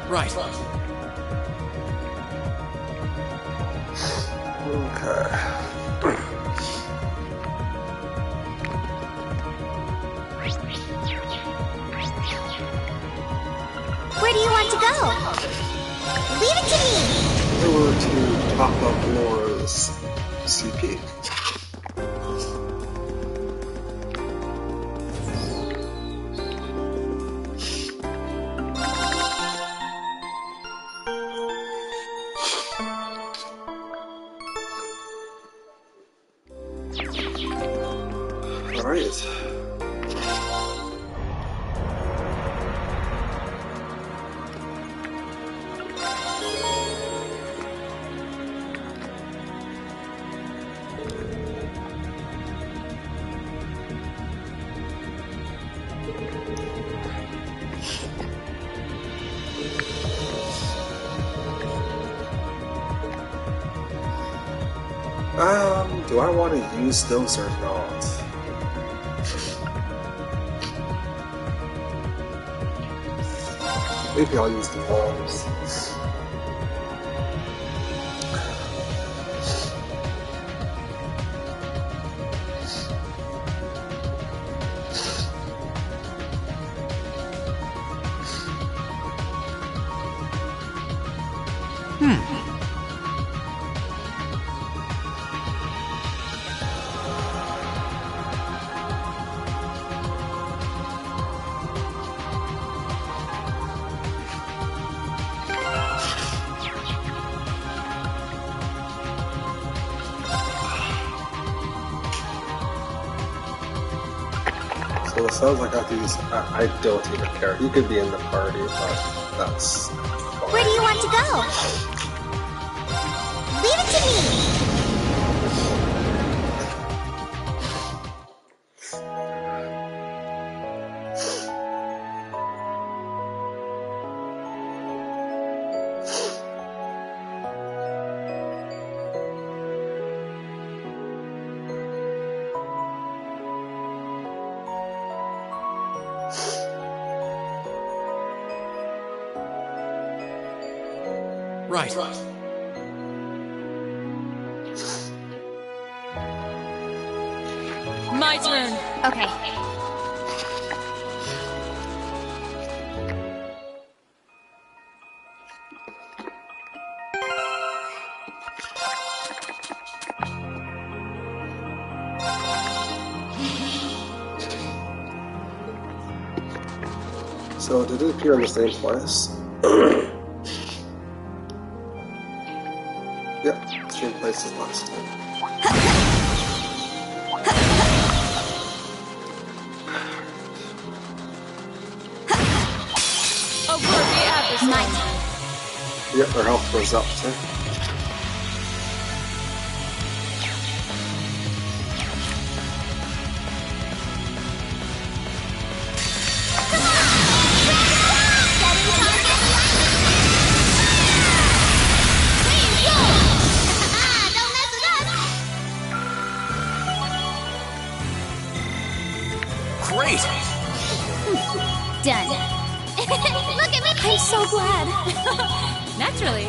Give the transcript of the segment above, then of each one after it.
Right. Okay. Where do you want to go? Leave it to me! Over to top of Laura's CP. Alright. Do I want to use those or not? Maybe I'll use the bombs. So it sounds like I have to use. I don't even care. He could be in the party, but that's fine. Where do you want to go? Leave it to me! Right. My turn. Okay. So did it appear in the same place? Yep, same place as last time. A worthy adversary. Mine. Yep, our health goes up too. Great! Done. Look at me! I'm so glad. Naturally.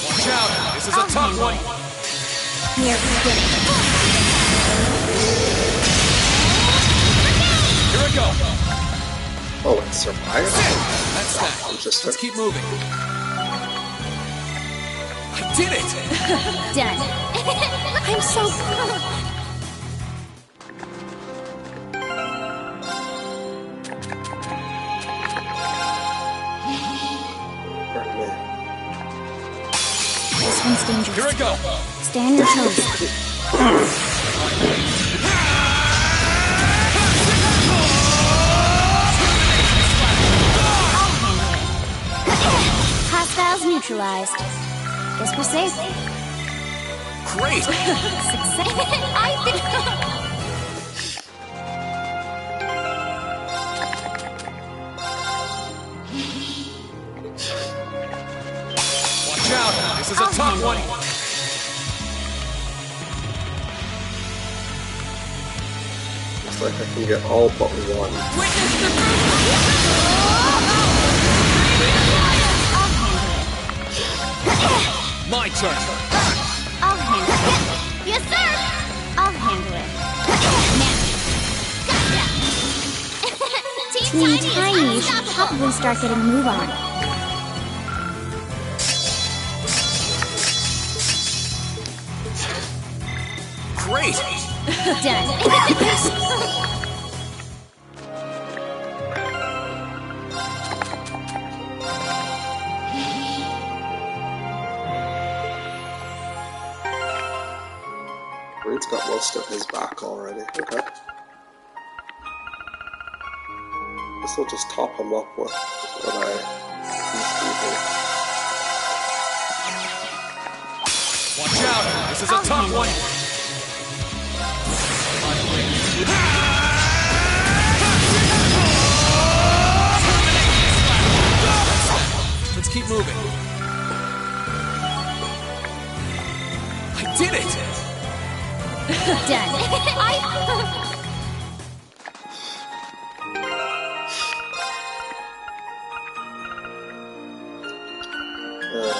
Watch out! This is a tough one! Here we go. Here we go! Oh, it survived? That's that. Interesting. Let's keep moving. I did it! Done. I'm so proud. This one's dangerous. Here we go! Stay on your toes. Hostiles neutralized. Guess we're safe. Great! Success. I think. Watch out! This is a tough one! Looks like I can get all but one. Witness the brutal. My turn. I'll handle it. Yes, sir. I'll handle it. Gotcha. Team Tiny should probably start getting a move on. Great. Done. Reed's got most of his back already. Okay. This will just top him up with what I Watch out. This is a tough one. Let's keep moving. I did it! Done.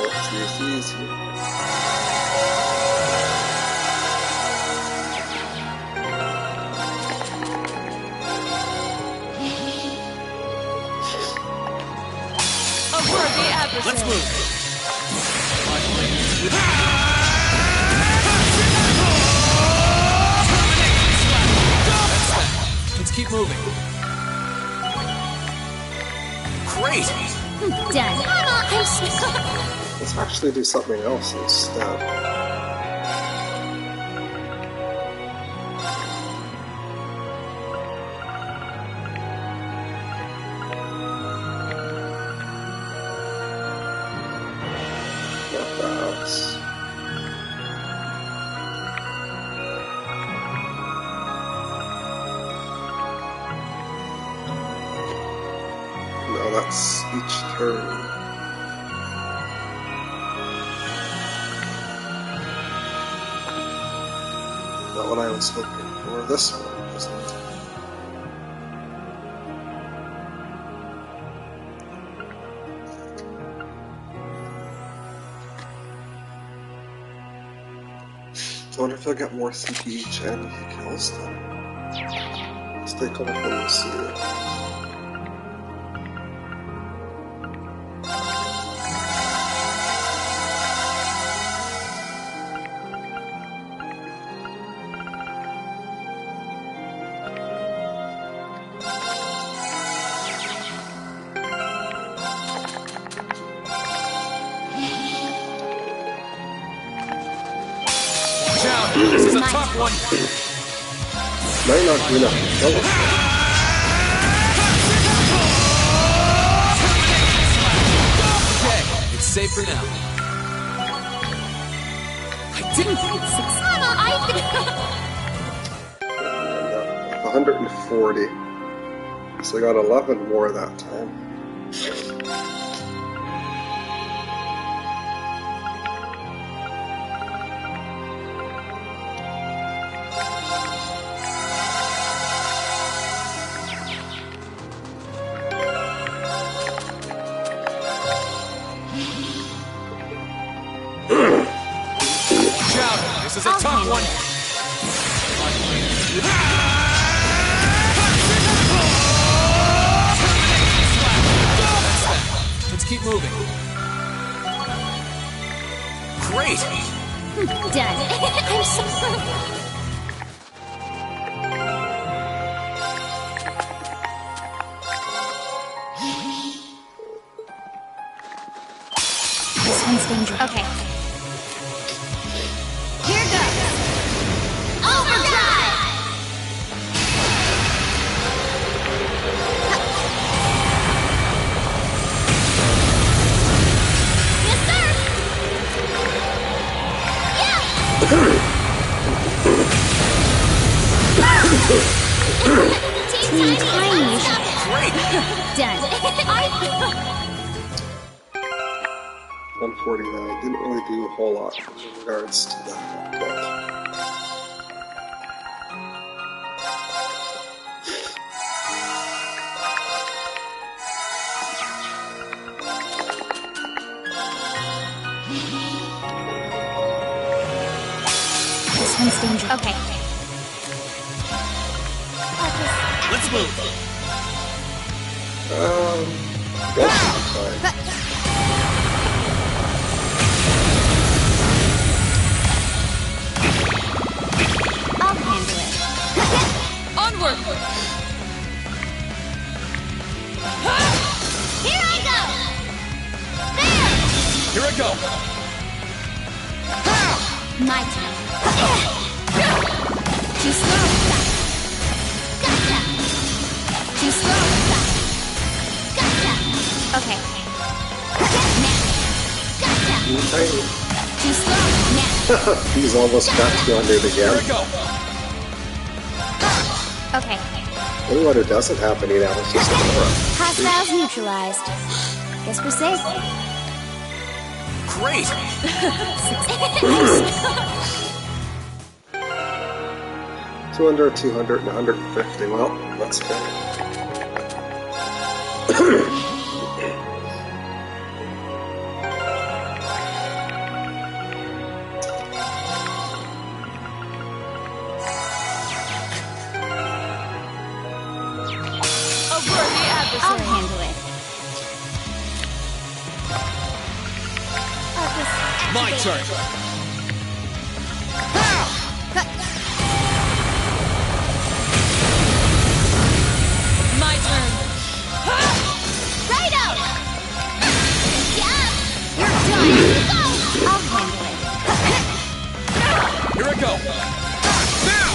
let's use these here. A worthy adversary. Let's move. Let's keep moving. Great! Done. Let's actually do something else instead. Not the house. No, that's each turn. Not what I was hoping for. This one isn't. I wonder if he'll get more CP each end if he kills them. Let's take a look and see. Watch out. This is a tough one. Might not do enough to kill him. Okay, it's safe for now. I didn't. And, 140. So I got 11 more that time. Watch out. This is a tough one. Let's keep moving. Great. Done. I'm so... This one's dangerous. Okay. Here goes. Overdrive! Yes, sir! Yeah! Team Tiny. Great. Done. 149. Didn't really do a whole lot in regards to that. But sense danger. Okay. Let's move. That's fine. I'll handle it. Onward! Here I go! Here I go. There! My turn. Too slow! Gotcha! Too slow! Gotcha! Okay. Now. Gotcha! Tiny. Too slow! Now. He's almost got 200 Here I again. go. Okay. Anyone who doesn't have any now is just Nora. Hostiles neutralized. Guess we're safe. Great. 200, 200, and 150. Well, that's good. A worthy I'll adversary. handle it. I'll just My activate. turn. My turn. Righto! Yeah! You're done! Go! I'll handle it. Here I go. Now.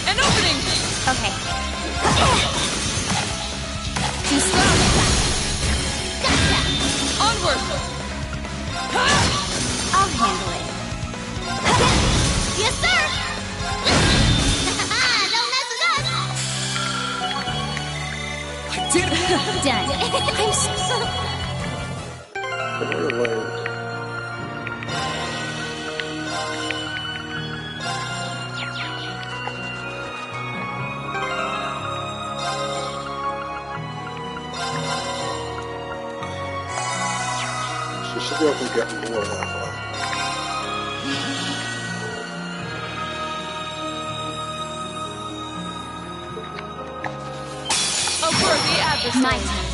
An opening! Okay. Too slow! Gotcha! Onward! I'll handle it. Yes, sir! Don't mess with us! I did it. Done. I'm so... Another lane. She should be able to get more that way. A worthy adversary. My turn.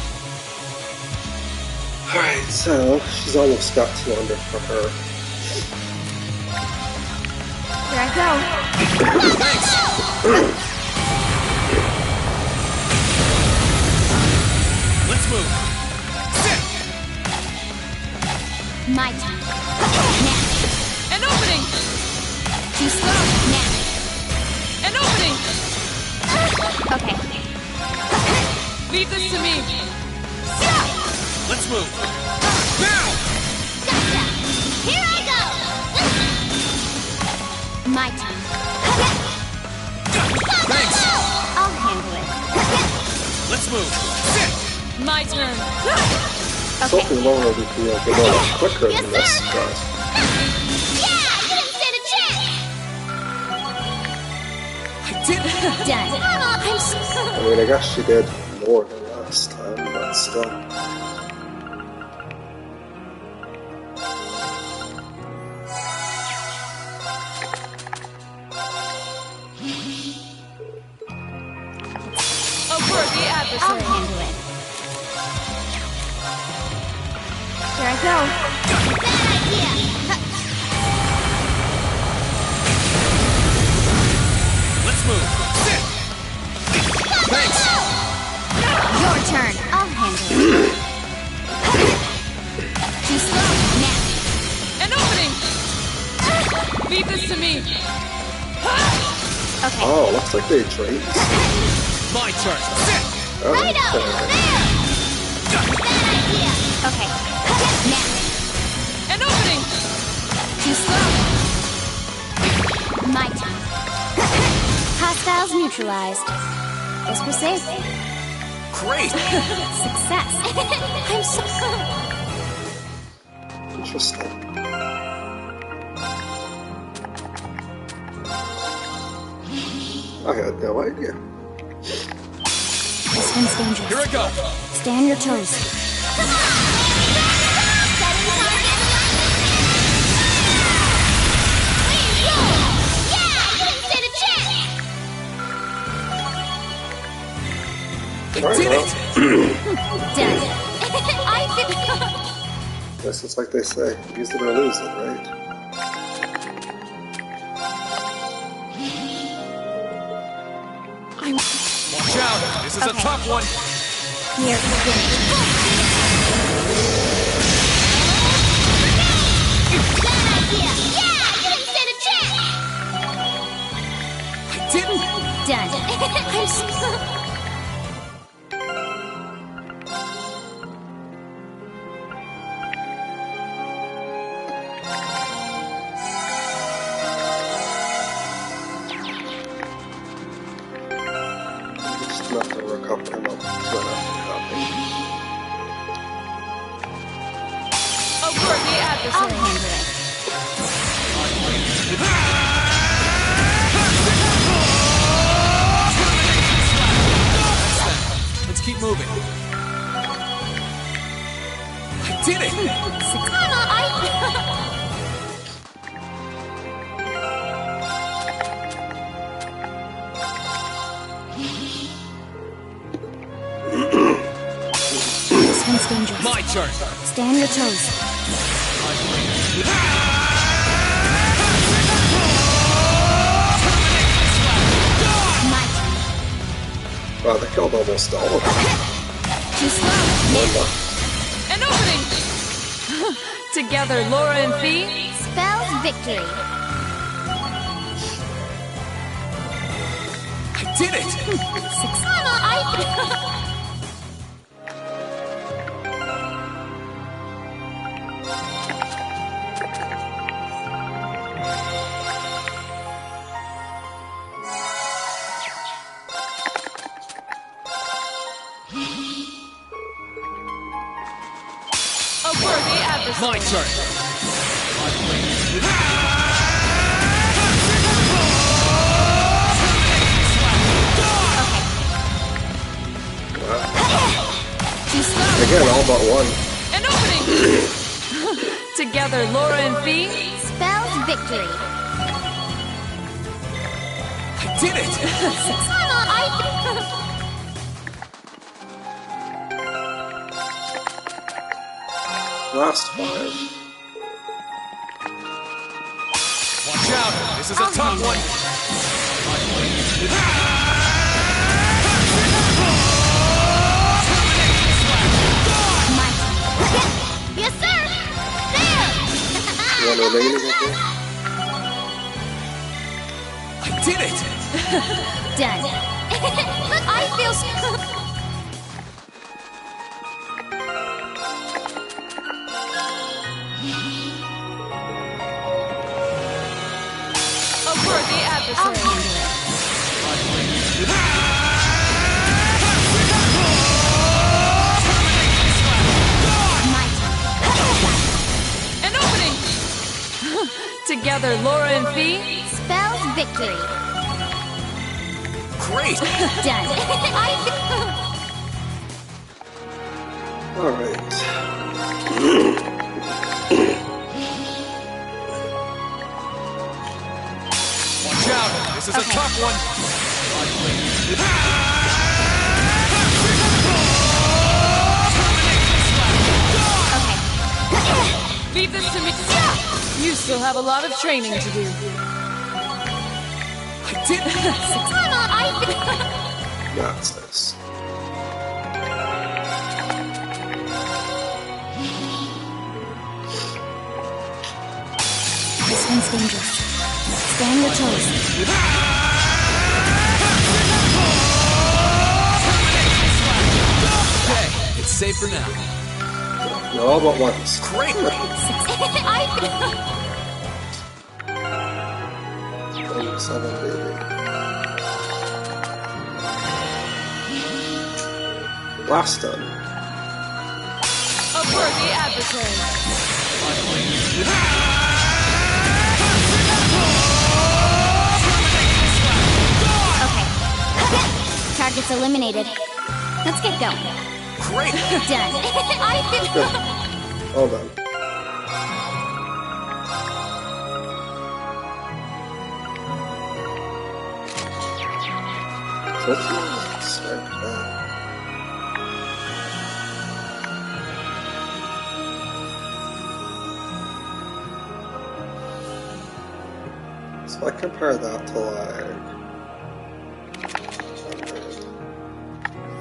Alright, so she's almost got 200 for her. Here I go. Thanks. Let's move. Sit. My turn. Now. An opening! Too slow! Now. An opening! Okay. Leave this to me! Let's move. Now. Gotcha. Here I go. My turn. Thanks. I'll handle it. Let's move. Sit. My turn! Something Okay. lower would be a lot quicker Yes, than this sir. does. Yeah, you didn't stand a chance. I did it. Done. I'm so... I mean, I guess she did more than last time, but still. A worthy I'll adversary! handle it. Here I go. Bad idea. Let's move. Sit. Thanks. Your turn. I'll handle it. Too slow! Now. An opening! Leave this to me! Okay. Oh, looks like they traded. My turn. Sit. Righto. Okay. There. Bad idea. Okay. Now. An opening! Too slow! My turn. Hostiles neutralized. Guess we're safe. Great. Success. I'm so... Interesting. I had no idea. This one's dangerous. Here I go. Stay on your toes. Come on! Setting target. Yeah, Right, Did well, it! Done. I guess it's like they say, use it or lose it, right? Watch out! This is a Okay. tough one! Here's the finish. Bad idea! Yeah! You didn't stand a chance! I didn't! Done. I'm so... Just enough to recover him up to enough copy. Avert the I'll adversary. handle it. Let's keep moving. I did it! Come on, I... This one's dangerous. My turn! Stand your toes. My turn. Wow, they killed almost all of them. Too slow. One left. An opening! Together, Laura and Fee. Spells victory. I did it! Come on, I... Avert the adversary. My turn! Too slow. Again, all but one. An opening! Together, Laura and Fee. Spells victory. I did it! Come on, I... Last five. Watch out! This is a I'll tough handle one! it. My turn. Yes, sir. There. One remaining, I think. I did it! Done. Look, I feel so... Avert the I'll adversary. handle it. My turn. An opening! Together, Laura and Fee. Spells victory. Great! Done. I... All right. Watch out! This is a Okay. tough one! Okay. Leave this to me. You still have a lot of training to do. I did it! Come on, I... That's this. This one's dangerous. Stand your toes. Okay, it's safe for now. No, all but once. Great! I... 27, baby. Last done. Avert the adversary. Okay. Target's eliminated. Let's get going. Great! Done. I... All done. So let's start that. So I compare that to like...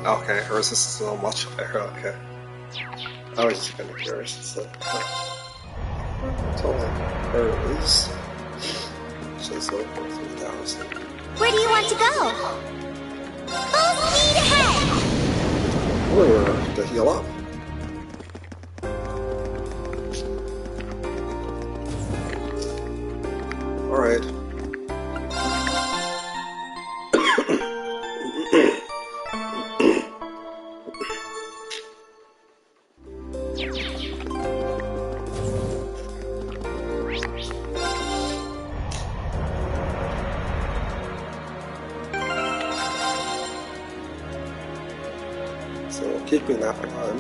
Okay, hers is still much higher, okay. I was just kind of curious, so... So like, hers... She's like 3,000. Where do you want to go? Full speed ahead! Or to heal up. Alright. So keeping that on.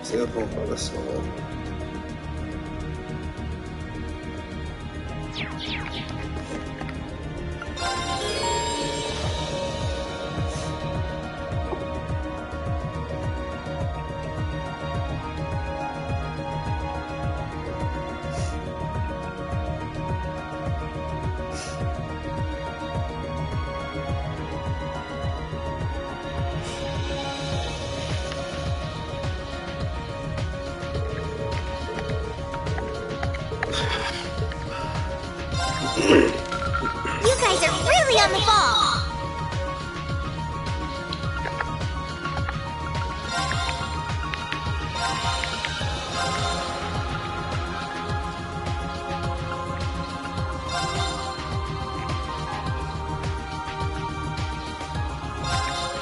Save one for this one. You guys are really on the ball!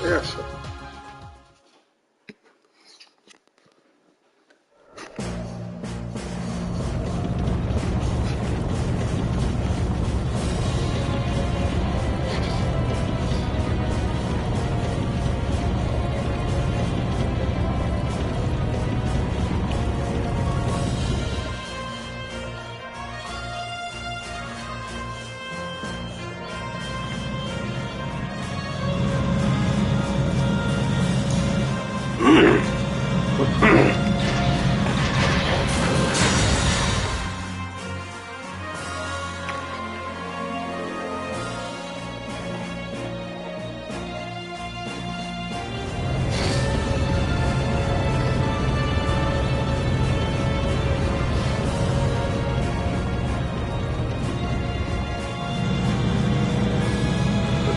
Yeah, sure.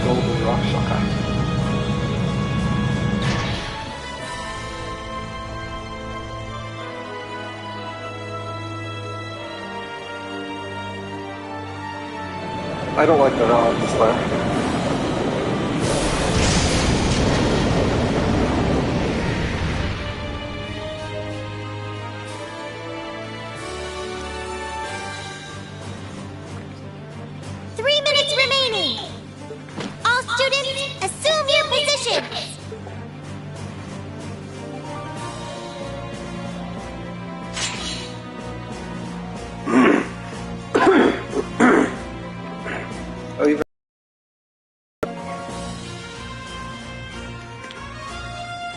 Golden Rock Shocker. I don't like the rock display. 3 minutes remaining! All students, assume your positions! Oh, even...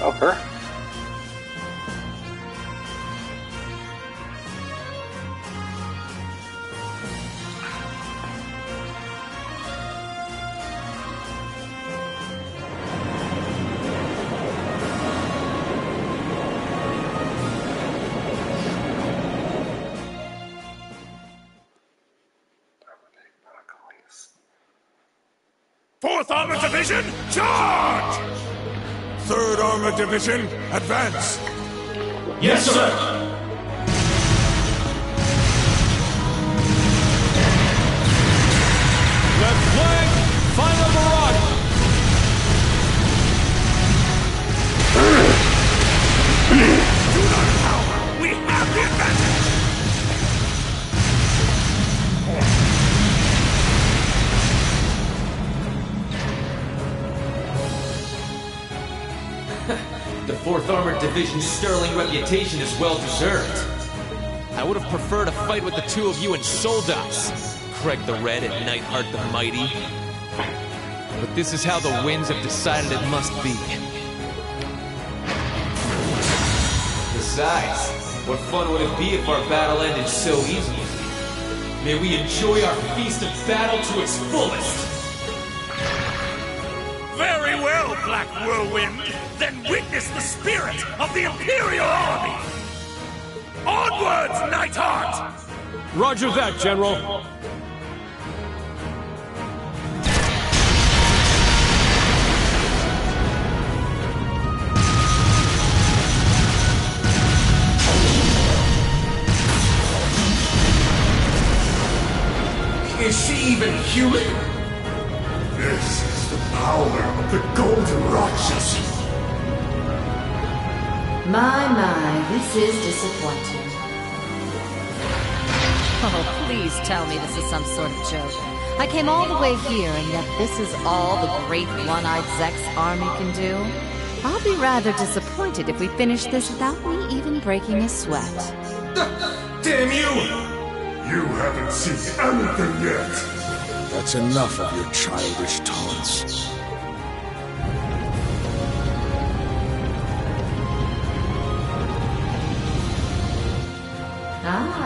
Okay. Fourth Armored Division, charge! Third Armored Division, advance! Yes, sir. Left flank, final barrage! Do not cower! We have the advantage! The 4th Armored Division's sterling reputation is well deserved. I would have preferred a fight with the two of you in Soldas, Craig the Red and Nightheart the Mighty. But this is how the winds have decided it must be. Besides, what fun would it be if our battle ended so easily? May we enjoy our feast of battle to its fullest! Very well, Black Whirlwind. Then witness the spirit of the Imperial Army! Onwards, Nightheart! Roger that, General. Is she even human? This is the power of the Golden Rakshas. My, this is disappointing. Oh, please tell me this is some sort of joke. I came all the way here, and yet this is all the great one-eyed Zek's army can do? I'll be rather disappointed if we finish this without me even breaking a sweat. Damn you! You haven't seen anything yet. That's enough of your childish taunts.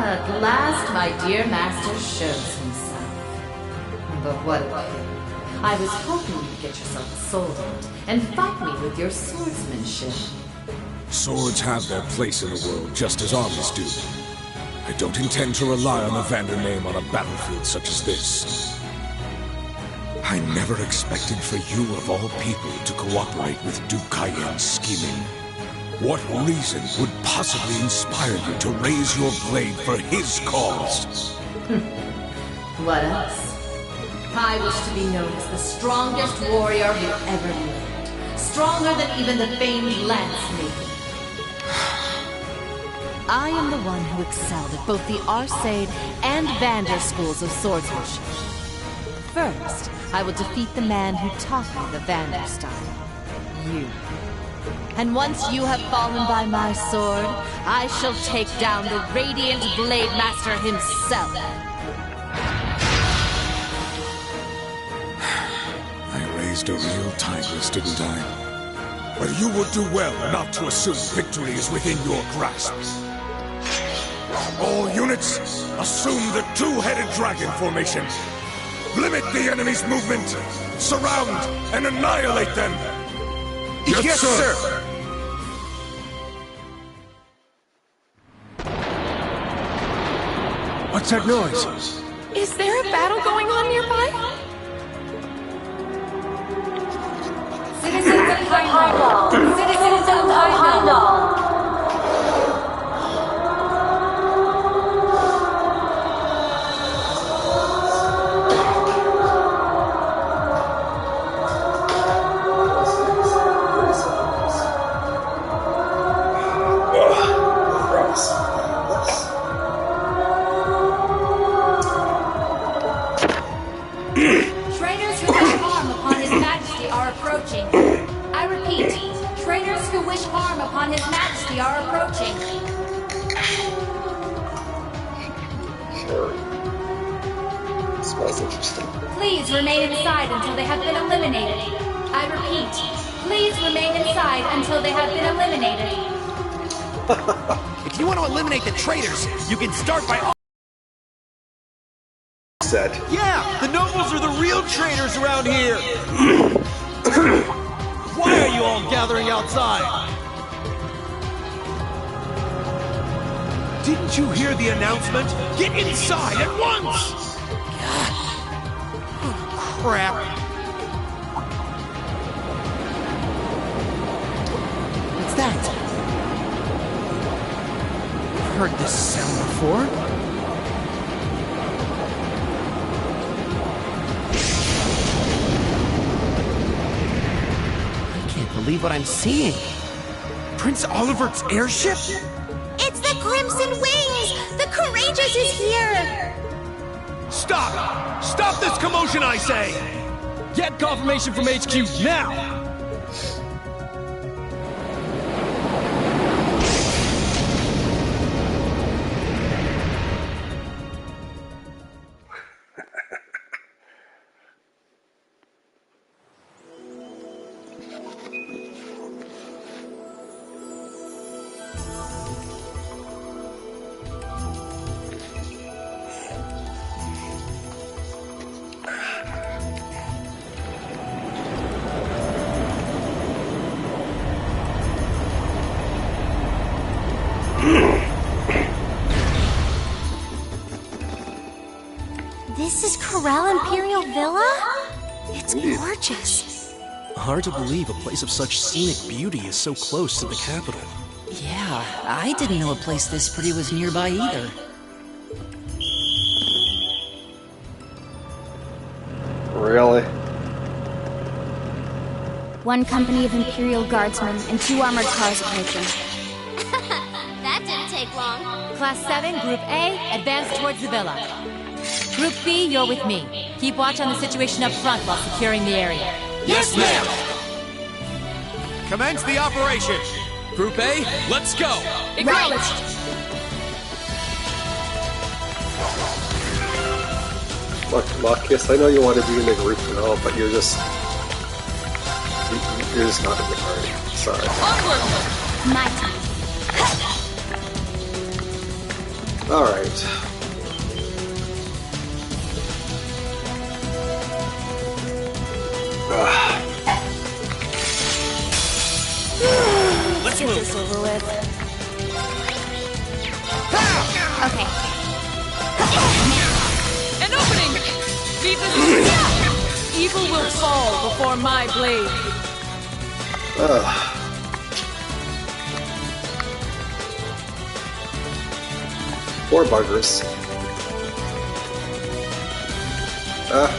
At last my dear master shows himself. But what a pity. I was hoping you'd get yourself a sword and fight me with your swordsmanship. Swords have their place in the world, just as armies do. I don't intend to rely on the Vander name on a battlefield such as this. I never expected for you, of all people, to cooperate with Duke Cayenne's scheming. What reason would possibly inspire you to raise your blade for his cause? What else? I wish to be known as the strongest warrior who ever lived. Stronger than even the famed Lance Maiden. I am the one who excelled at both the Arcade and Vander schools of swordsmanship. First, I will defeat the man who taught me the Vander style. You. And once you have fallen by my sword, I shall take down the Radiant Blade Master himself. I raised a real tigress, didn't I? Well, you would do well not to assume victory is within your grasp. All units, assume the two-headed dragon formation. Limit the enemy's movement. Surround and annihilate them. Yes, sir. What's that noise? Is there a battle going on nearby? Citizens of Heimdall! Citizens of Heimdall! Traitors who wish harm upon His Majesty are approaching. I repeat, traitors who wish harm upon His Majesty are approaching. Smells interesting. Please remain inside until they have been eliminated. I repeat, please remain inside until they have been eliminated. If you want to eliminate the traitors, you can start by... Said. Yeah, the nobles are the real traitors around here. Why are you all gathering outside? Didn't you hear the announcement? Get inside at once! God. Oh, crap. What's that? I've heard this sound before. Believe what I'm seeing. Prince Olivert's airship? It's the Crimson Wings! The Courageous is here! Stop! Stop this commotion, I say! Get confirmation from HQ now! Corel Imperial Villa? It's gorgeous. Hard to believe a place of such scenic beauty is so close to the capital. Yeah, I didn't know a place this pretty was nearby either. Really? One company of Imperial Guardsmen and 2 armored cars approaching. That didn't take long. Class 7, Group A, advance towards the villa. Group B, you're with me. Keep watch on the situation up front while securing the area. Yes, ma'am! Commence the operation! Group A, let's go! Acknowledged! Look, Marcus, I know you want to be in the group and all, but you're just not in the party. Sorry. Onward! My time. Alright. Let's Get move! this over with. Okay. An opening! Viva! Evil will fall before my blade. Poor buggers. Oh.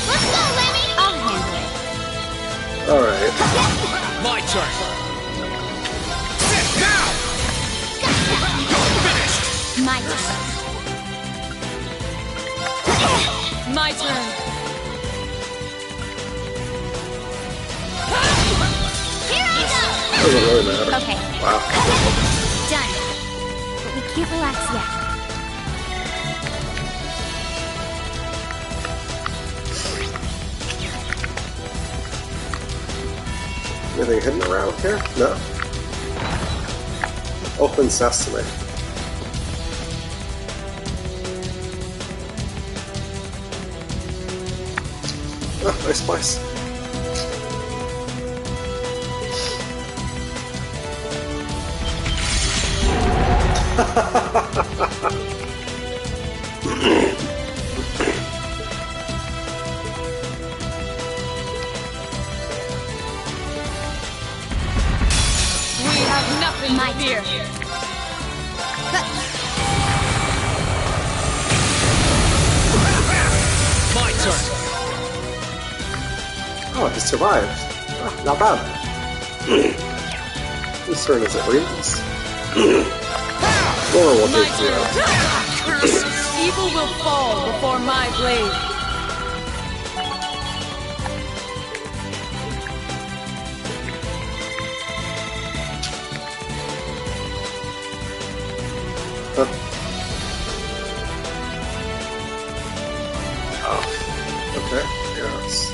Let's go, Lemmy! I'll handle it. Alright. My turn! Sit down! You're finished! My turn. My turn. Here I Doesn't really matter. go! Okay. Wow. Done. But we can't relax yet. Anything hidden around here? No. Open sesame. Oh, nice place. We have nothing to fear. My turn! Oh, he survived. Oh, not bad. Whose turn is it? Reeves? Laura will My take you out. turn. Evil will fall before my blade. Okay, yes.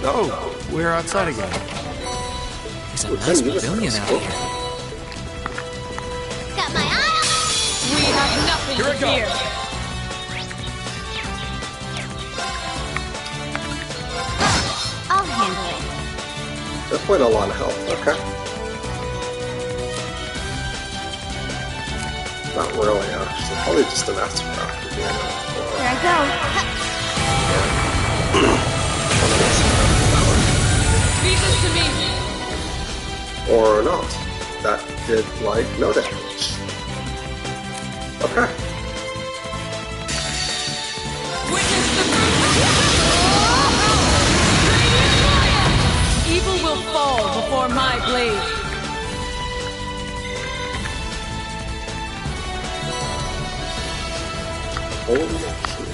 Oh, we're outside again. There's a nice pavilion out here. Got my eye on We have nothing Here to it goes. fear. I'll handle it. That's quite a lot of health. Okay. Not really, actually. Probably just an aspect. Here I go. Leave this to me. Or not. That did, like, no damage. Okay. Witness the Evil will fall before my blade. Holy shit.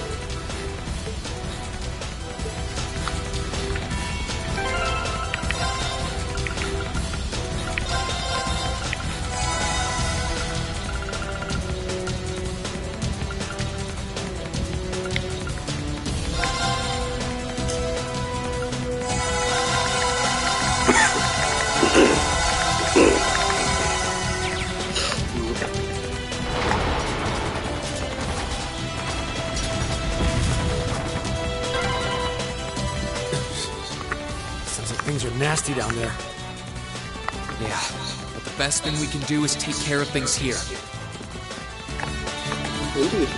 things are nasty down there. Yeah, but the best thing we can do is take care of things here. Indeed.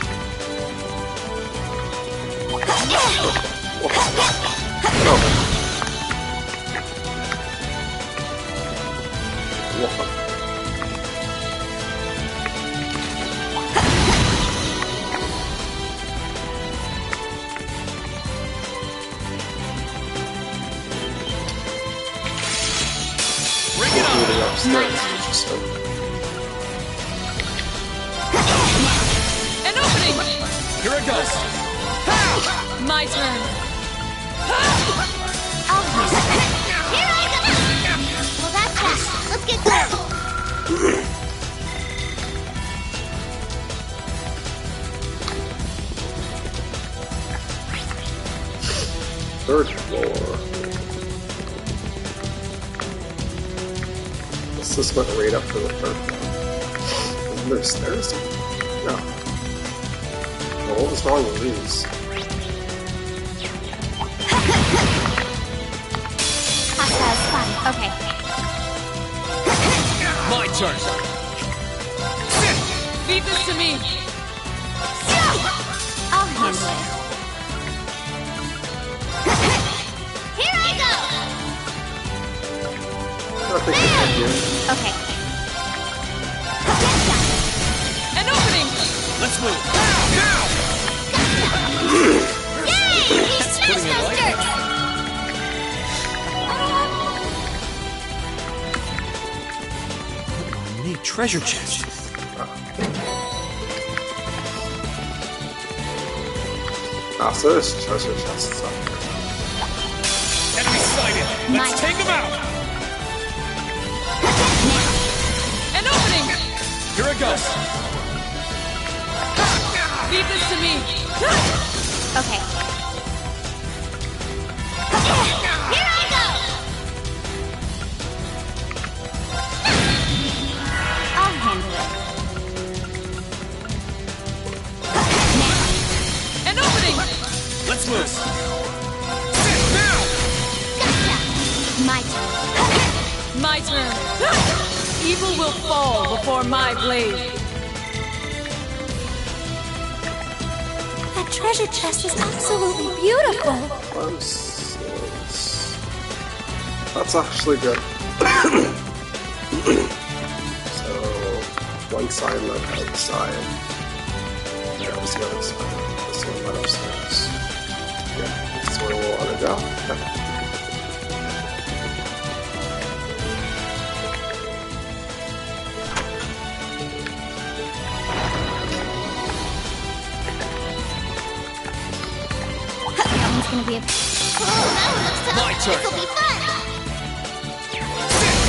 An opening! Here it goes! My turn. Here I go! Well, that's that. Let's get going. Third floor. This went right up to the third floor. Isn't there stairs? No. Well, what was wrong with these? That's fun. Okay. My turn! Leave this to me. I'll handle it. Here I go! Okay. An opening! Let's move. Yay! We smashed those jerks! Neat treasure chest. Ah, so there's treasure chests up here. Enemy sighted. Let's take him out. An opening! Here it goes! Leave this to me. Okay. Here I go! I'll handle it. An opening! Let's move. Gotcha! My turn. My turn. Evil will fall before my blade. That treasure chest is absolutely beautiful. That's actually good. So, one side left outside. That was the other side. This one went upstairs. Yeah, that's where we'll want to go. Okay. Gonna be a... Oh, that looks tough. My turn. This'll be fun.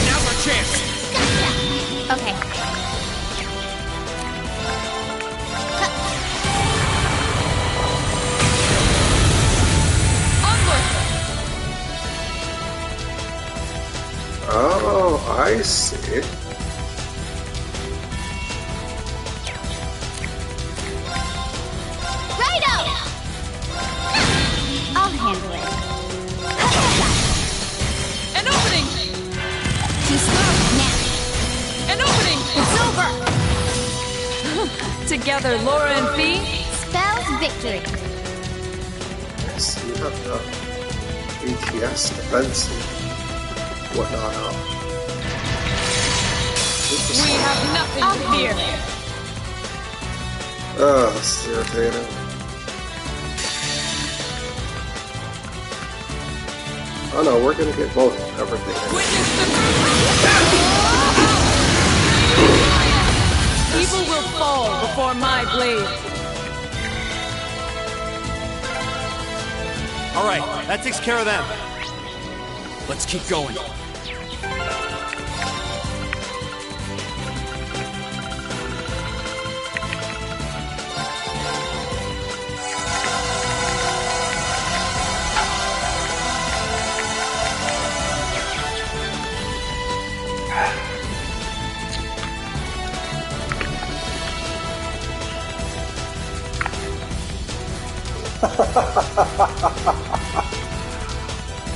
Now's our chance. Gotcha. Okay. Onward. Oh, I see. I'll handle it. An opening! Too slow. Now. An opening! It's over! Together, Laura and Fee. Spells victory. Yes, you have the ATS defense and whatnot up. We have nothing to fear. Oh, this is irritating. Oh no, we're gonna get both everything. Evil will fall before my blade. Alright, that takes care of them. Let's keep going.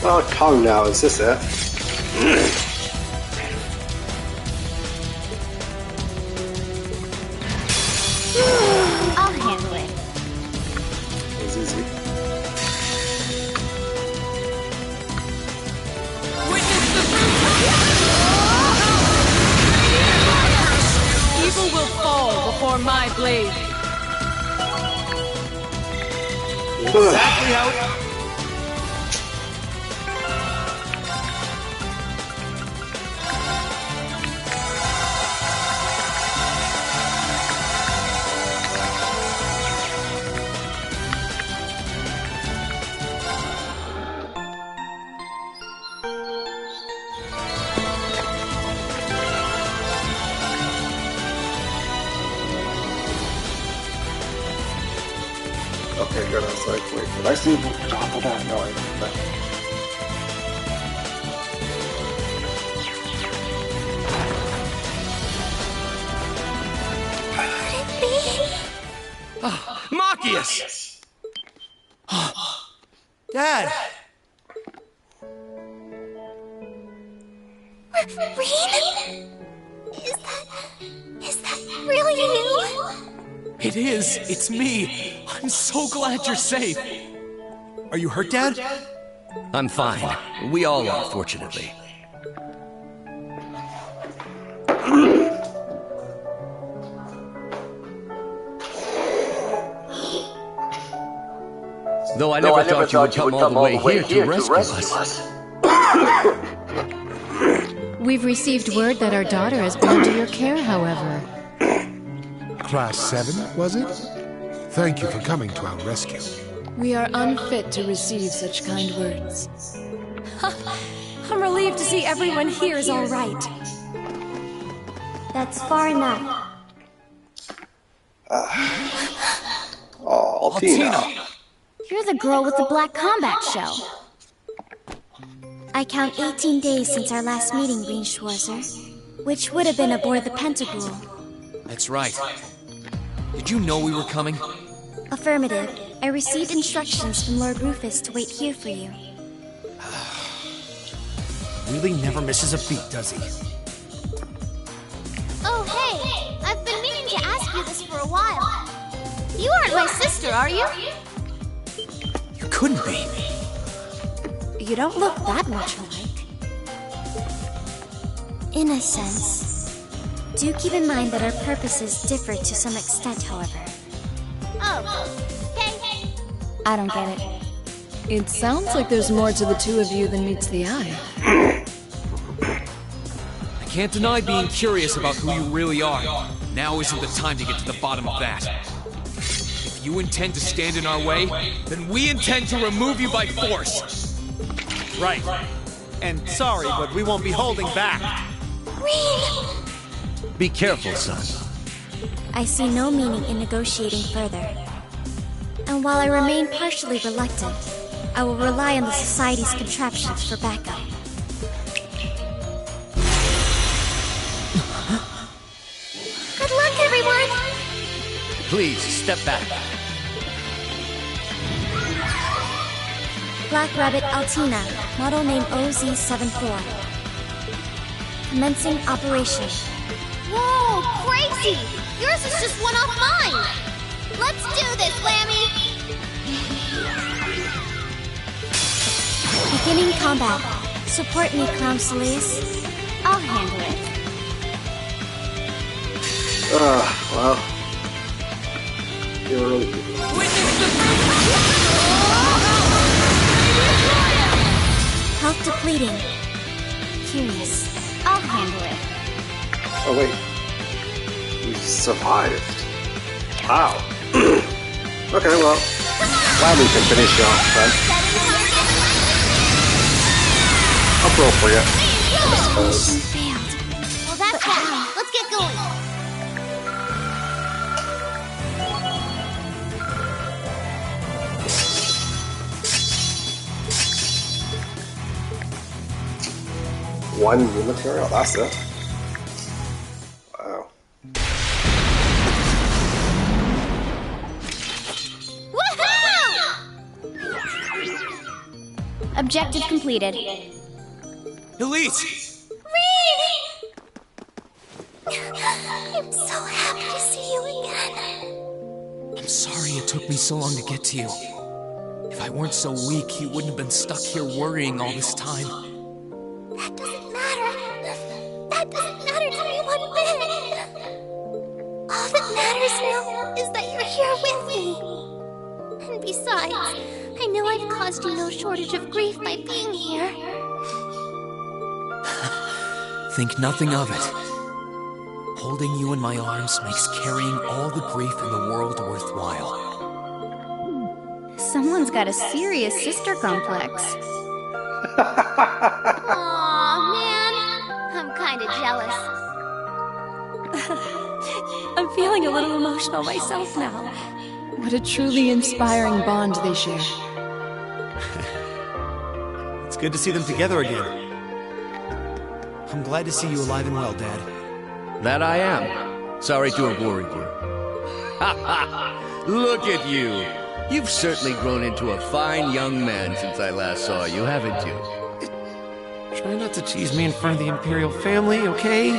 Oh, Kong now, is this it? I'll handle it. It was easy. Evil will fall before my blade. Exactly how it... Okay, good. I was like, wait, did I see top of that? No, I didn't. Machias! Dad! Reen? Is that really you? It is! It's me! I'm so glad you're safe! Are you hurt, Dad? I'm fine. We all are, fortunately. Though I never thought you would come all the way here to rescue us. We've received word that our daughter has been under your care, however. Class 7, was it? Thank you for coming to our rescue. We are unfit to receive such kind words. I'm relieved to see everyone here is all right. That's far enough. Oh, Altina. You're the girl with the black combat shell. I count 18 days since our last meeting, Reen Schwarzer, which would have been aboard the Pentagruel. That's right. Did you know we were coming? Affirmative. I received instructions from Lord Rufus to wait here for you. Really never misses a beat, does he? Oh, hey! I've been meaning to ask you this for a while. You aren't my sister, are you? You couldn't be. You don't look that much alike. In a sense. Do keep in mind that our purposes differ to some extent, however. Oh, okay. I don't get it. It sounds like there's more to the two of you than meets the eye. I can't deny being curious about who you really are. Now isn't the time to get to the bottom of that. If you intend to stand in our way, then we intend to remove you by force. Right. And sorry, but we won't be holding back. Reen! Be careful, son. I see no meaning in negotiating further. And while I remain partially reluctant, I will rely on the Society's contraptions for backup. Good luck, everyone! Please, step back. Black Rabbit Altina, model name OZ74. Commencing operation. Whoa, crazy! Yours is just one off mine! Let's do this, Lammy! Beginning combat. Support me, Clown Solis. I'll handle it. Well. You're really good. Health depleting. Curious. I'll handle it. Oh, wait. You survived. Wow. Okay, well. Glad we can finish you off, then. I'll throw for you. I suppose. Failed. Well, that's that. Let's get going. One new material, that's it. Wow. Woohoo! Objective completed. Elise! Reed! I'm so happy to see you again. I'm sorry it took me so long to get to you. If I weren't so weak, you wouldn't have been stuck here worrying all this time. That doesn't matter. That doesn't matter to me one bit. All that matters now is that you're here with me. And besides, I know I've caused you no shortage of grief by being here. Think nothing of it. Holding you in my arms makes carrying all the grief in the world worthwhile. Someone's got a serious sister complex. Aw, man. I'm kinda jealous. I'm feeling a little emotional myself now. What a truly inspiring bond they share. It's good to see them together again. I'm glad to see you alive and well, Dad. That I am. Sorry to have worried you. Ha ha! Look at you! You've certainly grown into a fine young man since I last saw you, haven't you? Try not to tease me in front of the Imperial family, okay?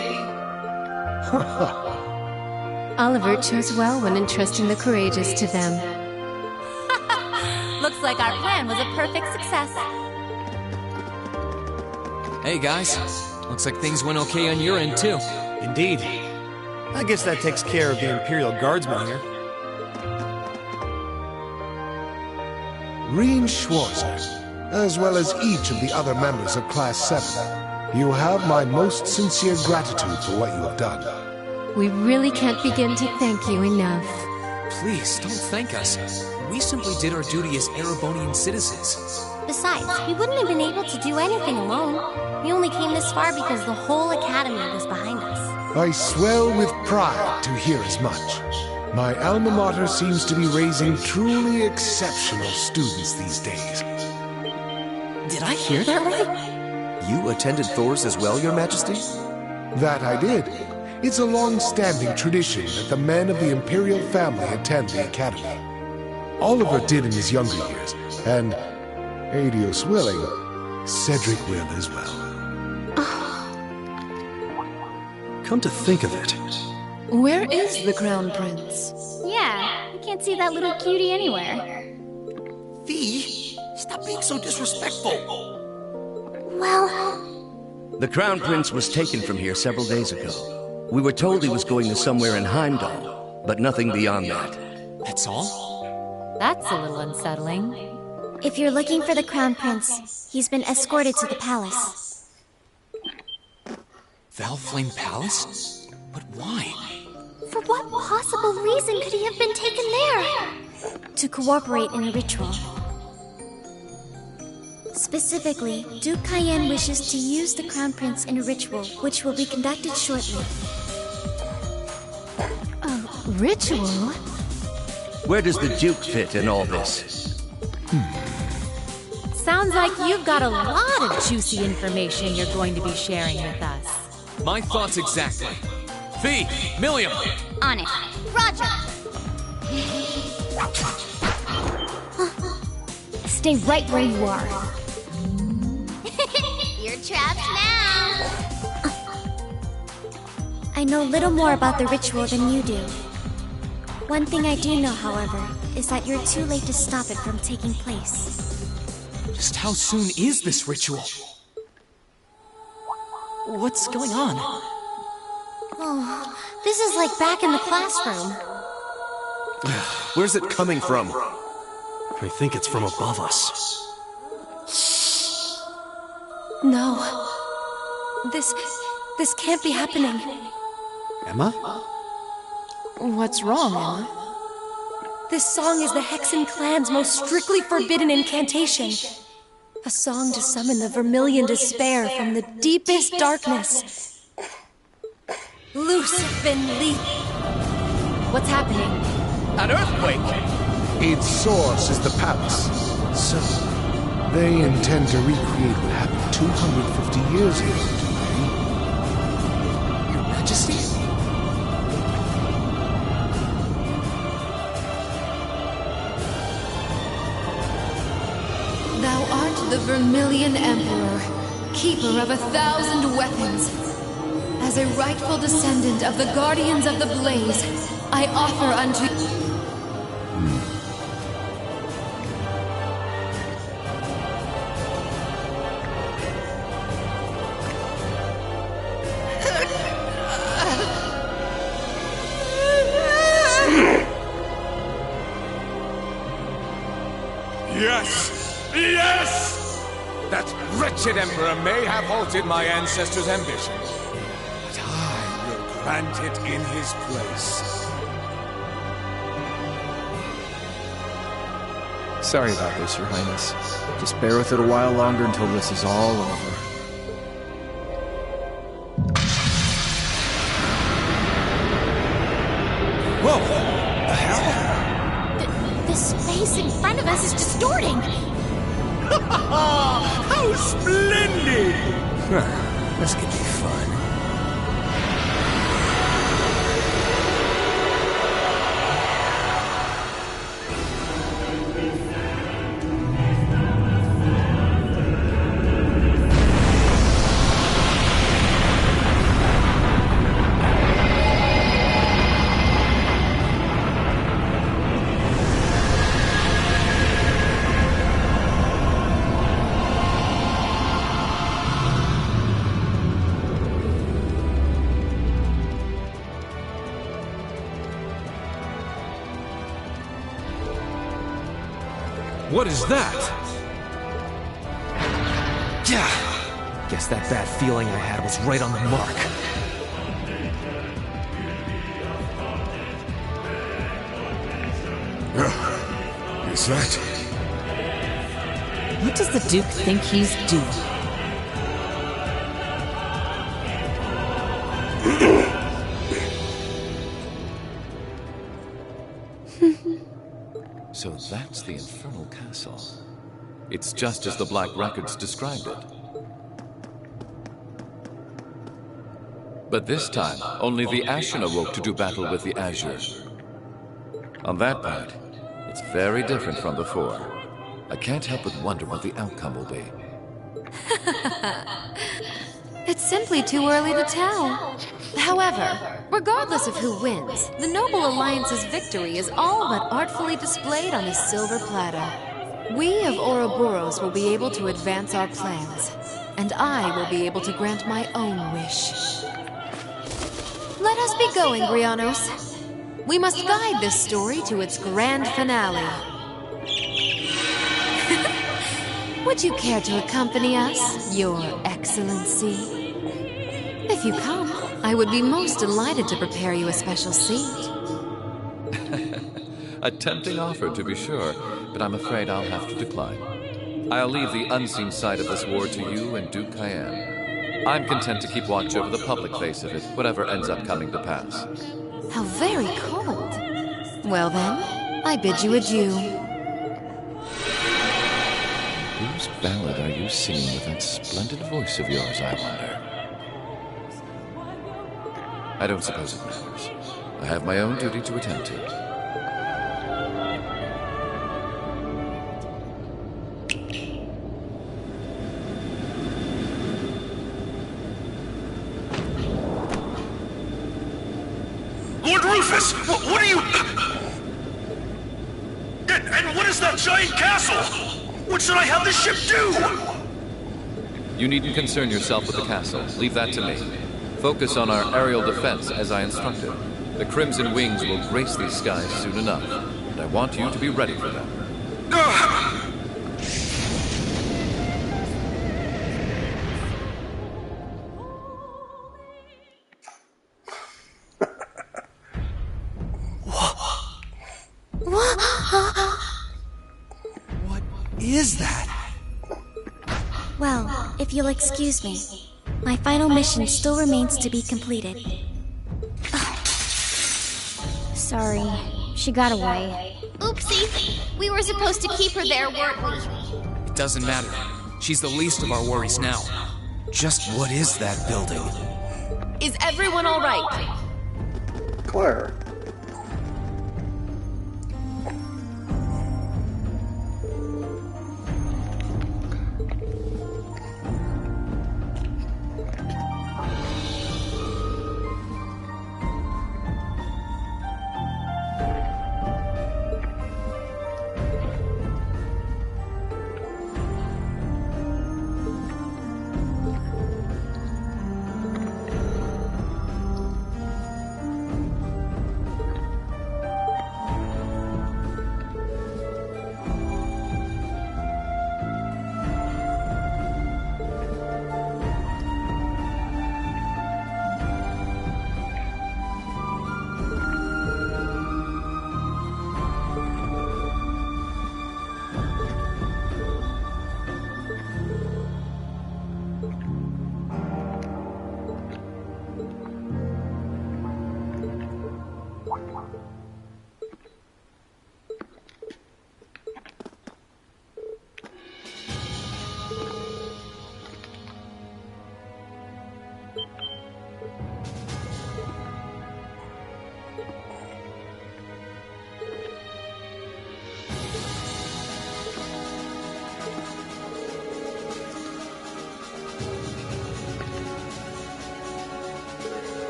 Oliver chose well when entrusting the courageous to them. Looks like our plan was a perfect success. Hey guys, looks like things went okay on your end too. Indeed. I guess that takes care of the Imperial Guardsmen here. Rean Schwarzer, as well as each of the other members of Class 7, you have my most sincere gratitude for what you have done. We really can't begin to thank you enough. Please, don't thank us. We simply did our duty as Erebonian citizens. Besides, we wouldn't have been able to do anything alone. We only came this far because the whole Academy was behind us. I swell with pride to hear as much. My alma mater seems to be raising truly exceptional students these days. Did I hear that right? You attended Thor's as well, Your Majesty? That I did. It's a long-standing tradition that the men of the Imperial family attend the Academy. Oliver did in his younger years, and, Adios willing, Cedric will as well. Come to think of it. Where is the Crown Prince? Yeah, I can't see that little cutie anywhere. Fee, stop being so disrespectful. Well... The Crown Prince was taken from here several days ago. We were told he was going to somewhere in Heimdall, but nothing beyond that. That's all? That's a little unsettling. If you're looking for the Crown Prince, he's been escorted to the palace. Valflame Palace? But why? For what possible reason could he have been taken there? To cooperate in a ritual. Specifically, Duke Cayenne wishes to use the Crown Prince in a ritual, which will be conducted shortly. A ritual? Where does the Duke fit in all this? Sounds like you've got a lot of juicy information you're going to be sharing with us. My thoughts exactly. Fee! Milliam! On it. Roger! Stay right where you are. You're trapped now! I know little more about the ritual than you do. One thing I do know, however, is that you're too late to stop it from taking place. Just how soon is this ritual? What's going on? Oh, this is like back in the classroom. Where's it coming from? I think it's from above us. No. This can't be happening. Emma? What's wrong, Emma? This song is the Hexen clan's most strictly forbidden incantation. A song to summon the Vermilion Despair from the deepest darkness. Loose, Finley. What's happening? An earthquake! Its source is the palace. So, they intend to recreate what happened 250 years ago, do they? Your Majesty? Thou art the Vermilion Emperor, keeper of 1,000 weapons. As a rightful descendant of the Guardians of the Blaze, I offer unto you. Yes! Yes! That wretched Emperor may have halted my ancestors' ambition, but I will grant it in his place. Sorry about this, Your Highness. Just bear with it a while longer until this is all over. Whoa! The hell? The space in front of us is distorting! How splendid! This could be fun. What is that? Yeah. Guess that bad feeling I had was right on the mark. Is that? What does the Duke think he's doing? So that's the Infernal Castle. It's just as the Black Records described it. But this time, only the Ashen awoke to do battle with the Azure. On that point, it's very different from before. I can't help but wonder what the outcome will be. It's simply too early to tell. However, regardless of who wins, the Noble Alliance's victory is all but artfully displayed on a silver platter. We of Ouroboros will be able to advance our plans, and I will be able to grant my own wish. Let us be going, Brianos. We must guide this story to its grand finale. Would you care to accompany us, Your Excellency? If you come, I would be most delighted to prepare you a special seat. A tempting offer, to be sure, but I'm afraid I'll have to decline. I'll leave the unseen side of this war to you and Duke Cayenne. I'm content to keep watch over the public face of it, whatever ends up coming to pass. How very cold. Well then, I bid you adieu. Whose ballad are you singing with that splendid voice of yours, I wonder? I don't suppose it matters. I have my own duty to attend to. Lord Rufus! What are you... And what is that giant castle? What should I have the ship do? You needn't concern yourself with the castle. Leave that to me. Focus on our aerial defense as I instructed. The Crimson Wings will grace these skies soon enough, and I want you to be ready for them. What is that? Well, if you'll excuse me, my final mission still remains to be completed. Sorry, she got away. Oopsie! We were supposed to keep her there, weren't we? It doesn't matter. She's the least of our worries now. Just what is that building? Is everyone all right? Claire.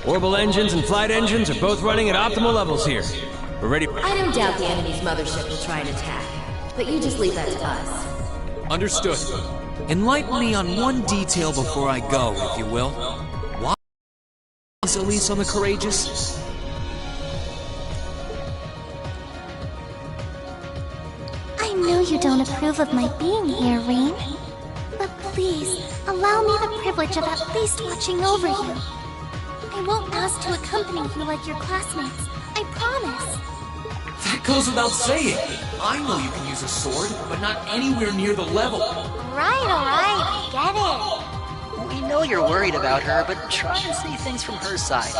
Orbital engines and flight engines are both running at optimal levels here. We're ready. I don't doubt the enemy's mothership will try and attack, but you just leave that to us. Understood. Enlighten me on one detail before I go, if you will. Why is Elise on the Courageous? I know you don't approve of my being here, Rain. But please, allow me the privilege of at least watching over you. I won't ask to accompany you like your classmates. I promise. That goes without saying. I know you can use a sword, but not anywhere near the level. Alright, get it. We know you're worried about her, but try and see things from her side.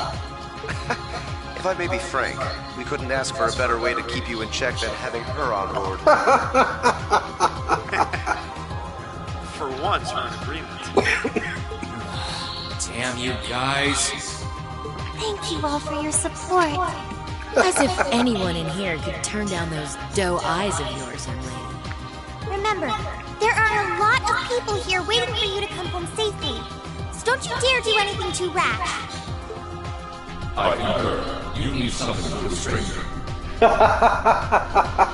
If I may be frank, we couldn't ask for a better way to keep you in check than having her on board. For once, we're in agreement. Damn you guys. Thank you all for your support. As if anyone in here could turn down those doe eyes of yours, young lady. Remember, there are a lot of people here waiting for you to come home safely. So don't you dare do anything too rash. I concur. You need something to the stranger.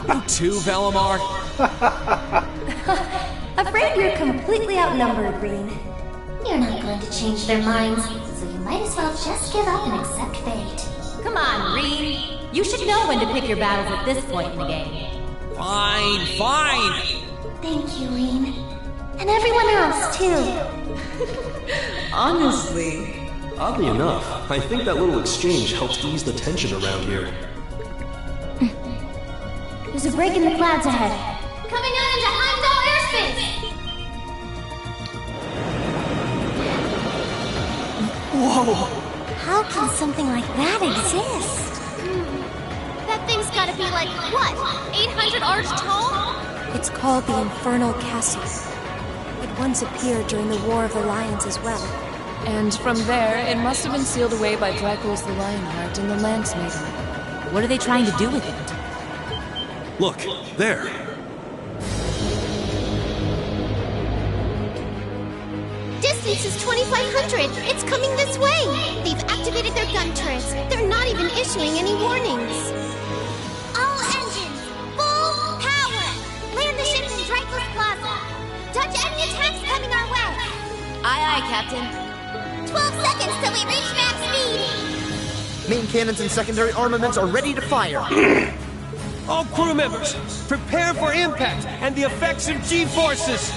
You too, Valimar? Afraid you're completely outnumbered, Green. You're not going to change their minds, so you might as well just give up and accept fate. Come on, Reed. You should know when to pick your battles at this point in the game. Fine. Thank you, Reen. And everyone else, too. Honestly. Oddly enough, I think that little exchange helped ease the tension around here. There's a break in the clouds ahead. Coming out into Heimdall airspace! Whoa! How can something like that exist? That thing's gotta be like, what, 800 arch tall? It's called the Infernal Castle. It once appeared during the War of the Lions as well. And from there, it must have been sealed away by Draculus the Lionheart and the Lance Maiden. What are they trying to do with it? Look, there. Distance is 2,500. It's coming this way. They've activated their gun turrets. They're not even issuing any warnings. All engines, full power. Land the ship in Draculus Plaza. Dodge any attacks coming our way. Aye, Captain. 12 seconds till we reach max speed. Main cannons and secondary armaments are ready to fire. All crew members, prepare for impact and the effects of G-forces!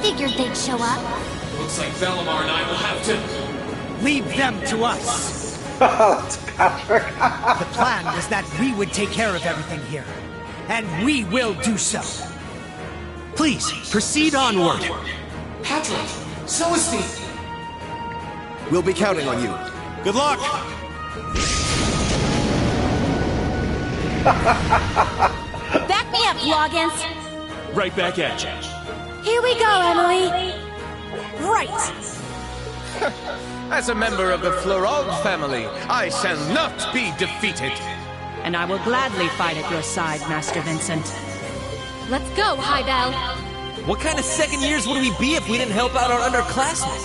figured they'd show up. Looks like Valimar and I will have to... Leave them to us! That's Patrick. The plan was that we would take care of everything here. And we will do so. Please, proceed onward. Patrick! Celestine! We'll be counting on you. Good luck! Back me up, Loggins. Right back at you. Here we go, Emily. Right! As a member of the Florald family, I shall not be defeated. And I will gladly fight at your side, Master Vincent. Let's go, Highbell. What kind of second years would we be if we didn't help out our underclassmen?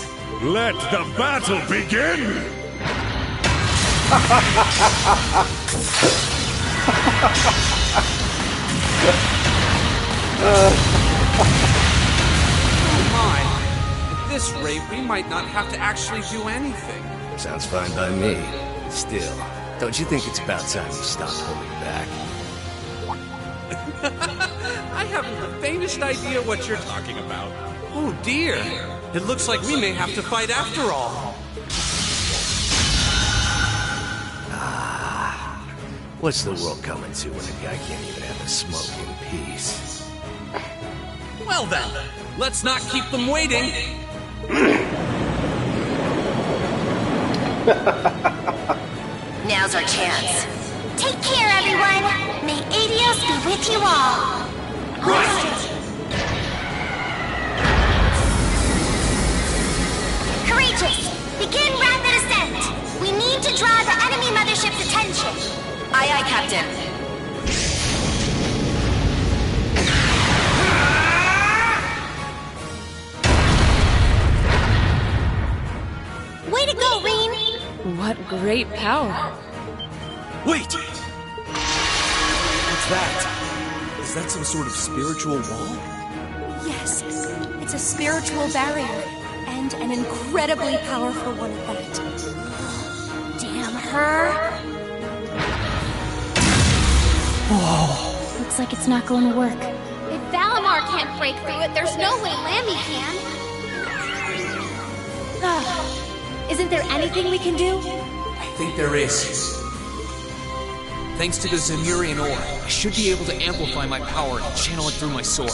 Let the battle begin! Oh my. At this rate, we might not have to actually do anything. Sounds fine by me. Still, don't you think it's about time you stopped holding back? I haven't the faintest idea what you're talking about. Oh dear. It looks like we may have to fight after all. What's the world coming to when a guy can't even have a smoke in peace? Well then, let's not keep them waiting. Now's our chance. Take care, everyone. May Adios be with you all. Courageous, begin rapid ascent. We need to draw the enemy mothership's attention. Aye, aye, Captain. Way to go, Rean! What great power. Wait! What's that? Is that some sort of spiritual wall? Yes, it's a spiritual barrier, and an incredibly powerful one at that. Damn her! Whoa. Looks like it's not going to work. If Valimar can't break through it, there's no way Lammy can. Isn't there anything we can do? I think there is. Thanks to the Zemurian ore, I should be able to amplify my power and channel it through my sword.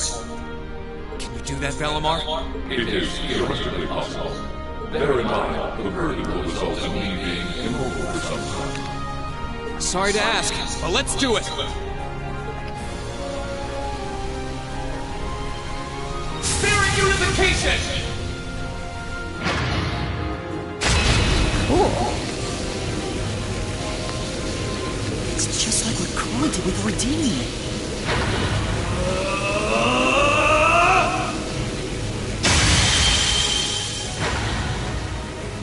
Can you do that, Valimar? It is theoretically possible. Bear in mind, the burden will result in me being immobile for some time. Sorry to ask, but let's do it! Spirit unification! It's just like what Crow did with Redeeming.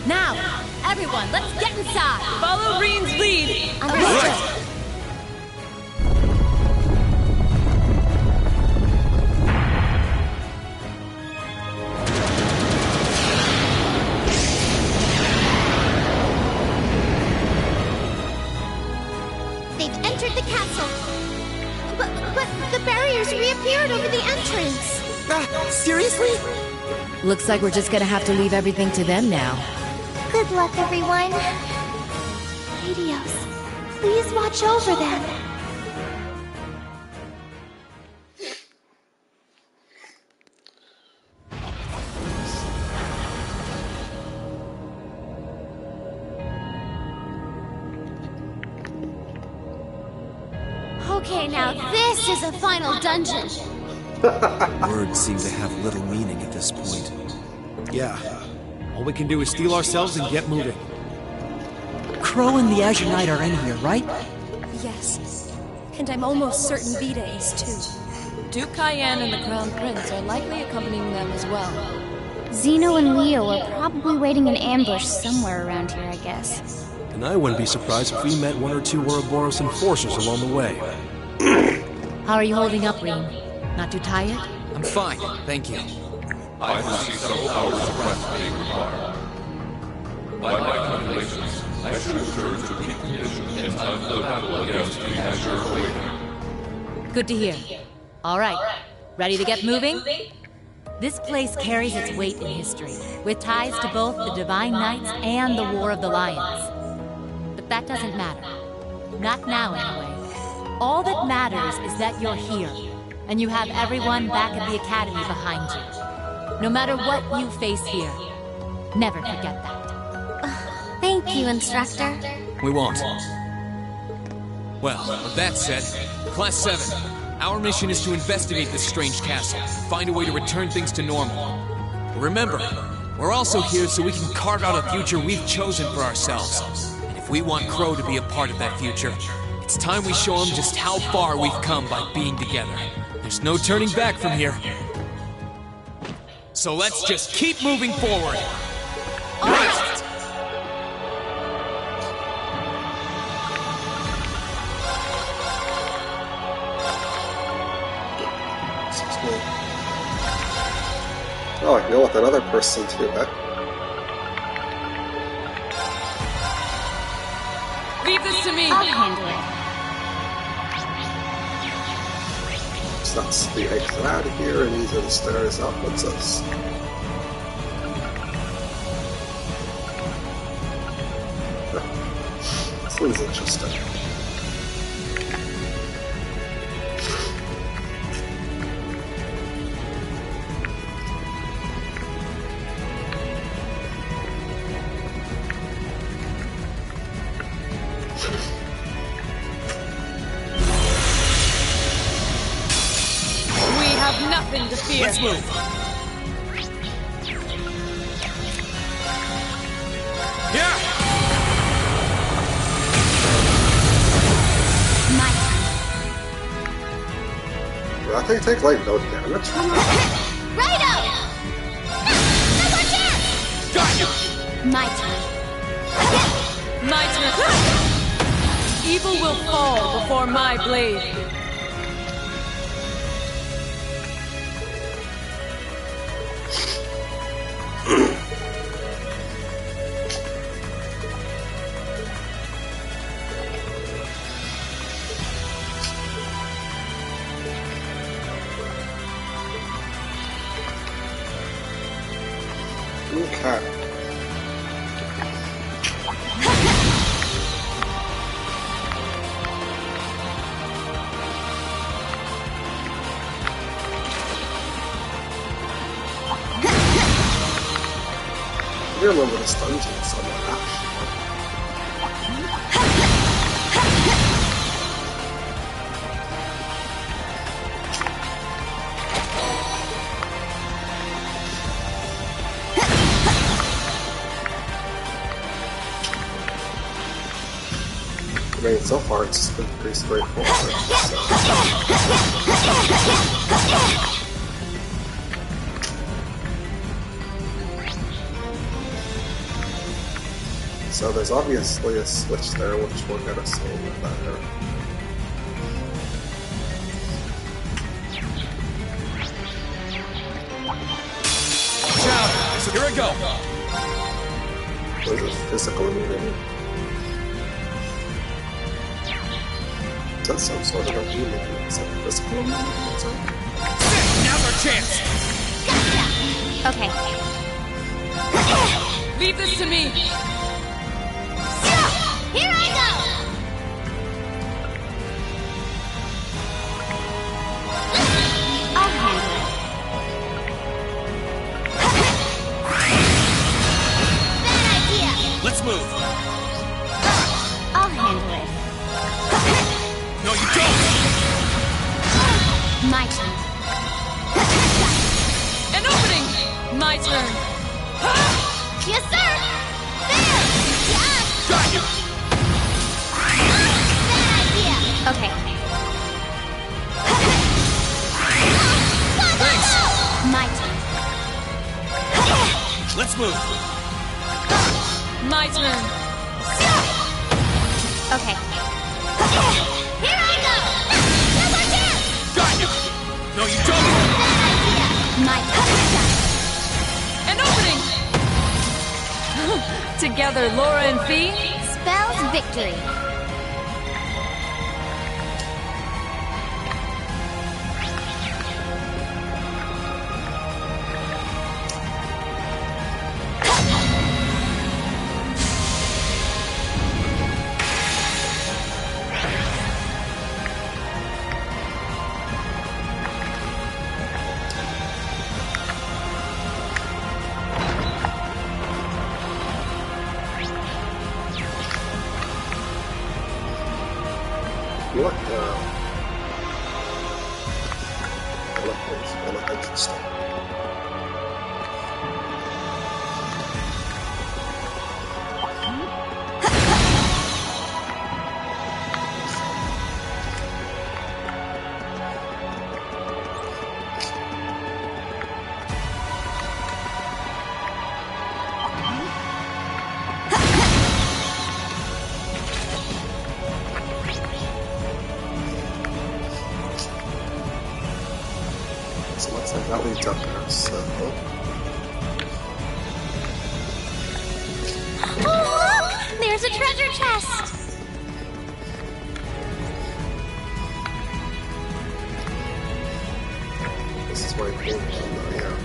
Now, everyone, let's get inside. Follow Rean's lead. Understood. They've entered the castle. But the barriers reappeared over the entrance. Seriously? Looks like we're just gonna have to leave everything to them now. Good luck, everyone. Adios. Please watch over them. Okay, now this is a final dungeon. Words seem to have little meaning at this point. Yeah. All we can do is steel ourselves and get moving. Crow and the Azure Knight are in here, right? Yes. And I'm almost certain Vita is too. Duke Cayenne and the Crown Prince are likely accompanying them as well. Zeno and Leo are probably waiting in ambush somewhere around here, I guess. And I wouldn't be surprised if we met one or two Ouroboros enforcers along the way. How are you holding up, Rean? Not too tired? I'm fine, thank you. I foresee several hours of rest being required. By my calculations, I should return to peak condition in time for the battle against the Azure Awakening. Good to hear. All right. Ready to get moving? This place carries its weight in history, with ties to both the Divine Knights and the War of the Lions. But that doesn't matter. Not now, anyway. All that matters is that you're here, and you have everyone back at the Academy behind you. No matter what you face here, never forget that. Thank you, Instructor. We won't. Well, with that said, Class 7, our mission is to investigate this strange castle, find a way to return things to normal. Remember, we're also here so we can carve out a future we've chosen for ourselves. And if we want Crow to be a part of that future, it's time we show him just how far we've come by being together. There's no turning back from here. So let's just keep moving forward. Right! Oh, I can go with another person too, eh? Leave this to me. I'll handle it. So that's the exit out of here, and these are the stairs up. What's this? This one's interesting. Nothing to fear. Let's move. Yeah. I think take like no damage from that. Righto! No more chance! Got you! My turn. My turn. Evil will fall before my blade. Okay. I remember this dungeon somewhere. I mean, so far it's just been pretty straightforward. So there's obviously a switch there, which we'll get us a little bit better. Watch out! Here I go! What is it, physical immunity? Is that some sort of immunity? Is that physical immunity? Now's our chance! Gotcha! Okay. Leave this to me. Here I go! I'll handle it. Bad idea! Let's move! I'll handle it. No, you don't! My turn. An opening! My turn. Yes, sir! There! Yes! Got you! Okay. Thanks! My turn. Let's move! My turn. Okay. Here I go! No more chance! Got you! No, you don't! My turn. An opening! Together, Laura and Fee. Spells victory. Look, I like exit stuff. So looks like that leads up there, so... Oh, look! There's a treasure chest! This is where I came from, though, yeah.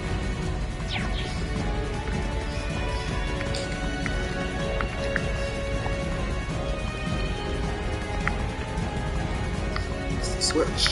It's the switch.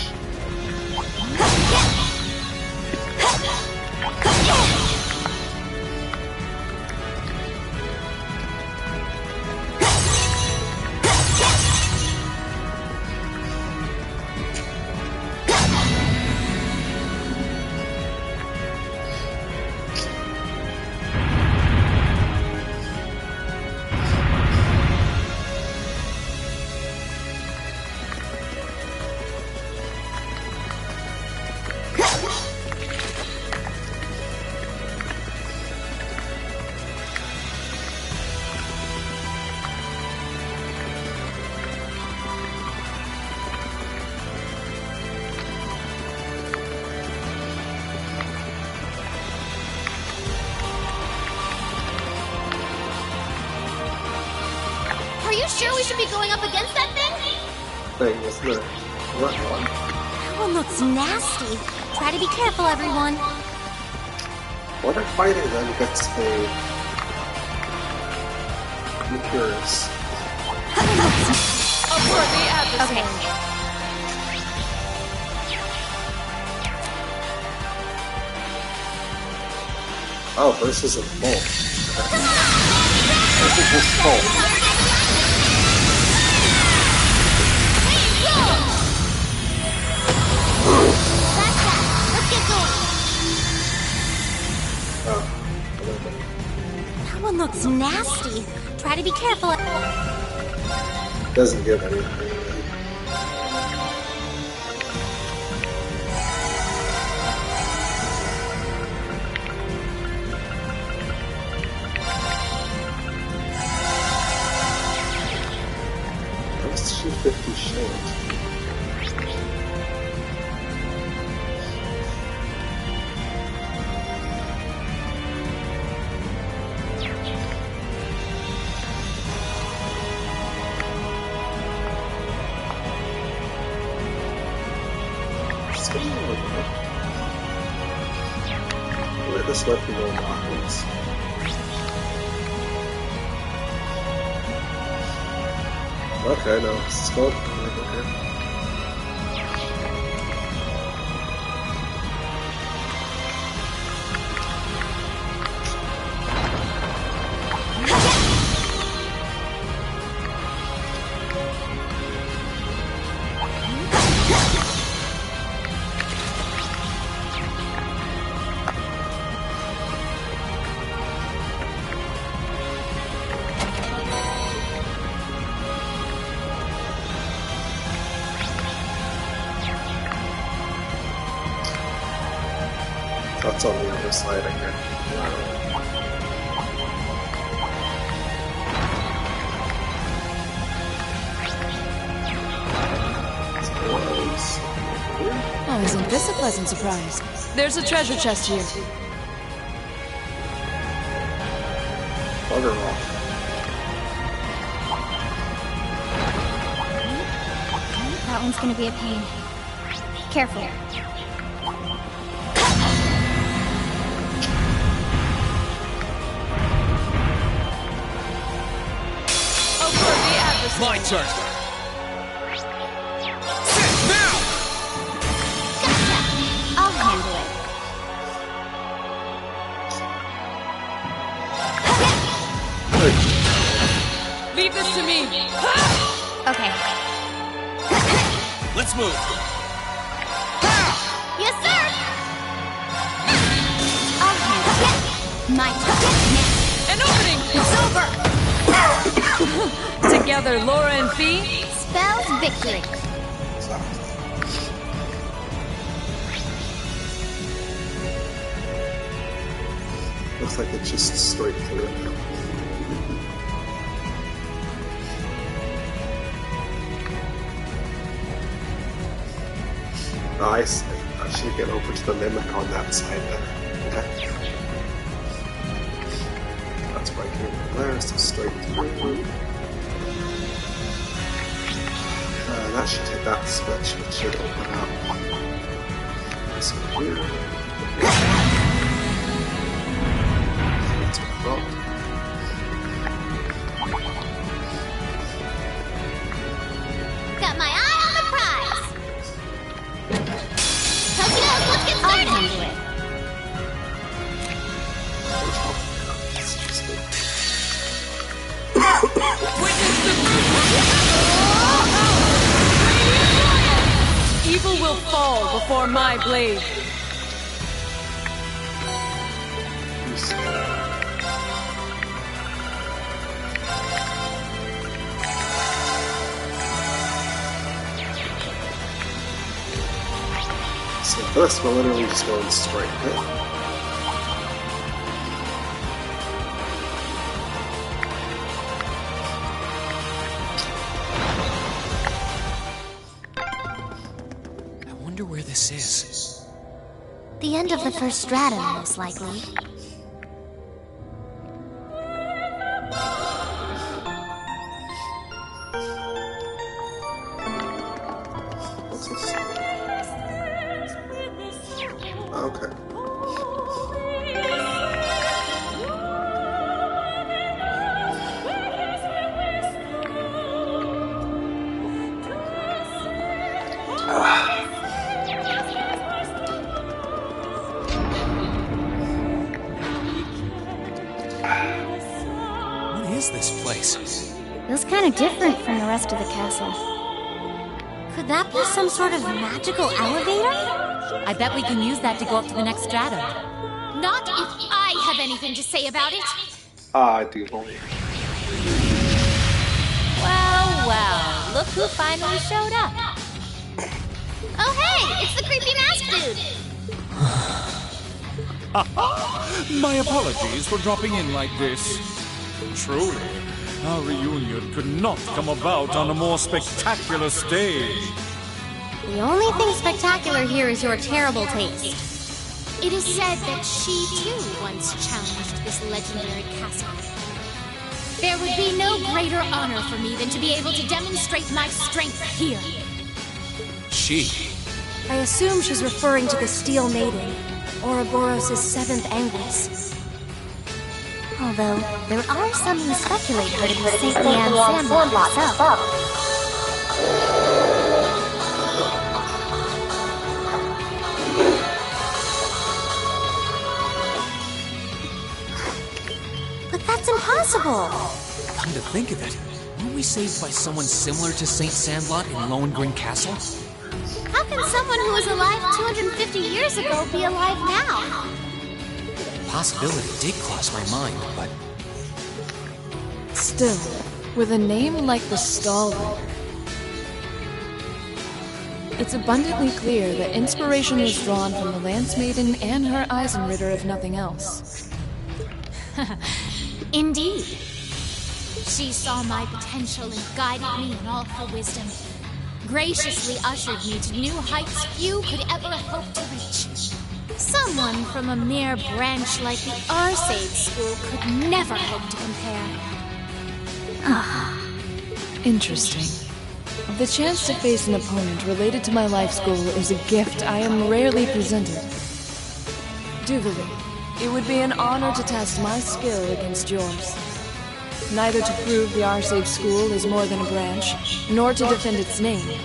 Are you sure we should be going up against that thing? Thing is the red one. That one looks nasty. Try to be careful, everyone. What if fighting then gets a... I'm curious. A worthy adversary. Okay. Oh, this isn't full. This is just full. That one looks nasty. Try to be careful. Doesn't give anything. That's 250 short. Let this let me go backwards. Okay, no, it's good. Okay. That's on the other side again. Oh, isn't this a pleasant surprise? There's a treasure chest here. Bugger off. That one's gonna be a pain. Careful. My turn. Now! Gotcha! I'll handle it. Leave this to me. Okay. Let's move. Yes, sir! I'll handle it. My turn. An opening! It's over! Together, Laura and Fee. Spells victory. Looks like it's just straight through. I see. I should get over to the mimic on that side there. Okay. That's why I came from there, so straight through. That should take that switch, which should open up. So here. That's what I thought. Got my eye on the prize. Let's get started. I'll handle it. Evil will fall before my blade. So first we're literally just going straight in. Where this is. The end of the first stratum, most likely. What's this? Okay. This place. Feels kind of different from the rest of the castle. Could that be some sort of magical elevator? I bet we can use that to go up to the next stratum. Not if I have anything to say about it. I do believe. Well, look who finally showed up. Oh hey, it's the creepy mask dude. My apologies for dropping in like this. Truly, our reunion could not come about on a more spectacular stage. The only thing spectacular here is your terrible taste. It is said that she too once challenged this legendary castle. There would be no greater honor for me than to be able to demonstrate my strength here. She? I assume she's referring to the Steel Maiden, Ouroboros' seventh Anguis. Although, there are some who speculate her to be St. Leanne Sandlot herself. But that's impossible! Come to think of it, weren't we saved by someone similar to St. Sandlot in Lohengrin Castle? How can someone who was alive 250 years ago be alive now? Possibility did cross my mind, but... Still, with a name like the Stalwart, it's abundantly clear that inspiration was drawn from the Lance Maiden and her Eisenritter, if nothing else. Indeed. She saw my potential and guided me in all her wisdom. Graciously ushered me to new heights few could ever hope to reach. Someone from a mere branch like the Arcade School could never hope to compare. Interesting. The chance to face an opponent related to my life school is a gift I am rarely presented. Duvali, it would be an honor to test my skill against yours. Neither to prove the Arcade School is more than a branch, nor to defend its name,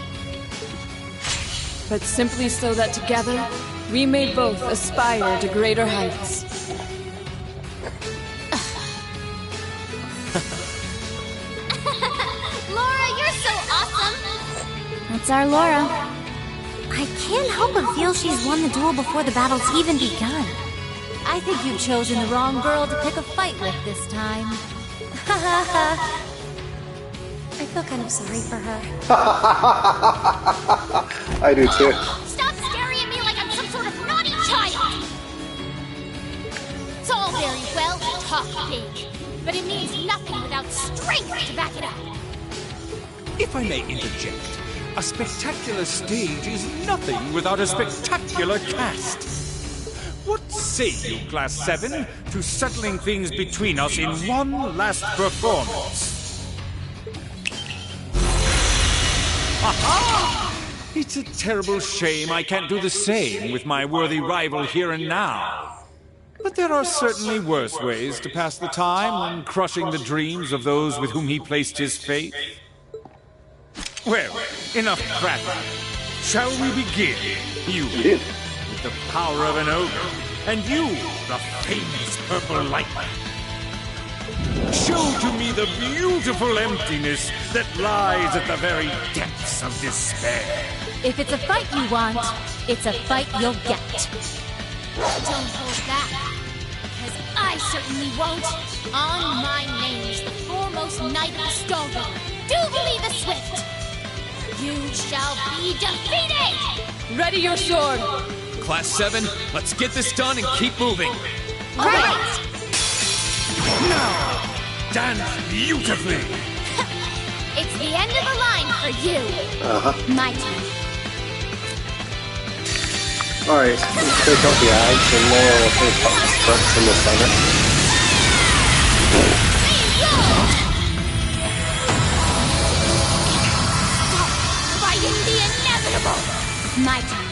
but simply so that together, we may both aspire to greater heights. Laura, you're so awesome! That's our Laura. I can't help but feel she's won the duel before the battle's even begun. I think you've chosen the wrong girl to pick a fight with this time. I feel kind of sorry for her. I do too. Stop staring at me like I'm some sort of naughty child! It's all very well to talk big, but it means nothing without strength to back it up. If I may interject, a spectacular stage is nothing without a spectacular cast. What say you, Class 7, to settling things between us in one last performance? Aha! It's a terrible shame I can't do the same with my worthy rival here and now. But there are certainly worse ways to pass the time than crushing the dreams of those with whom he placed his faith. Well, enough prattle. Shall we begin? You, with the power of an ogre, and you, the famous purple lightning. Show to me the beautiful emptiness that lies at the very depths of despair. If it's a fight you want, it's a fight you'll get. Don't hold back, because I certainly won't. On my name is the foremost knight of the Stalwart, Doobly the Swift. You shall be defeated! Ready your sword! Class 7, let's get this done and keep moving. Right! Now, dance beautifully! It's the end of the line for you. My turn. Alright, let's take out the ads and then we'll take out the scripts in the center. Stop fighting the inevitable. My turn.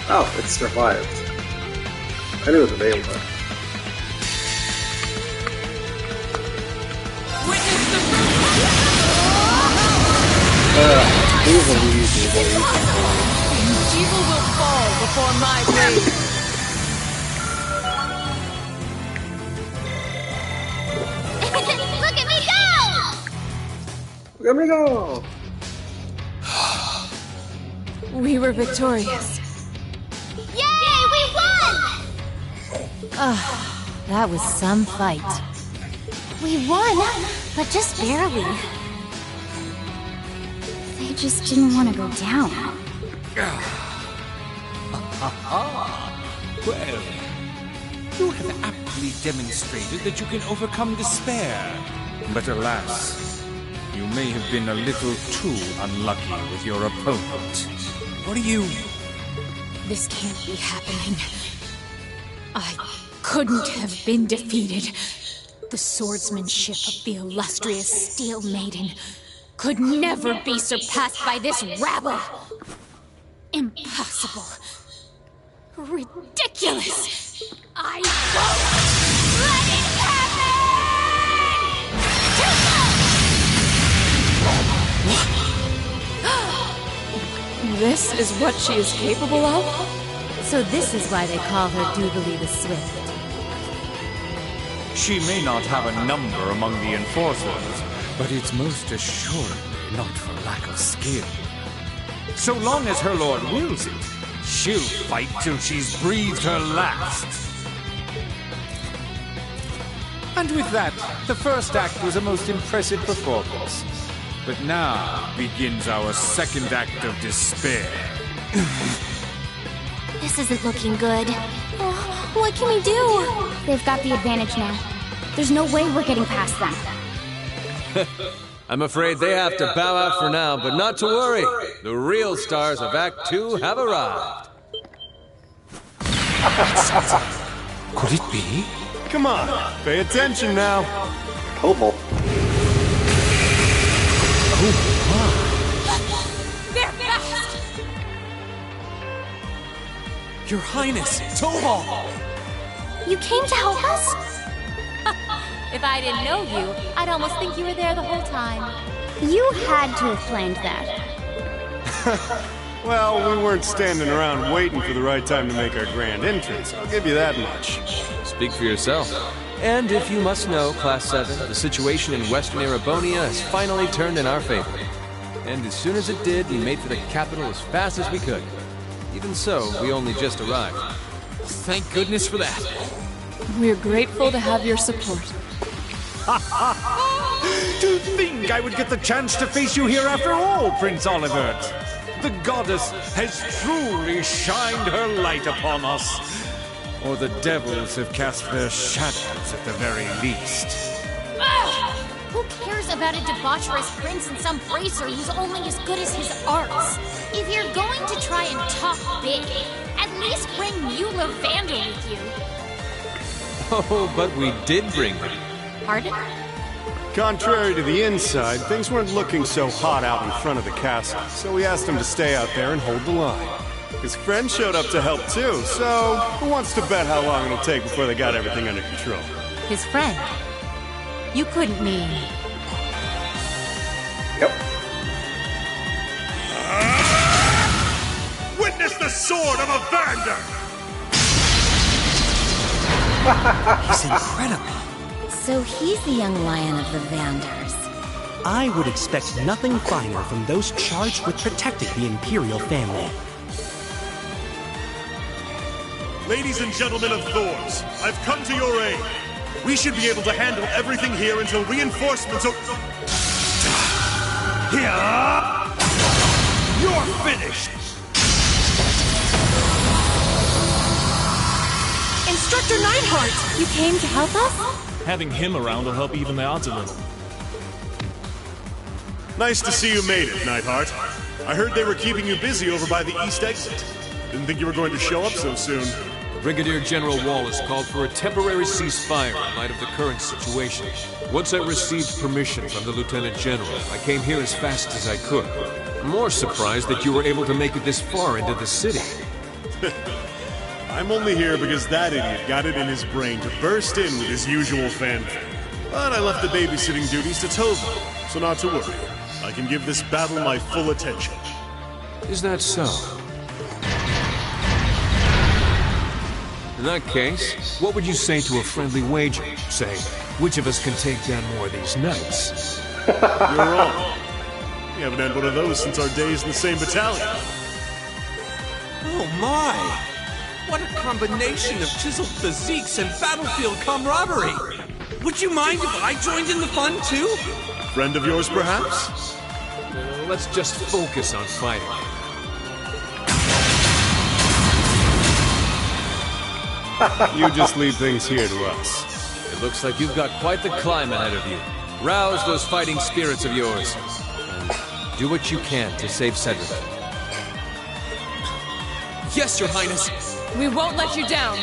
Oh, it survived. I knew what the name was. These are easy, Evil will fall before my blade. Look at me go! Look at me go! We were victorious. Yay, we won! That was some fight. We won, but just barely. They just didn't want to go down. Well, you have aptly demonstrated that you can overcome despair. But alas, you may have been a little too unlucky with your opponent. What are you... This can't be happening. I couldn't have been defeated. The swordsmanship of the illustrious Steel Maiden could never be surpassed by this rabble. Impossible. Ridiculous. I won't let it happen! This is what she is capable of? So this is why they call her Doobly the Swift. She may not have a number among the enforcers, but it's most assuredly not for lack of skill. So long as her lord wills it, she'll fight till she's breathed her last. And with that, the first act was a most impressive performance. But now begins our second act of despair. This isn't looking good. What can we do? They've got the advantage now. There's no way we're getting past them. I'm afraid they have to bow out for now, but not to worry. The real stars of Act 2 have arrived. Could it be? Come on, pay attention now. Cobalt. They're fast! Your Highness, Tobal! You came to help us? If I didn't know you, I'd almost think you were there the whole time. You had to have planned that. Well, we weren't standing around waiting for the right time to make our grand entrance. I'll give you that much. Speak for yourself. And if you must know, Class 7, the situation in Western Erebonia has finally turned in our favor. And as soon as it did, we made for the capital as fast as we could. Even so, we only just arrived. Thank goodness for that. We're grateful to have your support. To think I would get the chance to face you here after all, Prince Olivert. The goddess has truly shined her light upon us. Or the devils have cast their shadows at the very least. Ugh! Who cares about a debaucherous prince and some bracer who's only as good as his arts? If you're going to try and talk big, at least bring Mueller Vander with you. Oh, but we did bring them. Pardon? Contrary to the inside, things weren't looking so hot out in front of the castle, so we asked him to stay out there and hold the line. His friend showed up to help too, so who wants to bet how long it'll take before they got everything under control? His friend? You couldn't mean... Yep. Witness the sword of a Vander! He's incredible. So he's the young lion of the Vanders. I would expect nothing finer from those charged with protecting the Imperial family. Ladies and gentlemen of Thors, I've come to your aid. We should be able to handle everything here until reinforcements are... Here! You're finished! Instructor Neidhart! You came to help us? Having him around will help even the odds a little. Nice to see you made it, Neidhart. I heard they were keeping you busy over by the east exit. Didn't think you were going to show up so soon. Brigadier General Wallace called for a temporary ceasefire in light of the current situation. Once I received permission from the Lieutenant General, I came here as fast as I could. I'm more surprised that you were able to make it this far into the city. I'm only here because that idiot got it in his brain to burst in with his usual fanfare. But I left the babysitting duties to Tova, so not to worry. I can give this battle my full attention. Is that so? In that case, what would you say to a friendly wager? Say, which of us can take down more of these knights? You're wrong. We haven't had one of those since our days in the same battalion. Oh my! What a combination of chiseled physiques and battlefield camaraderie! Would you mind if I joined in the fun too? Friend of yours, perhaps? Let's just focus on fighting. You just leave things here to us. It looks like you've got quite the climb ahead of you. Rouse those fighting spirits of yours. And do what you can to save Cedric. Yes, Your Highness. We won't let you down.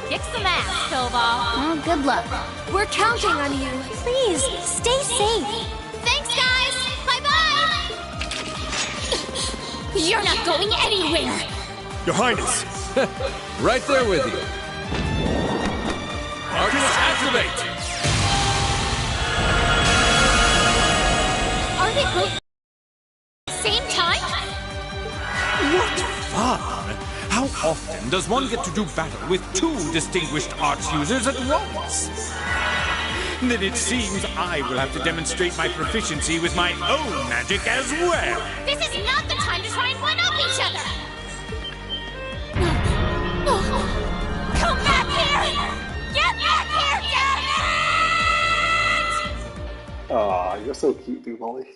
Kick some ass, Tova. Oh, good luck. We're counting on you. Please, stay safe. Thanks, guys. Bye-bye. You're not going anywhere. Your Highness. Right there with you. Arcanus, activate! Are they both at the same time? What fun! How often does one get to do battle with two distinguished arts users at once? Then it seems I will have to demonstrate my proficiency with my own magic as well. This is not the time to try and one-up each other! No! Come back here! Get back here, damn it! Aw, you're so cute, dude, Molly.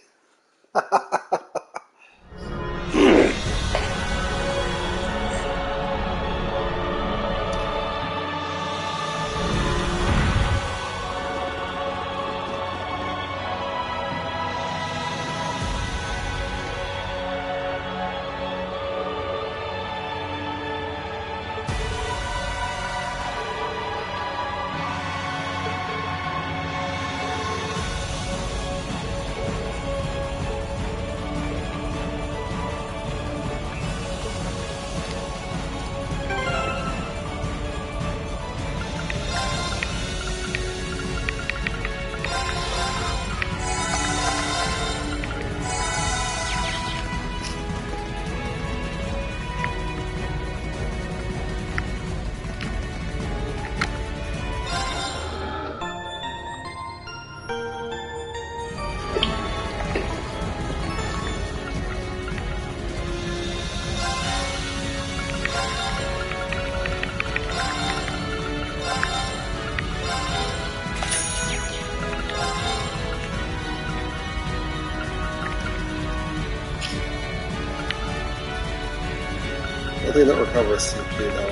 Nothing that recovers CP now.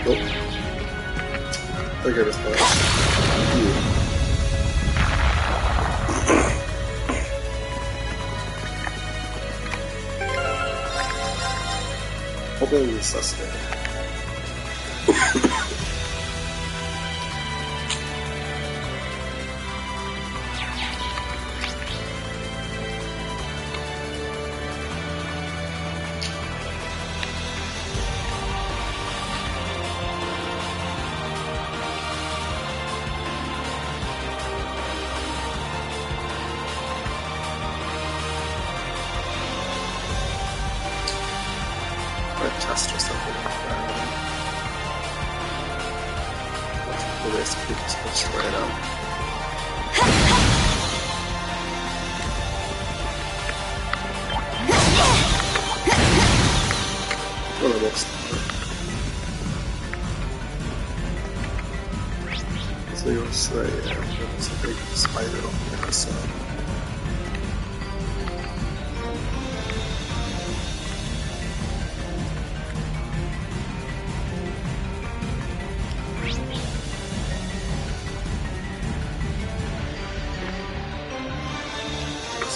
Nope. Figured as much. Hopefully we sustain. Chest or something like that. The rest of people switched right up. For the most part. So you'll say, there's a big spider over there, so.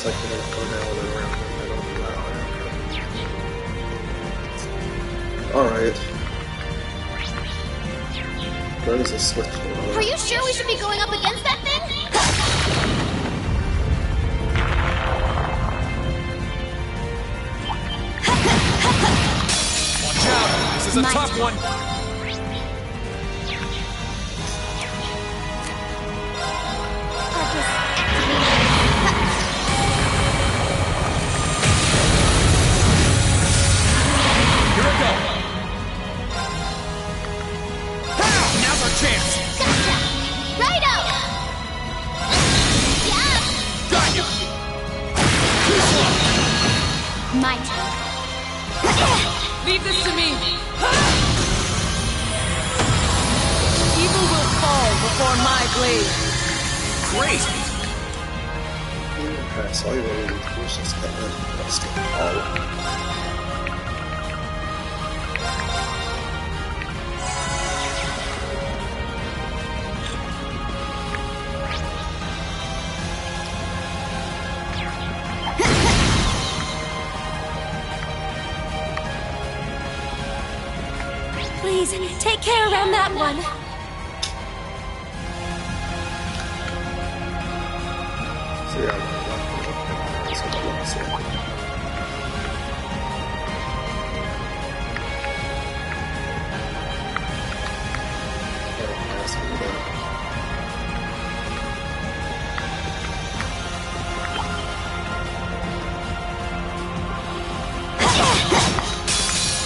Like they're gonna go down and around the middle. Alright. Where does the switch go? Are you sure we should be going up against that thing? Watch out! This is a tough one! Leave this to me! Evil will fall before my blade. Great! Okay, so all you really need to do is just get rid of the rest of all. Please, take care around that one. So yeah, so let's see.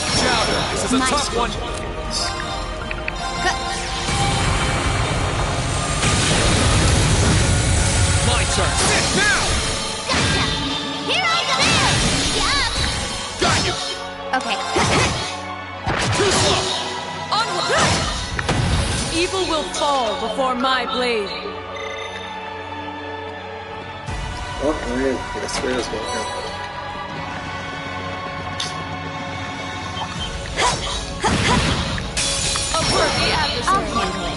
Watch out! This is a tough one! My turn! Sit now! Gotcha! Here I go! Got you! Okay. Too slow! Onward! Evil will fall before my blade. Oh, man, I guess there is one here. A worthy adversary. I'll handle it.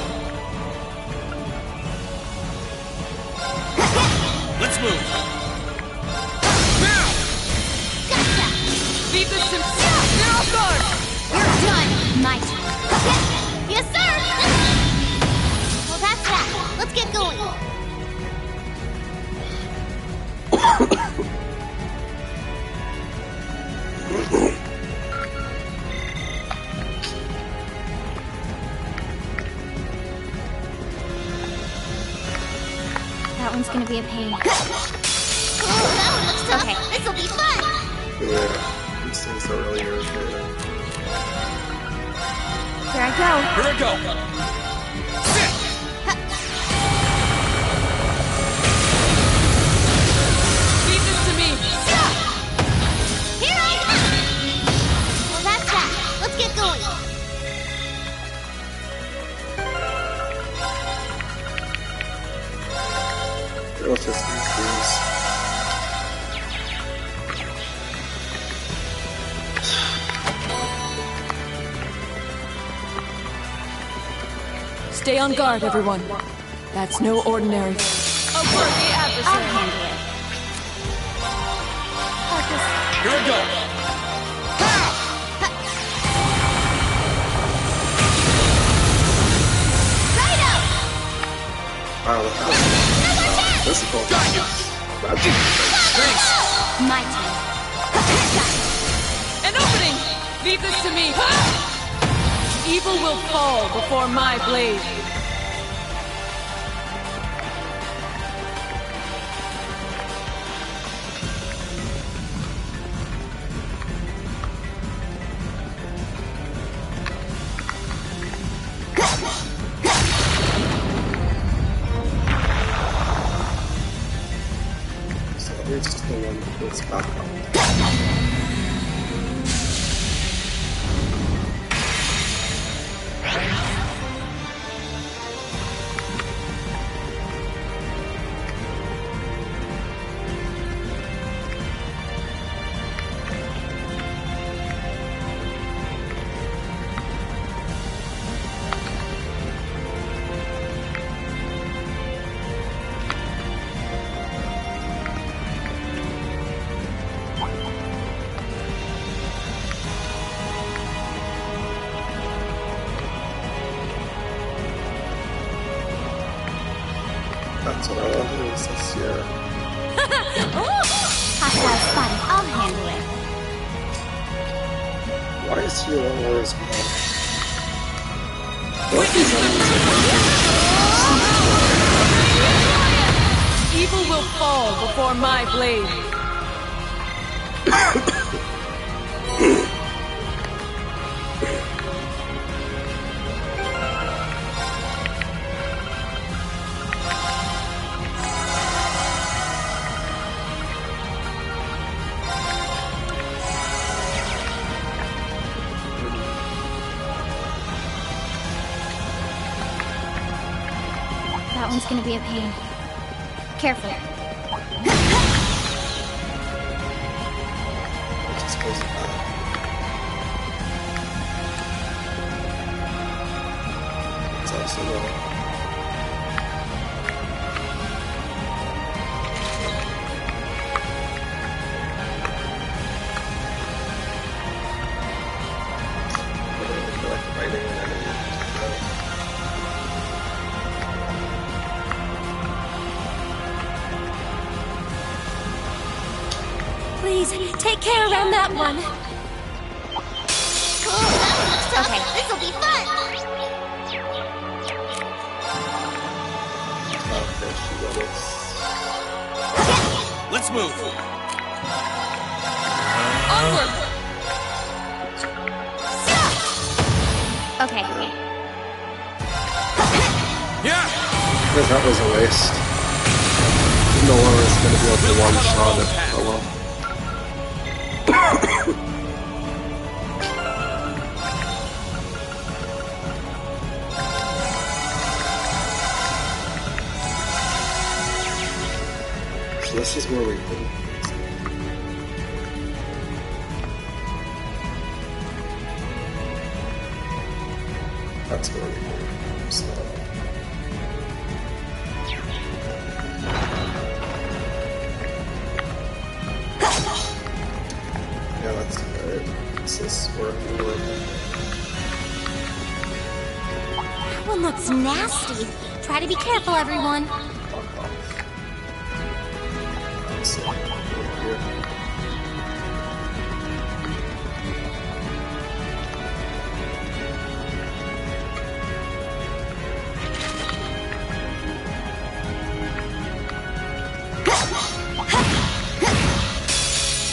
Let's move! Gotcha! Leave this to me. They're off guard! You're done, Might. Yes, sir! Well, that's that. Let's get going. That one's gonna be a pain. Oh, that one looks tough. Okay, this'll be fun. Yeah, these things are really irritating. Here I go. Here I go! Sit! Leave this to me. Here I go. Well, that's that. Let's get going. Let's just use these. Stay on guard, everyone. That's no ordinary... Avert the adversary. I'll handle it. Arcus. Here it goes. Wow, look out. This is cool. Got you. Thanks. My turn. An opening! Leave this to me. Evil will fall before my blade. So it's the one that's back up. That's what I wanted, is this Sierra. Hostile spotted. I'll handle it. Why is he along where his mom? Evil will fall before my blade. That one's gonna be a pain. Careful. Just goes back. It's also low. Please, take care around that one. Cool, that looks tough. Okay, this'll be fun. Let's move. Onward! Okay. Yeah. Because that was a waste. No one was going to be able to one-shot it. Oh well. So this is where we put it. That's where we put it. So. Yeah, that's good. This is working. That one looks nasty. Try to be careful, everyone. So, right here.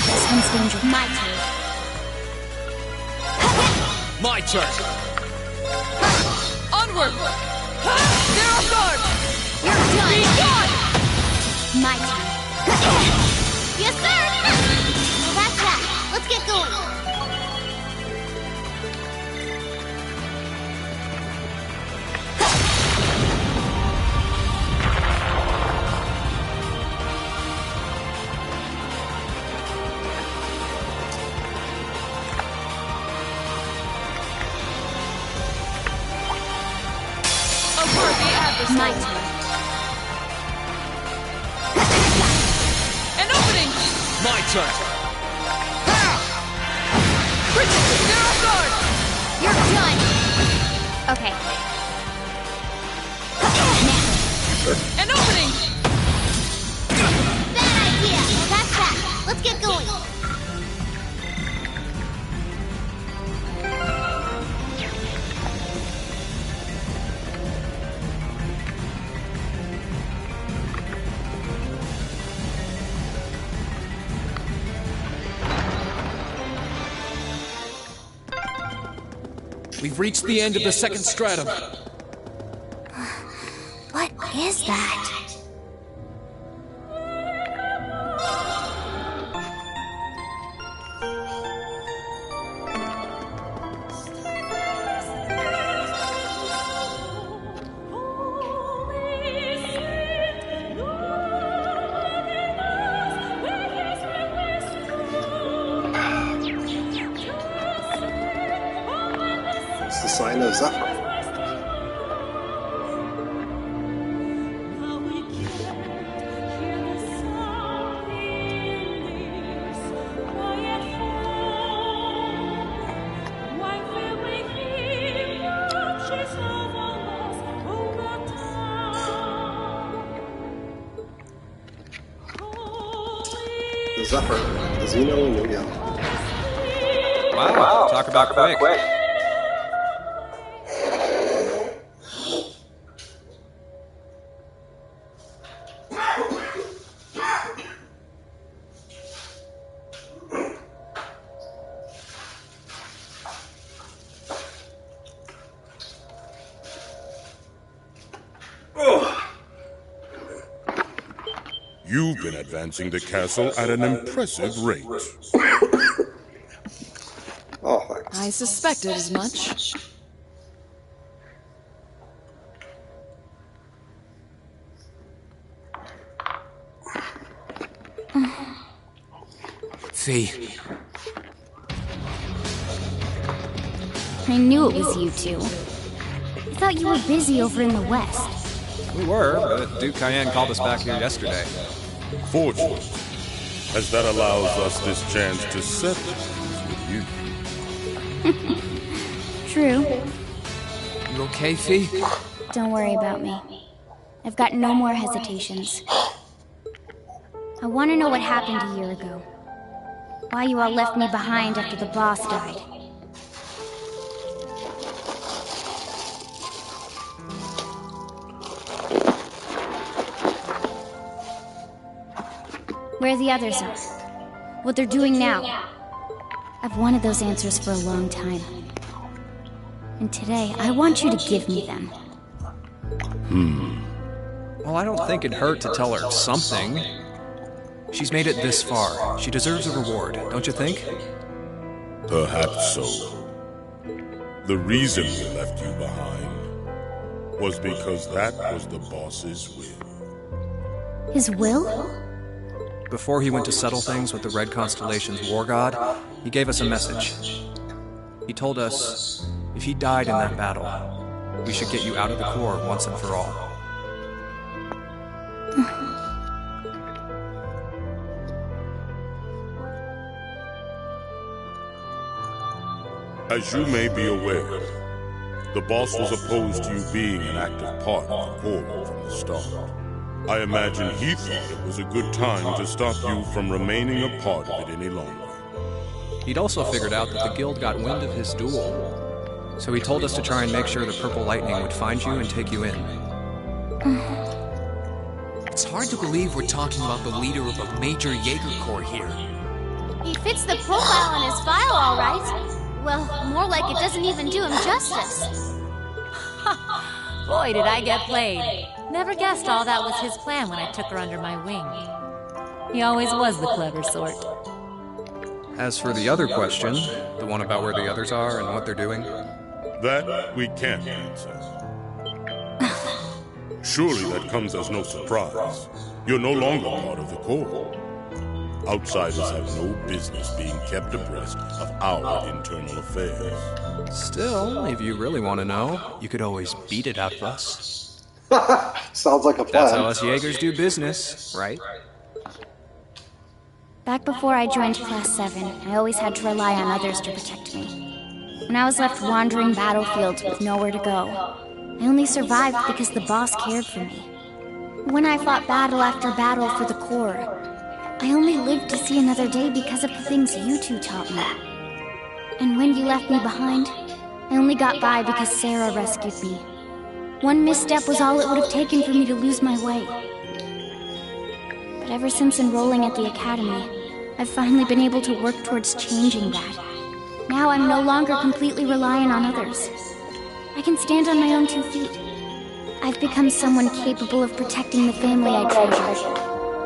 This one's dangerous. My turn. My turn. Onward! They're off guard! You're done. Be gone! My turn. Yes, sir! Well, that's that. Let's get going. My turn. An opening! My turn. Bridget, they're off guard! You're done! Okay. An opening! Bad idea! That's that! Let's get going! We've reached the end of the second stratum. What is that? It's the sign of Zephyr. The Zephyr, the Xeno and Lugia. Wow, talk about quick. You've been advancing the castle at an impressive rate. Oh, thanks. I suspected as much. Fee. I knew it was you two. I thought you were busy over in the west. We were, but Duke Cayenne called us back here yesterday. Fortunate, as that allows us this chance to settle things with you. True. You okay, Fee? Don't worry about me. I've got no more hesitations. I want to know what happened a year ago. Why you all left me behind after the boss died. Where the others are. What they're doing now. I've wanted those answers for a long time. And today, I want you to give me them. Well, I don't think it'd hurt to tell her something. She's made it this far. She deserves a reward, don't you think? Perhaps so. The reason we left you behind was because that was the boss's will. His will? Before he went to settle things with the Red Constellation's war god, he gave us a message. He told us if he died in that battle, we should get you out of the Corps once and for all. As you may be aware, the boss was opposed to you being an active part of the Corps from the start. I imagine he thought it was a good time to stop you from remaining a part of it any longer. He'd also figured out that the Guild got wind of his duel, so he told us to try and make sure the Purple Lightning would find you and take you in. It's hard to believe we're talking about the leader of a major Jaeger Corps here. He fits the profile on his file, all right. Well, more like it doesn't even do him justice. Boy, did I get played. Never guessed all that was his plan when I took her under my wing. He always was the clever sort. As for the other question, the one about where the others are and what they're doing, that we can't answer. Surely that comes as no surprise. You're no longer part of the Corps. Outsiders have no business being kept abreast of our internal affairs. Still, if you really want to know, you could always beat it out of us. Sounds like a plan. That's how us Jaegers do business, right? Back before I joined Class 7, I always had to rely on others to protect me. When I was left wandering battlefields with nowhere to go, I only survived because the boss cared for me. When I fought battle after battle for the Corps, I only lived to see another day because of the things you two taught me. And when you left me behind, I only got by because Sarah rescued me. One misstep was all it would have taken for me to lose my way. But ever since enrolling at the academy, I've finally been able to work towards changing that. Now I'm no longer completely reliant on others. I can stand on my own 2 feet. I've become someone capable of protecting the family I treasure,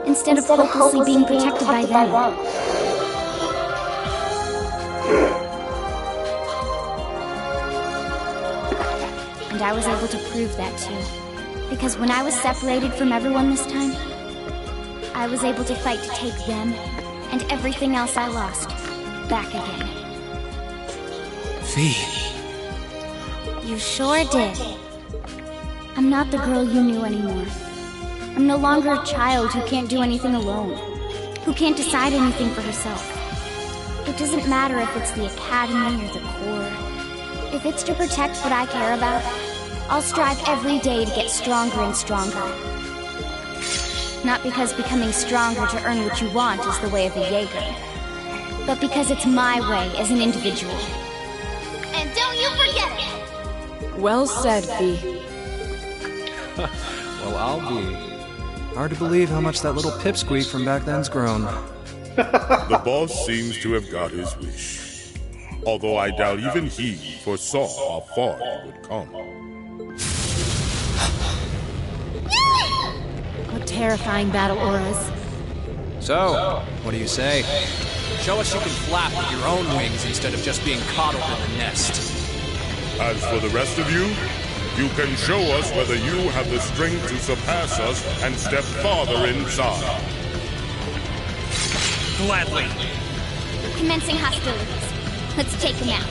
instead of hopelessly being protected by them. And I was able to prove that too. Because when I was separated from everyone this time, I was able to fight to take them and everything else I lost back again. Fee. You sure did. I'm not the girl you knew anymore. I'm no longer a child who can't do anything alone, who can't decide anything for herself. It doesn't matter if it's the academy or the Corps. If it's to protect what I care about, I'll strive every day to get stronger and stronger. Not because becoming stronger to earn what you want is the way of a Jaeger, but because it's my way as an individual. And don't you forget it! Well said, Fee. Well, I'll be. Hard to believe how much that little pipsqueak from back then's grown. The boss seems to have got his wish. Although I doubt even he foresaw how far it would come. What terrifying battle auras. So, what do you say? Show us you can flap with your own wings instead of just being coddled in the nest. As for the rest of you, you can show us whether you have the strength to surpass us and step farther inside. Gladly. Commencing hostilities. Let's take them out.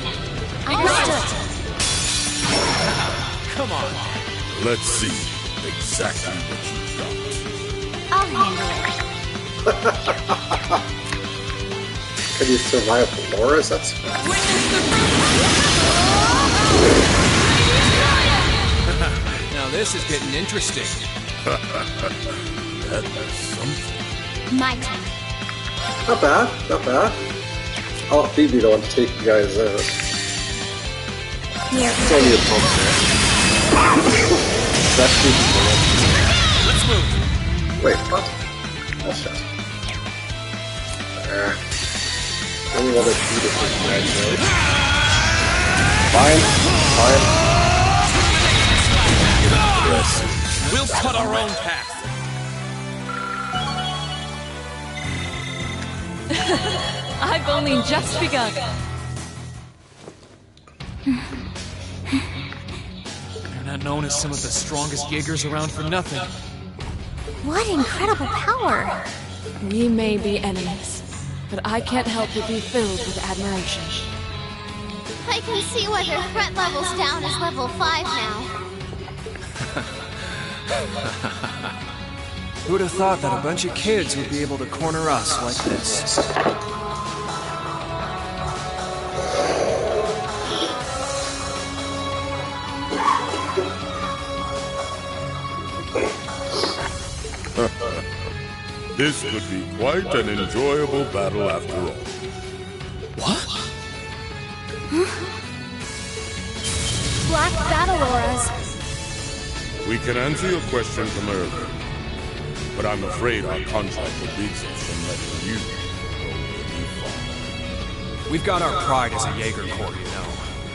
Understood. Come on. Let's see exactly what you got. I'll handle it. Can you survive Laura's? That's Now this is getting interesting. That is something. My turn. not bad, not bad. I'll let Phoebe the one to take you guys out. Here. It's only a pump there. That's Phoebe. Let's move. Wait, what? Oh shit. There. Only one that beat it with you guys, right? Fine, fine. Yes. We'll cut our own path. I've only just begun. They're not known as some of the strongest Jaegers around for nothing. What incredible power! We may be enemies, but I can't help but be filled with admiration. I can see why their threat level's down as level 5 now. Who'd have thought that a bunch of kids would be able to corner us like this? This could be quite an enjoyable battle after all. What? Black battle auras. We can answer your question from earlier, but I'm afraid our contract forbids us from letting you go any farther. We've got our pride as a Jaeger Corps, you know.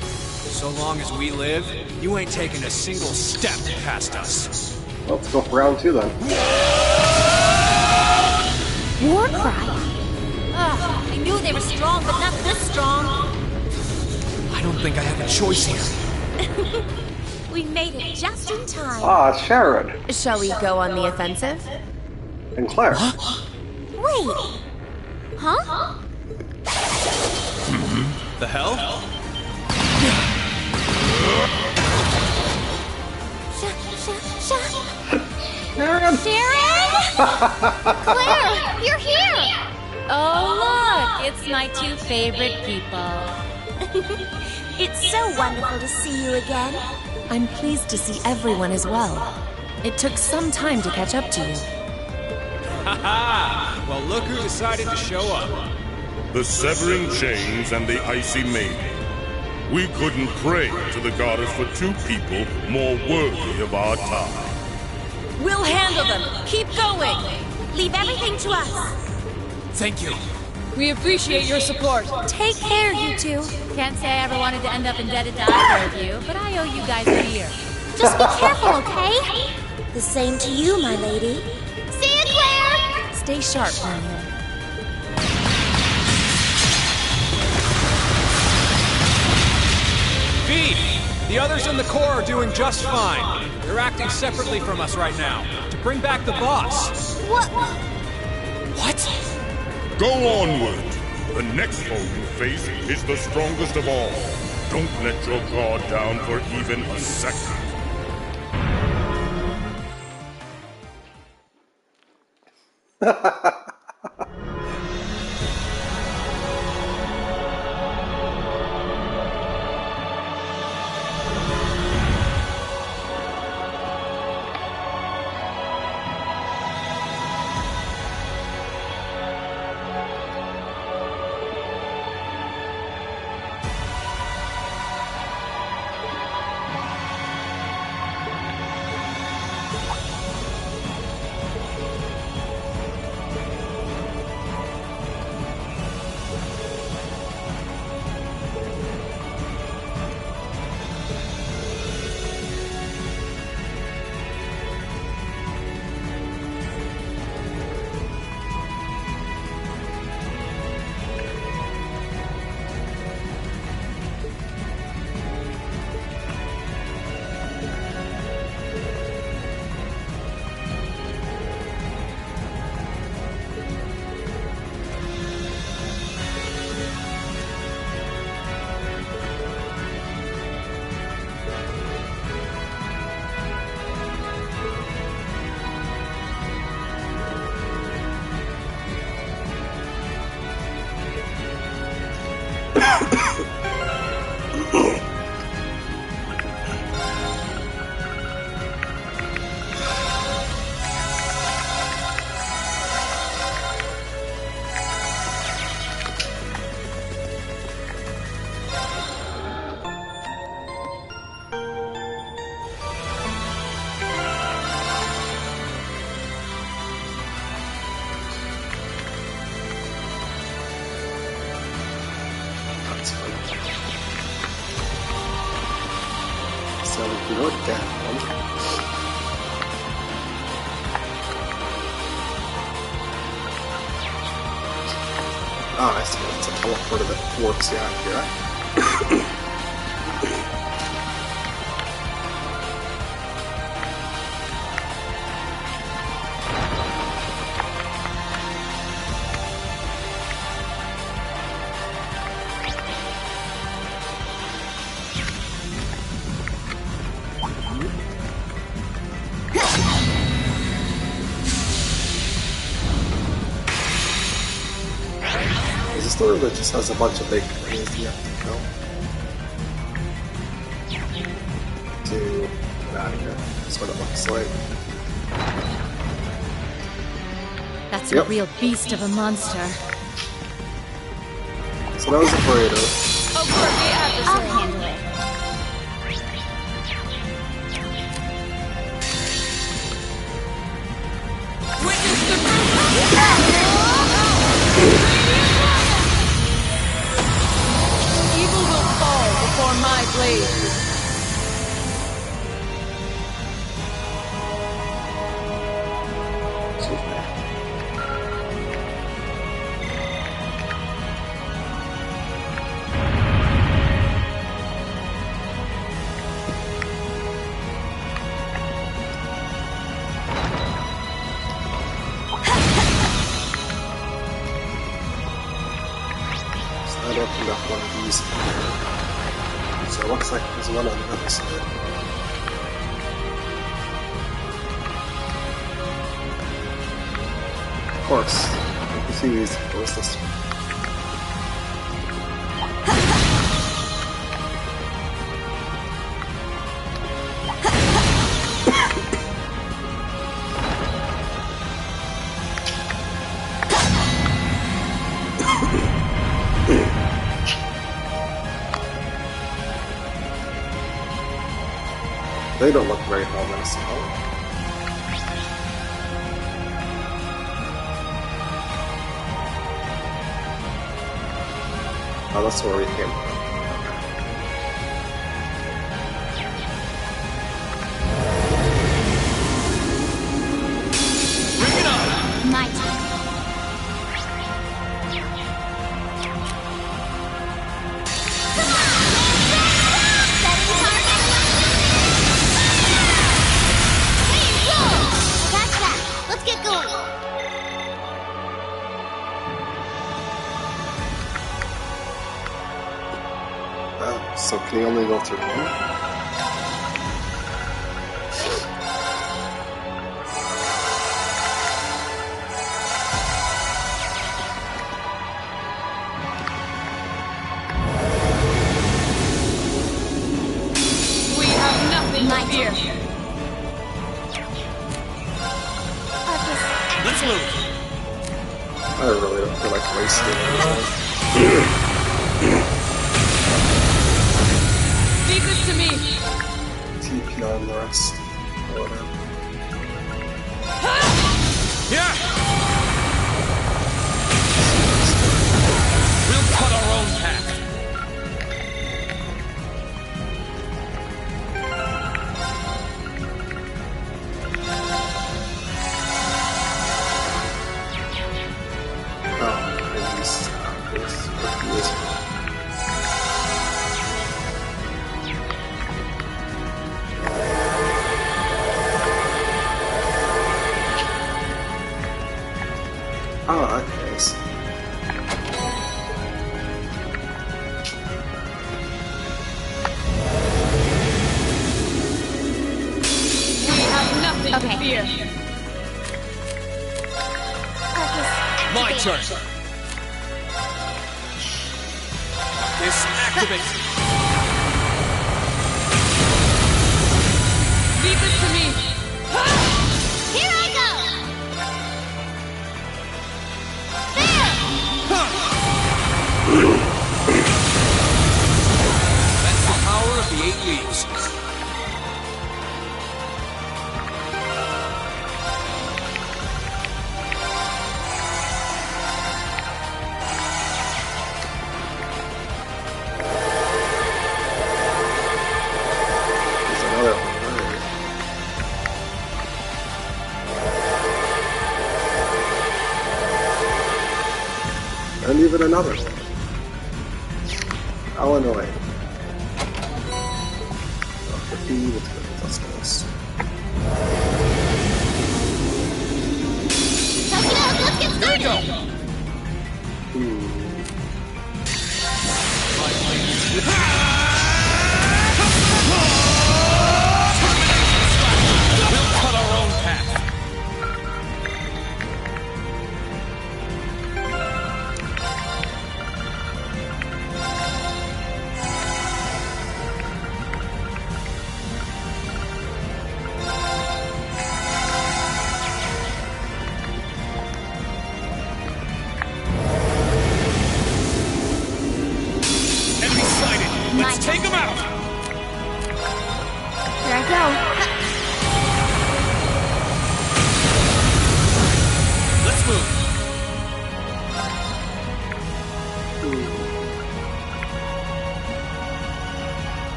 So long as we live, you ain't taking a single step past us. Let's go for round 2 then. War cry. Ugh, I knew they were strong, but not this strong. I don't think I have a choice here. We made it just in time. Ah, Sharon. Shall we go on the offensive? And Claire. Wait. Huh? The hell? Sharon! Claire, you're here! Oh, look, it's my two favorite people. It's so wonderful to see you again. I'm pleased to see everyone as well. It took some time to catch up to you. Haha! Well, look who decided to show up. The Severing Chains and the Icy Maiden. We couldn't pray to the goddess for two people more worthy of our time. We'll handle them. Keep going. Leave everything to us. Thank you. We appreciate your support. Take care, you two. Can't say I ever wanted to end up indebted to either of you, but I owe you guys a beer. Just be careful, okay? The same to you, my lady. See you, Claire! Stay sharp, Romeo. Feed! The others in the Corps are doing just fine. They're acting separately from us right now, to bring back the boss. What? Go onward! The next foe you face is the strongest of all. Don't let your guard down for even a second. So we can work that one. Oh, I see. It's a teleporter that warps you out here. Is this the room that just has a bunch of big areas you have to kill? To get out of here. That's what it looks like. That's a real beast of a monster. So that was a burrito. I'll handle it. Evil will fall before my blade. I opened up one of these. So it looks like there's one on the other side. Of course. It's easy. Where's this one? They don't look very ominous at all. Oh, that's where we came from. Bring it on! My turn. So can you only go through one? We have nothing to fear. Let's move. I really don't feel like wasting it. Leave this to me. TP on the rest. Whatever. Yeah. We'll cut our own path. Oh, okay. So We have nothing to fear. My turn. Disactivate. Leave this to me. Here I go. That's the power of the 8 leaves. there's another one. And even another one. How annoying. Dr. P with Testicles. Let's get started. Here we go. We'll cut our own path.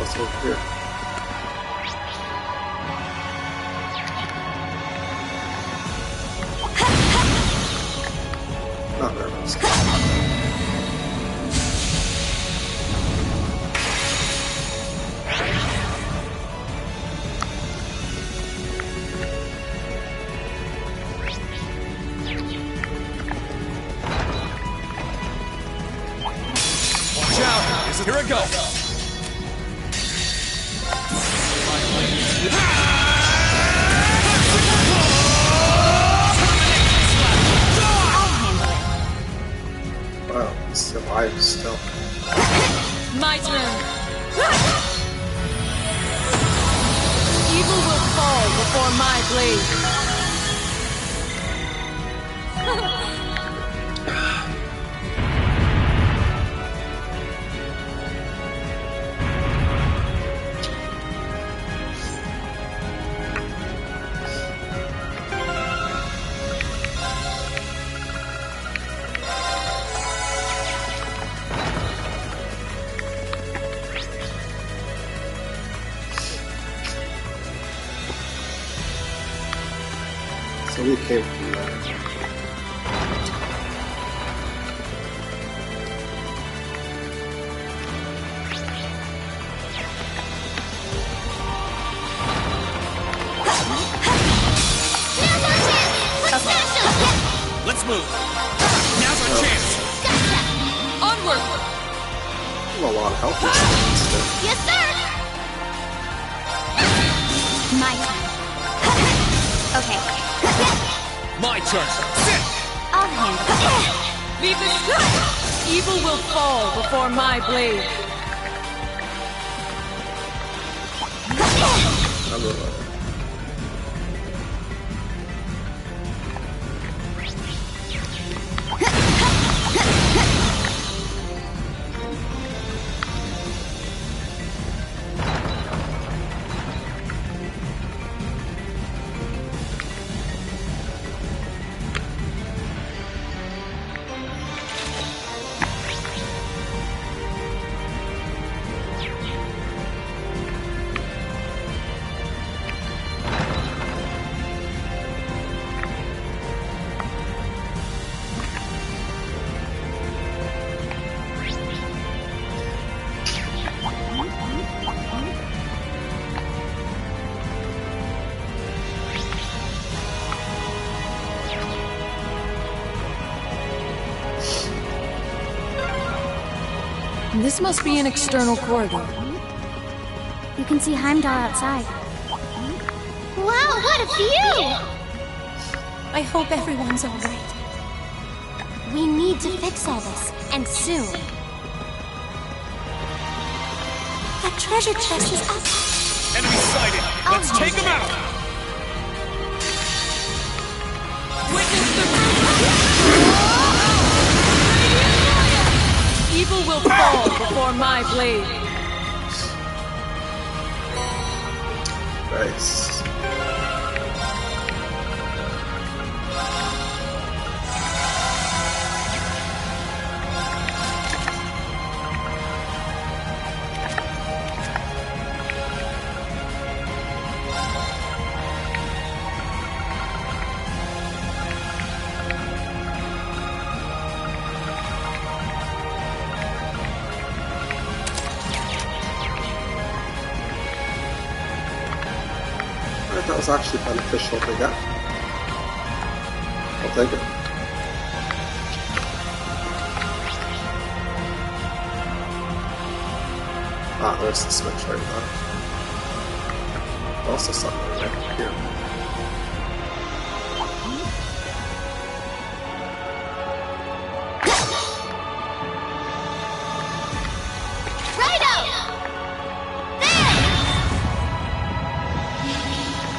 what's over here? Oh, there it is. Watch out! Here I go! Wow, he's alive still. My turn. Evil will fall before my blade. So we came from there. Let's move! Now's our chance! Onward! I have a lot of help. Yes, sir! My turn. Okay. My turn! Sit! I'll handle it. Leave this. Evil will fall before my blade. This must be an external corridor. You can see Heimdall outside. Wow, what a view! I hope everyone's alright. We need to fix all this, and soon. That treasure chest is up. Enemy sighted! Let's take him out! Witness the Evil will fall before my blade. Nice. That was actually beneficial to get. I'll take it. Ah, there's the switch right there. Also something right here.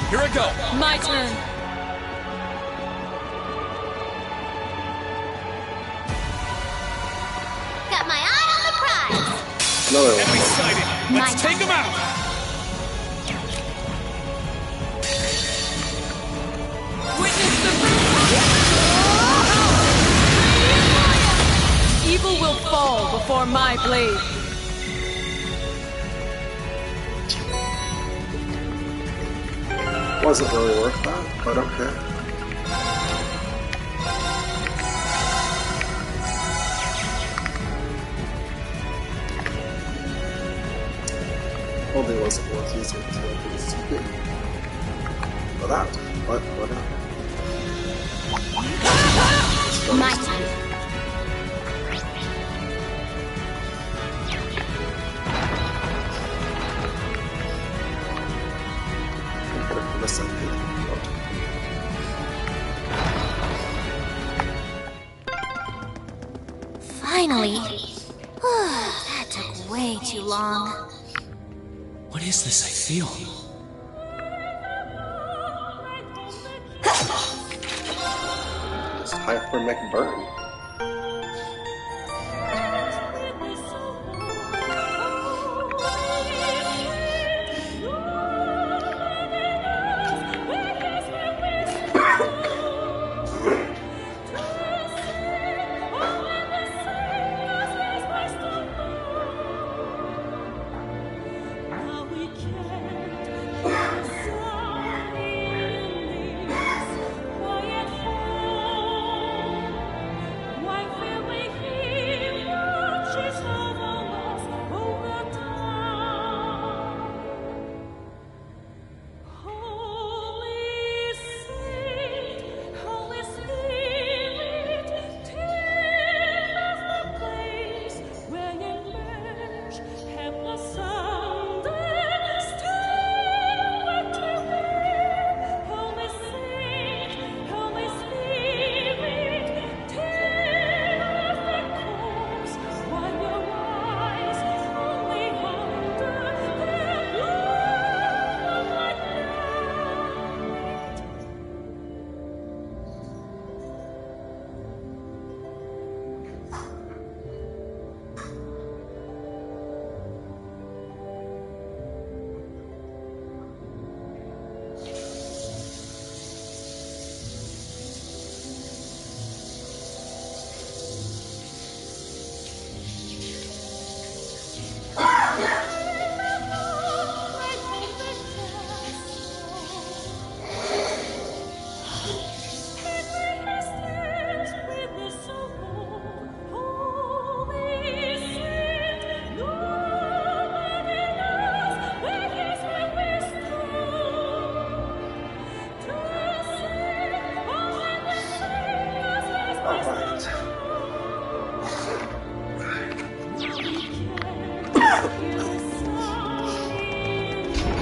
Here I go! My turn. Got my eye on the prize. Another one. Enemy sighted! Let's take him out! Witness the Evil will fall before my blade. wasn't really worth that, but okay. Probably wasn't worth using these two for that, but whatever. My turn. Finally. That took way too long. What is this I feel? It's time for McBurn.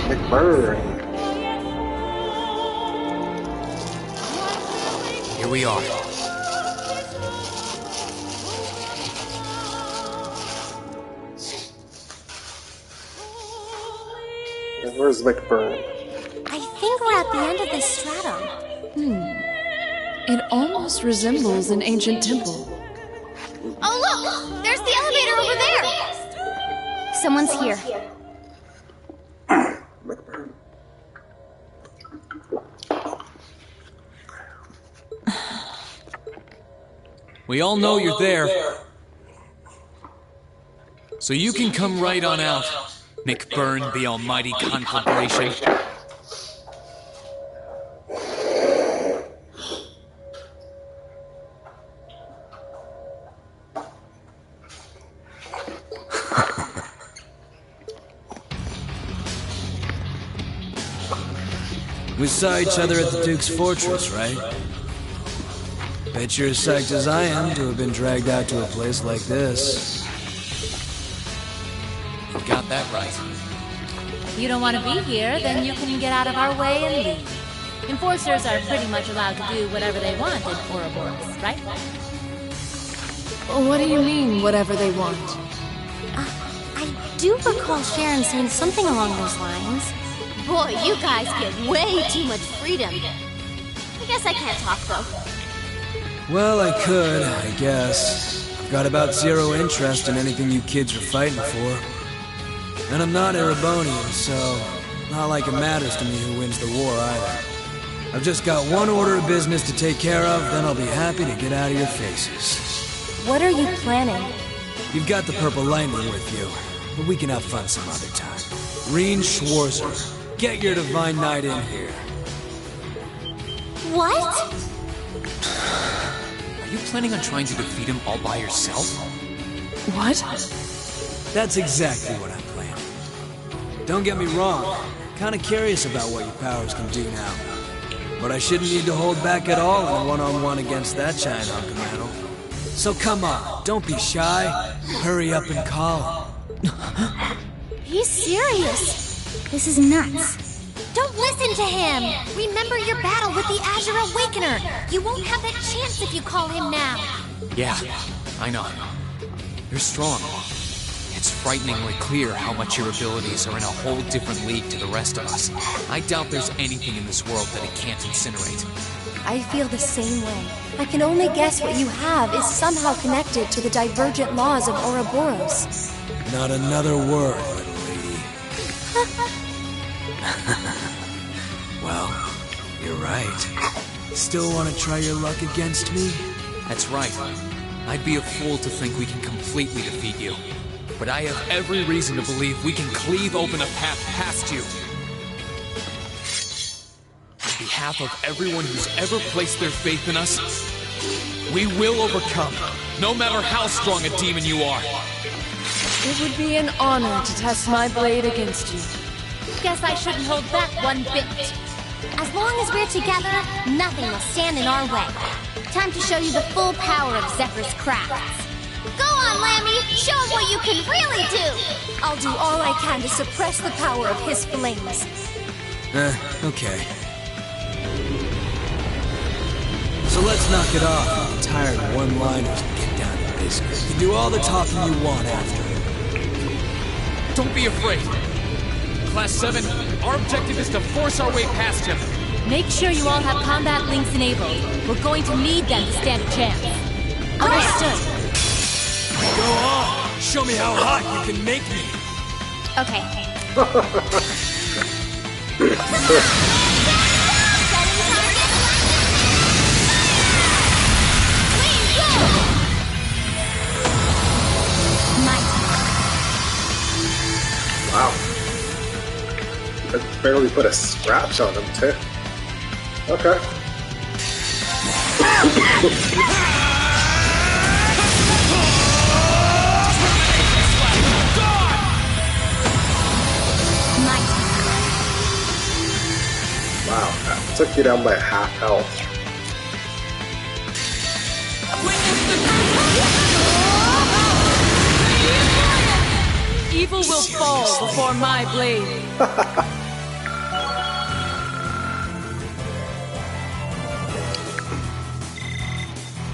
McBurn. Here we are. And where's McBurn? I think we're at the end of this stratum. It almost resembles an ancient temple. Oh, look! There's the elevator over there! Someone's here. We all know you're there. So you can come right on out, McBurn, the almighty conflagration. We saw each other at the Duke's fortress, right? Bet you're as psyched as I am to have been dragged out to a place like this. You got that right. If you don't want to be here, then you can get out of our way and leave. Enforcers are pretty much allowed to do whatever they want in Ouroboros, right? What do you mean, whatever they want? I do recall Sharon saying something along those lines. Boy, you guys get way too much freedom. I guess I can't talk, though. Well, I could, I guess. I've got about zero interest in anything you kids are fighting for. And I'm not Erebonian, so not like it matters to me who wins the war either. I've just got one order of business to take care of, then I'll be happy to get out of your faces. What are you planning? You've got the Purple Lightning with you, but we can have fun some other time. Reen Schwarzer, get your Divine Knight in here. What? Are you planning on trying to defeat him all by yourself? What? That's exactly what I'm planning. Don't get me wrong, kinda curious about what your powers can do now. But I shouldn't need to hold back at all in a one-on-one against that giant hunk of metal. So come on, don't be shy. Hurry up and call him. He's serious. This is nuts. Don't listen to him! Remember your battle with the Azure Awakener! You won't have that chance if you call him now! Yeah, I know. You're strong. It's frighteningly clear how much your abilities are in a whole different league to the rest of us. I doubt there's anything in this world that it can't incinerate. I feel the same way. I can only guess what you have is somehow connected to the divergent laws of Ouroboros. Not another word, little lady. Well, you're right. Still want to try your luck against me? That's right. I'd be a fool to think we can completely defeat you. But I have every reason to believe we can cleave open a path past you. On behalf of everyone who's ever placed their faith in us, we will overcome, no matter how strong a demon you are. It would be an honor to test my blade against you. Guess I shouldn't hold back one bit. As long as we're together, nothing will stand in our way. Time to show you the full power of Zephyr's crafts. Go on, Lammy! Show him what you can really do! I'll do all I can to suppress the power of his flames. Okay. So let's knock it off. I'm tired of one-liners and get down to business. You can do all the talking you want after. Don't be afraid. Class 7, our objective is to force our way past him. Make sure you all have combat links enabled. We're going to need them to stand a chance. Understood. Go on! Show me how hot you can make me! Okay. Wow. I barely put a scratch on him, too. Okay. Wow, that took you down by half health. Evil will fall before my blade.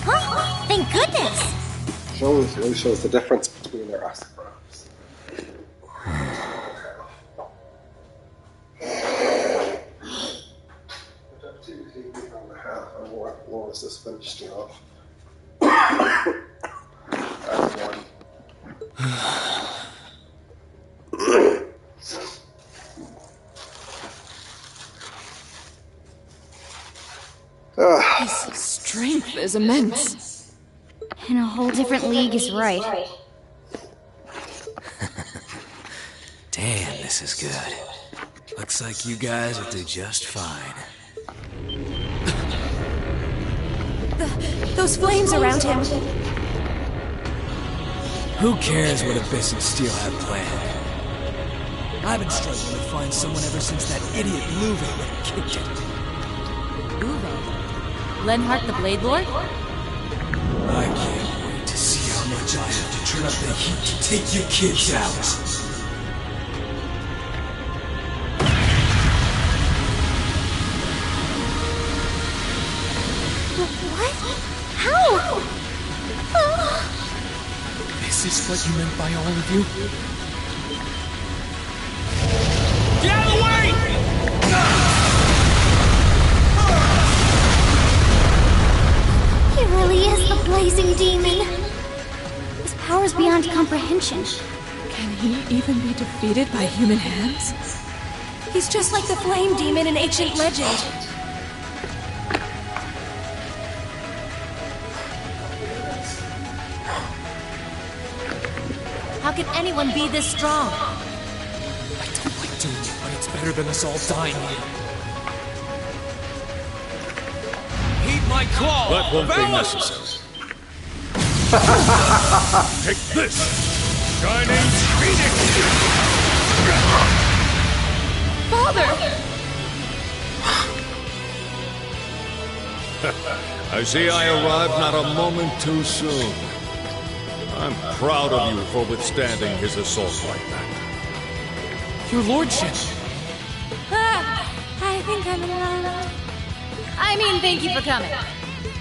Huh? Thank goodness! Really shows the difference between their Asperger's. What was this finished off? That's one. His strength is immense. In a whole different league is right. Damn, this is good. Looks like you guys will do just fine. Those flames around him. Who cares what Abyss and Steel have planned? I've been struggling to find someone ever since that idiot Luve kicked it. Luve? Lenhart the Blade Lord? I can't wait to see how much I have to turn up the heat to take you kids out. How? Is this what you meant by all of you? Get out of the way! He really is the blazing demon. His power's beyond comprehension. Can he even be defeated by human hands? He's just like the flame demon in ancient legend. How can anyone be this strong? I don't like doing it, but it's better than us all dying here. my claw! That won't be Valor! necessary. Take this! Shining Phoenix! Father! I see I arrived not a moment too soon. I'm proud of you for withstanding his assault like that. Your lordship! I think I'm alone. I mean, thank you for coming.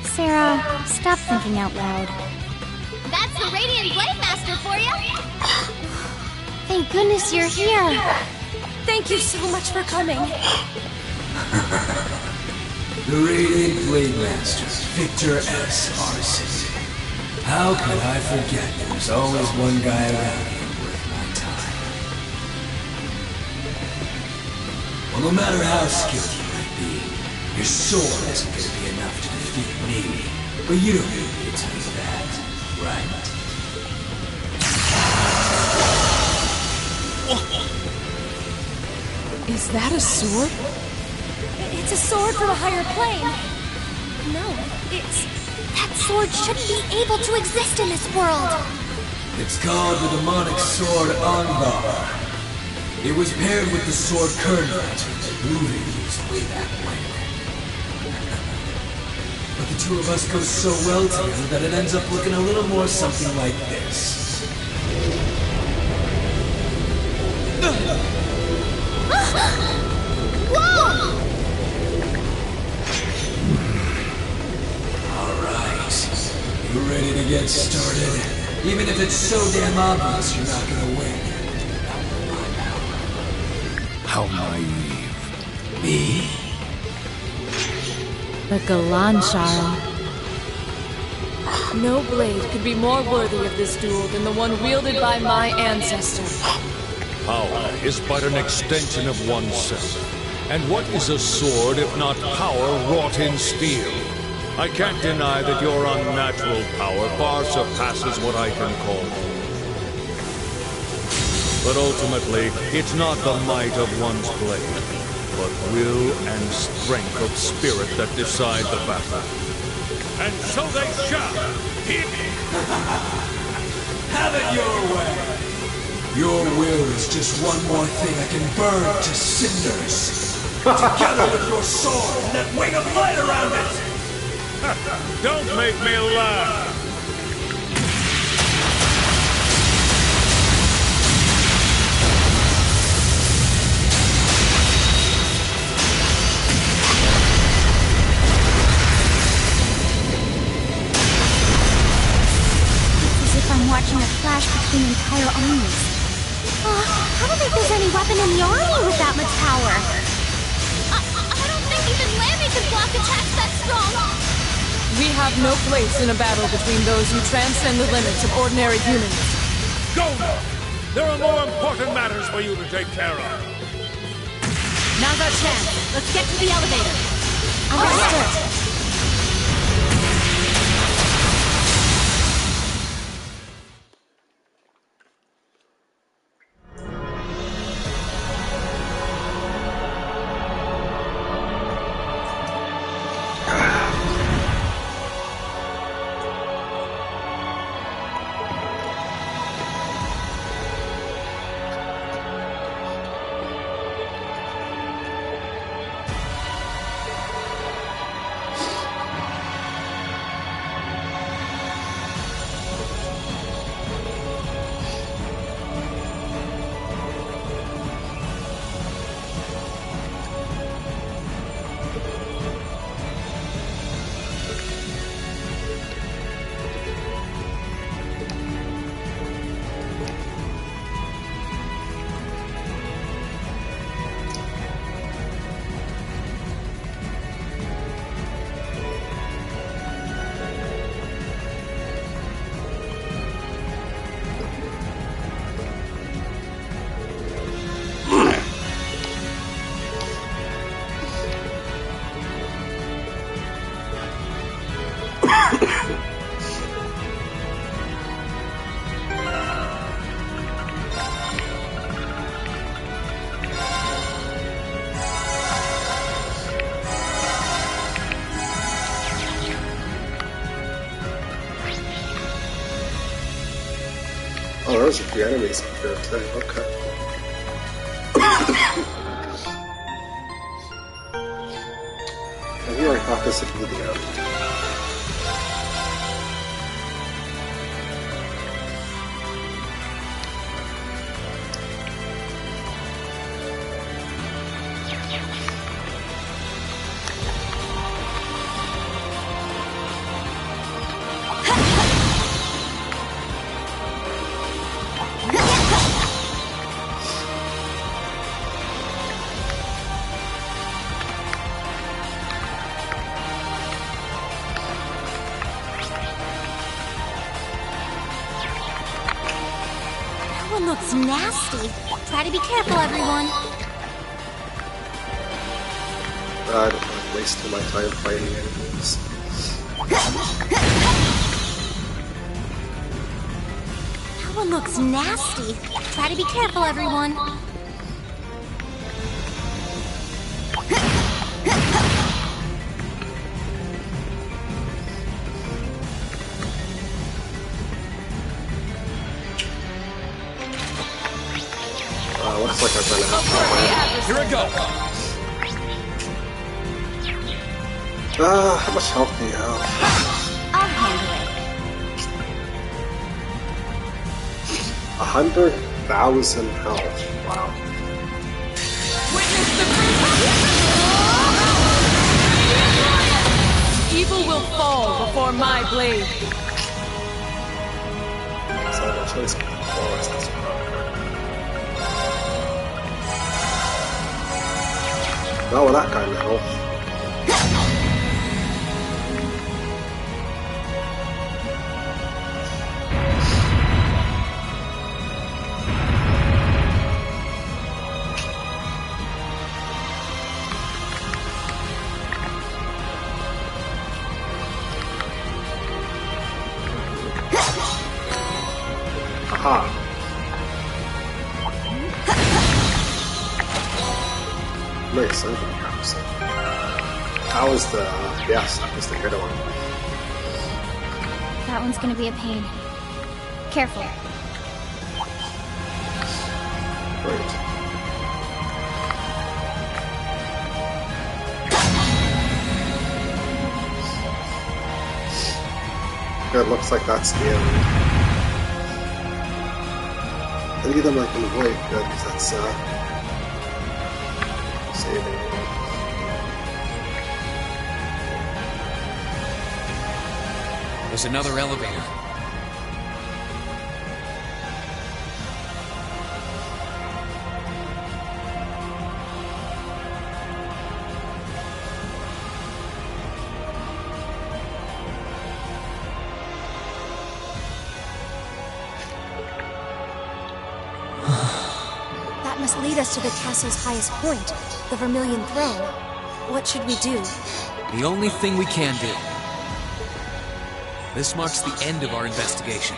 Sarah, stop thinking out loud. That's the Radiant Blade Master for you! Thank goodness you're here! Thank you so much for coming. The Radiant Blade Master, Victor S. Arcee. How could I forget there's always one guy around here worth my time? Well, no matter how skilled you might be, your sword isn't going to be enough to defeat me. But you don't need me to tell you that, right? Is that a sword? It's a sword from a higher plane. No, that sword shouldn't be able to exist in this world. It's called the demonic sword Anbar. It was paired with the sword Kernite that Ludwig used way back when. But the two of us go so well together that it ends up looking a little more something like this. Whoa! Alright. You ready to get started? Even if it's so damn obvious you're not gonna win. How naive. Me? The Galan Charm. No blade could be more worthy of this duel than the one wielded by my ancestor. Power is but an extension of oneself. And what is a sword if not power wrought in steel? I can't deny that your unnatural power far surpasses what I can call for. But ultimately, it's not the might of one's blade, but will and strength of spirit that decide the battle. And so they shall! Have it your way! Your will is just one more thing I can burn to cinders. Together with your sword and that wing of light around it! Don't make me laugh! It's as if I'm watching a clash between entire armies. I don't think there's any weapon in the army with that much power. I don't think even Lammy could block attacks that strong. We have no place in a battle between those who transcend the limits of ordinary humans. Go now! There are more important matters for you to take care of. Now's our chance. Let's get to the elevator. Understood. Oh, there's a few enemies up here too. Okay. I really thought this would be the end. Looks nasty. Try to be careful, everyone. I don't like wasting my time fighting enemies. That one looks nasty. Try to be careful, everyone. Looks like I'm gonna have to fight. Here I go. How much health do you have? I'll handle it. 100,000 health. Wow. Evil will fall before my blade. So I don't choose forest. That's not with that kind of health. Aha. Nice, I'm gonna practice it. That was the... yes, that was the good one. That one's gonna be a pain. Careful. Great. Good, looks like that's the end. I'll give them like an avoid, good, because that's saving. There's another elevator. That must lead us to the castle's highest point, the Vermilion Throne. What should we do? The only thing we can do. This marks the end of our investigation.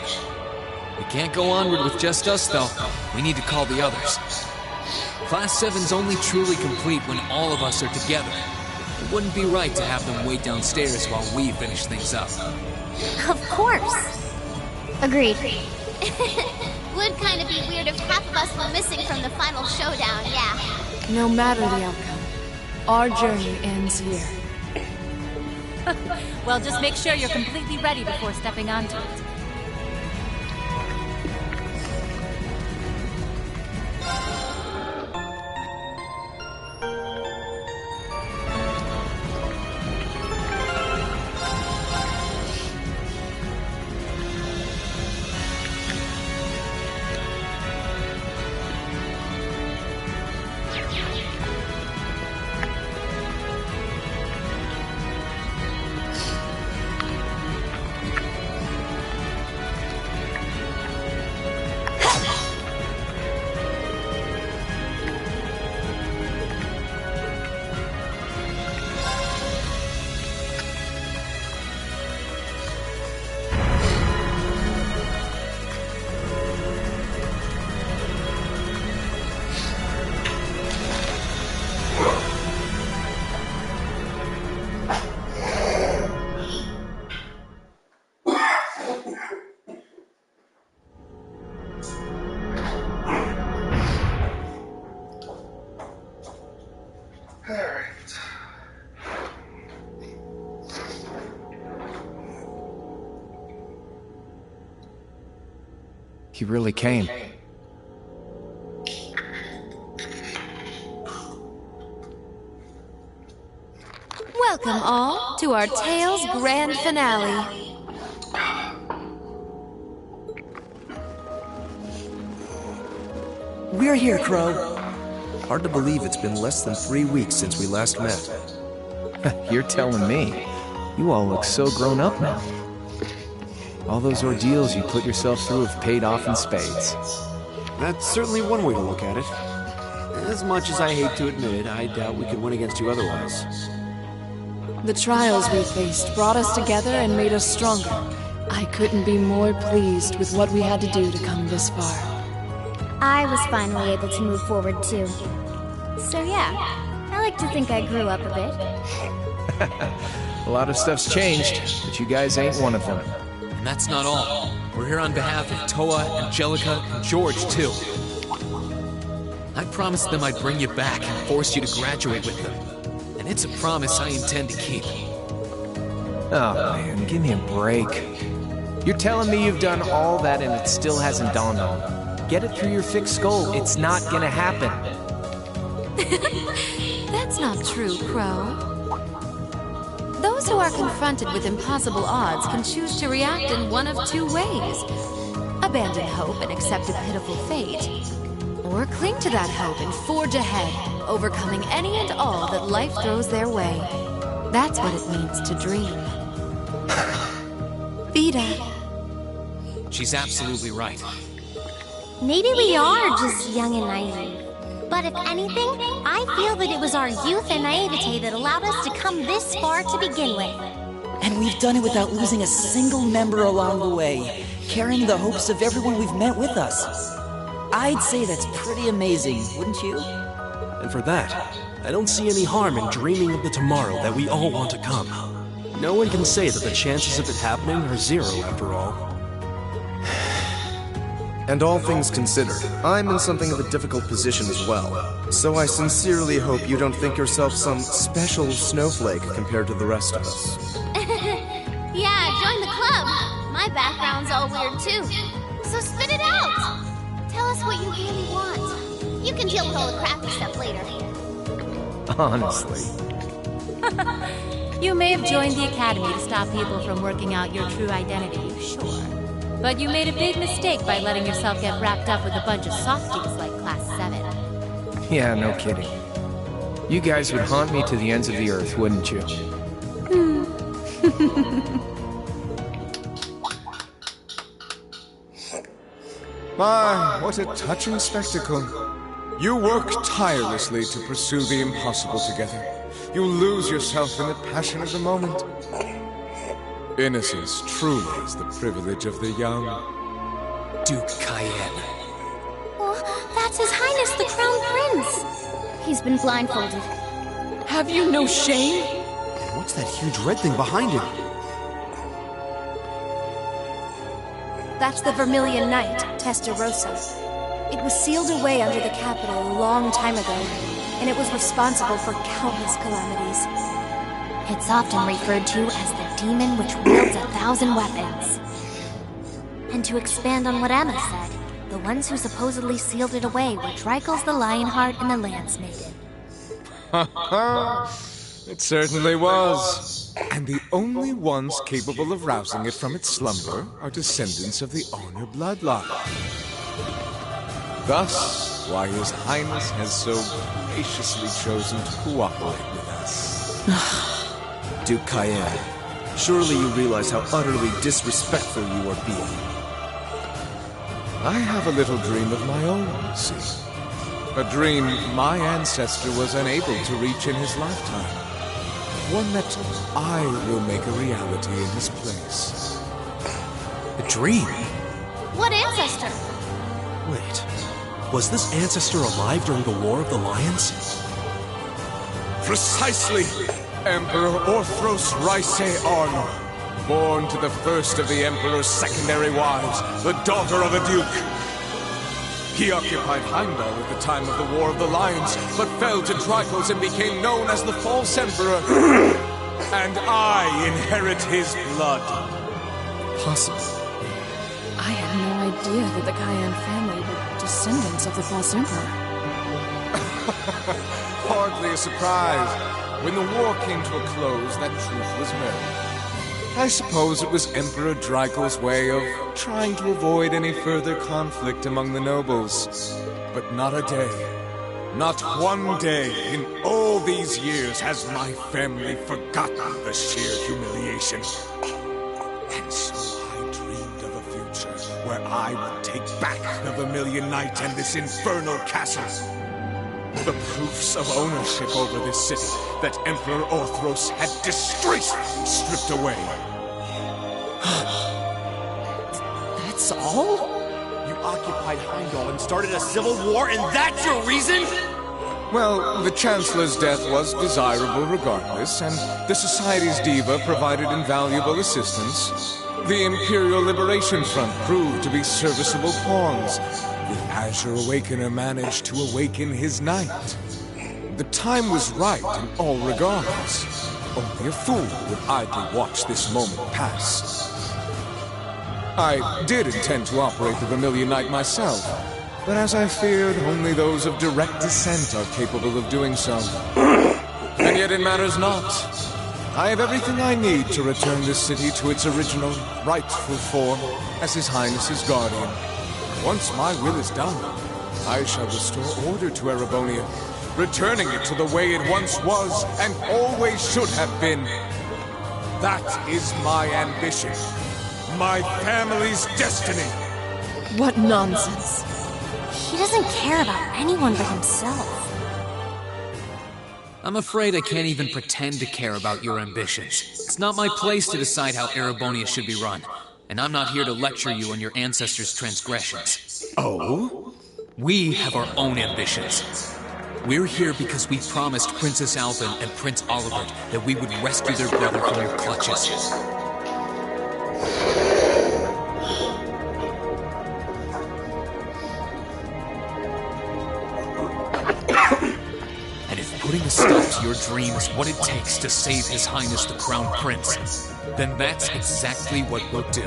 We can't go onward with just us, though. We need to call the others. Class 7's only truly complete when all of us are together. It wouldn't be right to have them wait downstairs while we finish things up. Of course. Agreed. Would kind of be weird if half of us were missing from the final showdown, yeah. No matter the outcome, our journey ends here. Well, just make sure you're completely ready before stepping onto it. He really came. Welcome all to our Tales Grand Finale. We're here, Crow. Hard to believe it's been less than 3 weeks since we last met. You're telling me. You all look so grown up now. All those ordeals you put yourself through have paid off in spades. That's certainly one way to look at it. As much as I hate to admit it, I doubt we could win against you otherwise. The trials we faced brought us together and made us stronger. I couldn't be more pleased with what we had to do to come this far. I was finally able to move forward too. So yeah, I like to think I grew up a bit. A lot of stuff's changed, but you guys ain't one of them. And that's not all. We're here on behalf of Toa, Angelica, and George, too. I promised them I'd bring you back and force you to graduate with them. And it's a promise I intend to keep. Oh man, give me a break. You're telling me you've done all that and it still hasn't dawned on you. Get it through your thick skull, it's not gonna happen. That's not true, Crow. Those who are confronted with impossible odds can choose to react in one of two ways. Abandon hope and accept a pitiful fate. Or cling to that hope and forge ahead, overcoming any and all that life throws their way. That's what it means to dream. Vida. She's absolutely right. Maybe we are just young and naive. But if anything, I feel that it was our youth and naivete that allowed us to come this far to begin with. And we've done it without losing a single member along the way, carrying the hopes of everyone we've met with us. I'd say that's pretty amazing, wouldn't you? And for that, I don't see any harm in dreaming of the tomorrow that we all want to come. No one can say that the chances of it happening are zero after all. And all things considered, I'm in something of a difficult position as well. So I sincerely hope you don't think yourself some special snowflake compared to the rest of us. Yeah, join the club. My background's all weird too. So spit it out. Tell us what you really want. You can deal with all the crafty stuff later. Honestly. You may have joined the Academy to stop people from working out your true identity, sure. But you made a big mistake by letting yourself get wrapped up with a bunch of softies like Class 7. Yeah, no kidding. You guys would haunt me to the ends of the earth, wouldn't you? My, what a touching spectacle. You work tirelessly to pursue the impossible together. You lose yourself in the passion of the moment. Innocence truly is the privilege of the young. Duke Cayenne. Oh, that's His Highness the Crown Prince. He's been blindfolded. Have you no shame? What's that huge red thing behind him? That's the Vermilion Knight, Testarossa. It was sealed away under the capital a long time ago, and it was responsible for countless calamities. It's often referred to as the demon which wields 1,000 weapons. And to expand on what Emma said, the ones who supposedly sealed it away were Dreikel's the Lionheart and the Lance Maiden. Ha ha! It certainly was. And the only ones capable of rousing it from its slumber are descendants of the Honor bloodline. Thus, why His Highness has so graciously chosen to cooperate with us. Duke Cayenne, surely you realize how utterly disrespectful you are being. I have a little dream of my own, see. A dream my ancestor was unable to reach in his lifetime. One that I will make a reality in his place. A dream? What ancestor? Wait, was this ancestor alive during the War of the Lions? Precisely! Emperor Orthros Raisei Arnor, born to the first of the Emperor's secondary wives, the daughter of a duke. He occupied Heimdall at the time of the War of the Lions, but fell to Dreikel's and became known as the False Emperor. And I inherit his blood. Possible. I had no idea that the Cayenne family were descendants of the false emperor. Hardly a surprise. When the war came to a close, that truth was known. I suppose it was Emperor Dreikel's way of trying to avoid any further conflict among the nobles. But not a day, not one day in all these years has my family forgotten the sheer humiliation. And so I dreamed of a future where I would take back the Vermilion Knight and this infernal castle. The proofs of ownership over this city that Emperor Orthros had disgracefully stripped away. That's all? You occupied Heimdall and started a civil war, and that's your reason? Well, the Chancellor's death was desirable regardless, and the Society's diva provided invaluable assistance. The Imperial Liberation Front proved to be serviceable pawns. The Azure Awakener managed to awaken his knight. The time was right in all regards. Only a fool would idly watch this moment pass. I did intend to operate the Vermilion Knight myself, but as I feared, only those of direct descent are capable of doing so. And yet it matters not. I have everything I need to return this city to its original, rightful form as His Highness's guardian. Once my will is done, I shall restore order to Erebonia, returning it to the way it once was and always should have been. That is my ambition. My family's destiny. What nonsense. He doesn't care about anyone but himself. I'm afraid I can't even pretend to care about your ambitions. It's not my place to decide how Erebonia should be run. And I'm not here to lecture you on your ancestors' transgressions. Oh? We have our own ambitions. We're here because we promised Princess Alvin and Prince Olivert that we would rescue their brother from your clutches. And if putting a stop to your dream is what it takes to save His Highness the Crown Prince, then that's exactly what we'll do.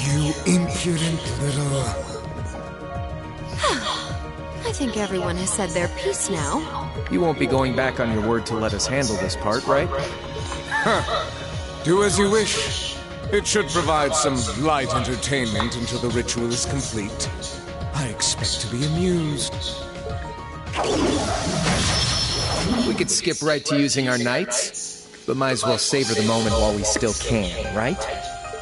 You impudent little... I think everyone has said their piece now. You won't be going back on your word to let us handle this part, right? Huh. Do as you wish. It should provide some light entertainment until the ritual is complete. I expect to be amused. We could skip right to using our knights, but might as well savor the moment while we still can, right?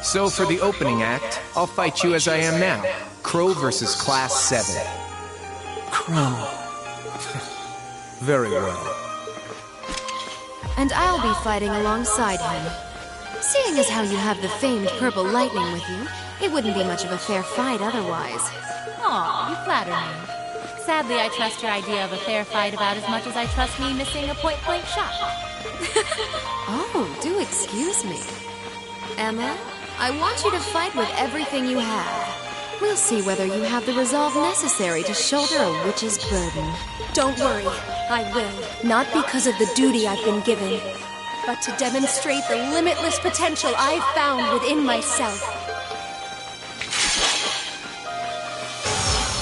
So for the opening act, I'll fight you as I am now. Crow versus Class 7. Crow. Very well. And I'll be fighting alongside him. Seeing as how you have the famed purple lightning with you, it wouldn't be much of a fair fight otherwise. Aw, you flatter me. Sadly, I trust your idea of a fair fight about as much as I trust me missing a point-blank shot. Oh, do excuse me. Emma, I want you to fight with everything you have. We'll see whether you have the resolve necessary to shoulder a witch's burden. Don't worry, I will. Not because of the duty I've been given, but to demonstrate the limitless potential I've found within myself.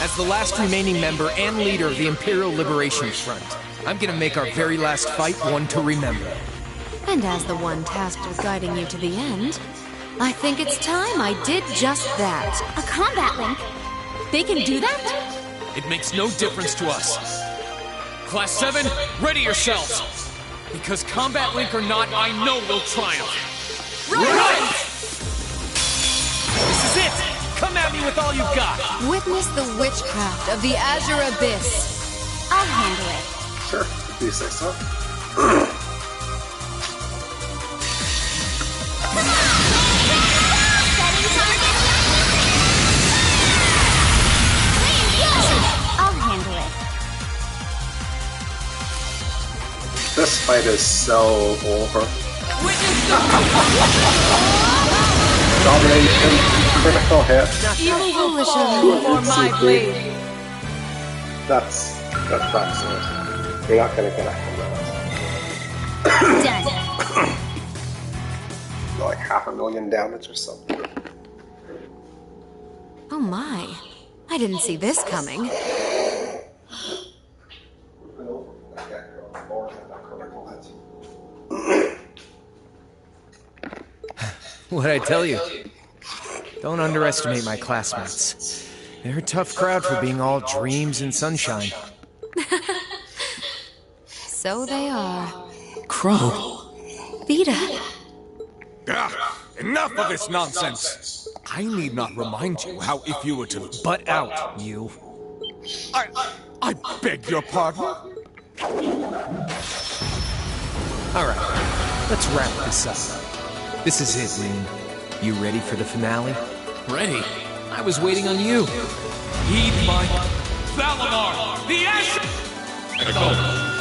As the last remaining member and leader of the Imperial Liberation Front, I'm gonna make our very last fight one to remember. And as the one tasked with guiding you to the end, I think it's time I did just that. A combat link? They can do that? It makes no difference to us. Class 7, ready yourselves! Because Combat Link or not, I know we'll triumph. Right! This is it! Come at me with all you've got! Witness the witchcraft of the Azure Abyss. I'll handle it. Sure, if you say so. I'll handle it. This fight is so over. Domination, critical hit. Evil will for my blade. That's it. You're not gonna connect them. Done. Like 500,000 damage or something. my. I didn't see this coming. What'd I tell you? Don't underestimate my classmates. They're a tough crowd for being all dreams and sunshine. So they are. Crow. Vita. Enough of this nonsense! I need not remind you how if you were to butt out, you... I beg your pardon? Alright, let's wrap this up. This is it, Rean. You ready for the finale? Ready? I was waiting on you. Heed my... Valimar! The Ash... Go!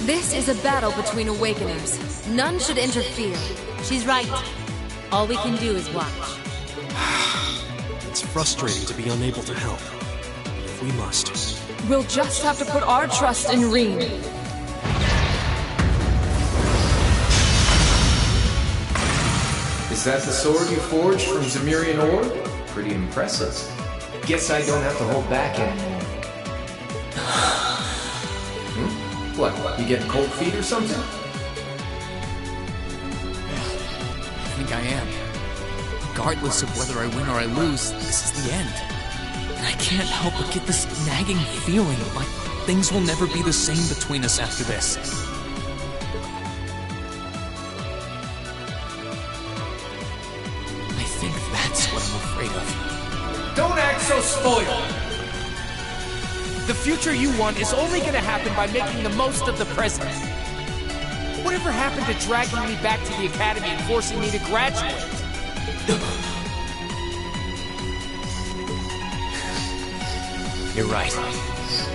This is a battle between Awakeners. None should interfere. She's right. All we can do is watch. It's frustrating to be unable to help. If we must. We'll just have to put our trust in Rean. Is that the sword you forged from Zemirian ore? Pretty impressive. Guess I don't have to hold back anymore. What, you getting cold feet or something? I think I am. Regardless of whether I win or I lose, this is the end. And I can't help but get this nagging feeling like things will never be the same between us after this. I think that's what I'm afraid of. Don't act so spoiled! The future you want is only gonna happen by making the most of the present. Whatever happened to dragging me back to the academy and forcing me to graduate? You're right.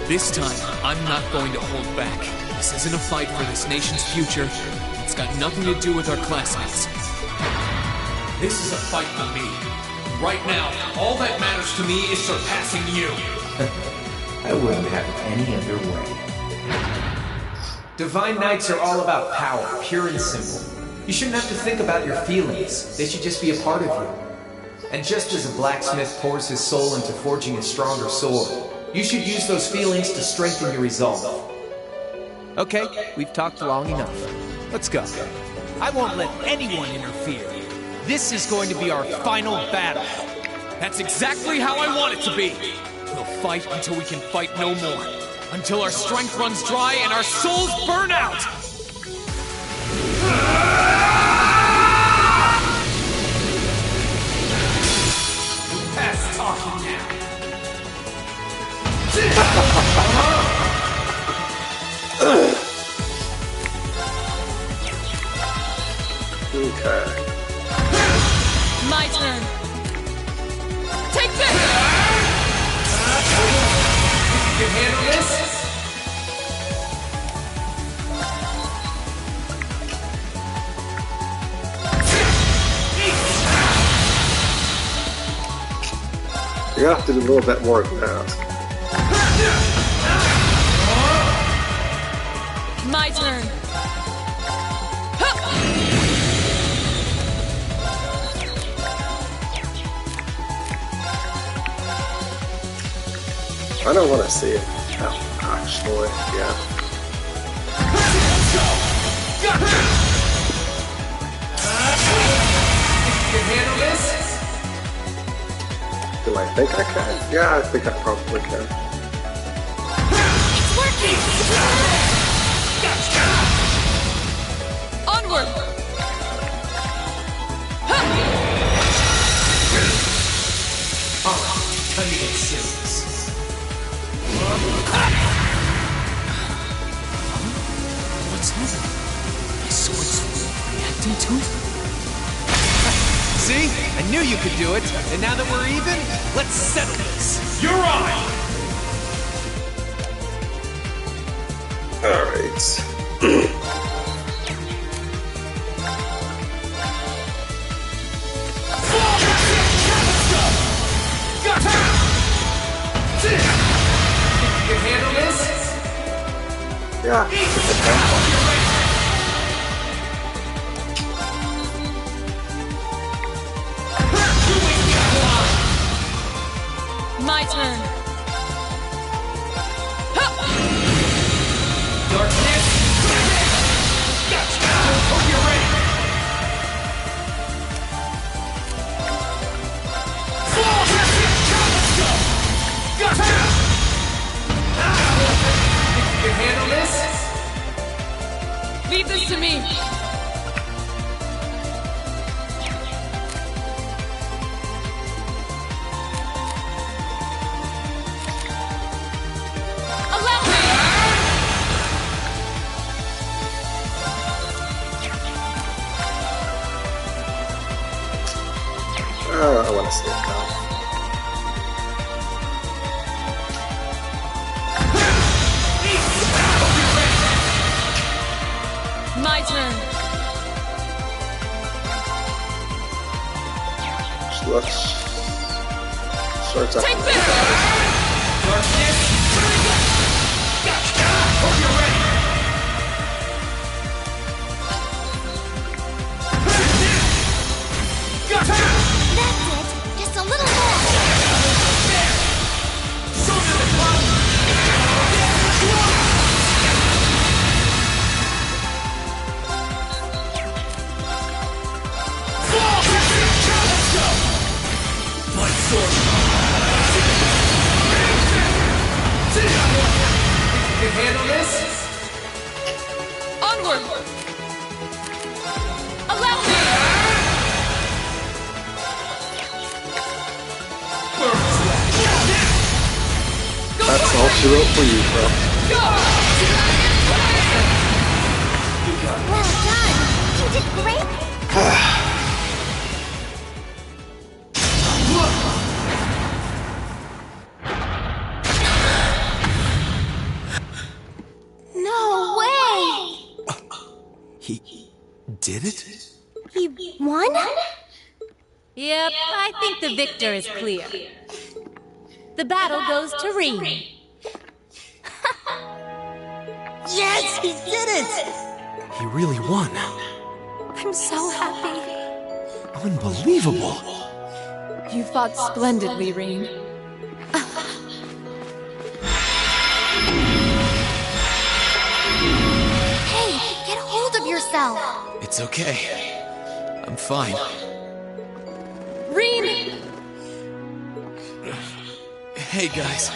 This time, I'm not going to hold back. This isn't a fight for this nation's future. It's got nothing to do with our classmates. This is a fight for me. Right now, all that matters to me is surpassing you. I wouldn't have it any other way. Divine Knights are all about power, pure and simple. You shouldn't have to think about your feelings. They should just be a part of you. And just as a blacksmith pours his soul into forging a stronger sword, you should use those feelings to strengthen your resolve. Okay, we've talked long enough. Let's go. I won't let anyone interfere. This is going to be our final battle. That's exactly how I want it to be. We'll fight until we can fight no more. Until our strength runs dry and our souls burn out! Past talking now. Okay. My turn. Take this! You can handle this? You're gonna have to do a little bit more than that. My turn. I don't want to see it. Actually, yeah. You can handle this? Do I think I can? Yeah, I think I probably can. It's working! Onward! Alright, time to get serious. What's happening? My sword's reacting to it? See? I knew you could do it. And now that we're even, let's settle this. You're on! Alright. You can handle this? Yeah. My turn. Darkness! Gotcha! Hope you're ready! Gotcha! You can handle this? Leave this to me. I want to see it now. My turn. She looks. Starts up. Take this! Darkness! Gotcha! Hope you're ready! Gotcha! That's it. Just a little more. My sword! You can handle this? Onward! Allow me! That's all she wrote for you, bro. Well done. You did great. No way! He did it? He won? Yep, I think the victor is clear. The battle goes to Rean. Yes, he did it! He really won. I'm so happy. Unbelievable. You fought splendidly, Rean. Hey, get hold of yourself. It's okay. I'm fine. Rean! Hey guys,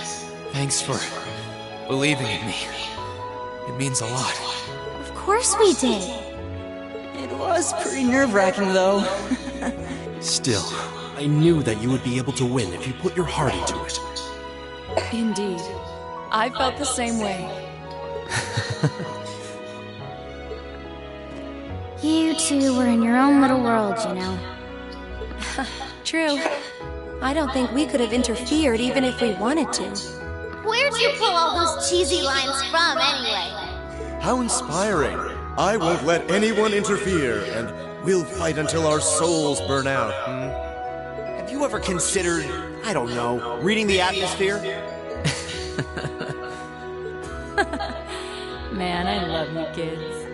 thanks for believing in me. It means a lot. Of course we did. It was pretty nerve-wracking, though. Still, I knew that you would be able to win if you put your heart into it. Indeed. I felt the same way. You two were in your own little world, you know. True. I don't think we could have interfered even if we wanted to. Where'd you pull all those cheesy lines from, anyway? How inspiring. I won't let anyone interfere, and we'll fight until our souls burn out. Have you ever considered, I don't know, reading the atmosphere? Man, I love you kids.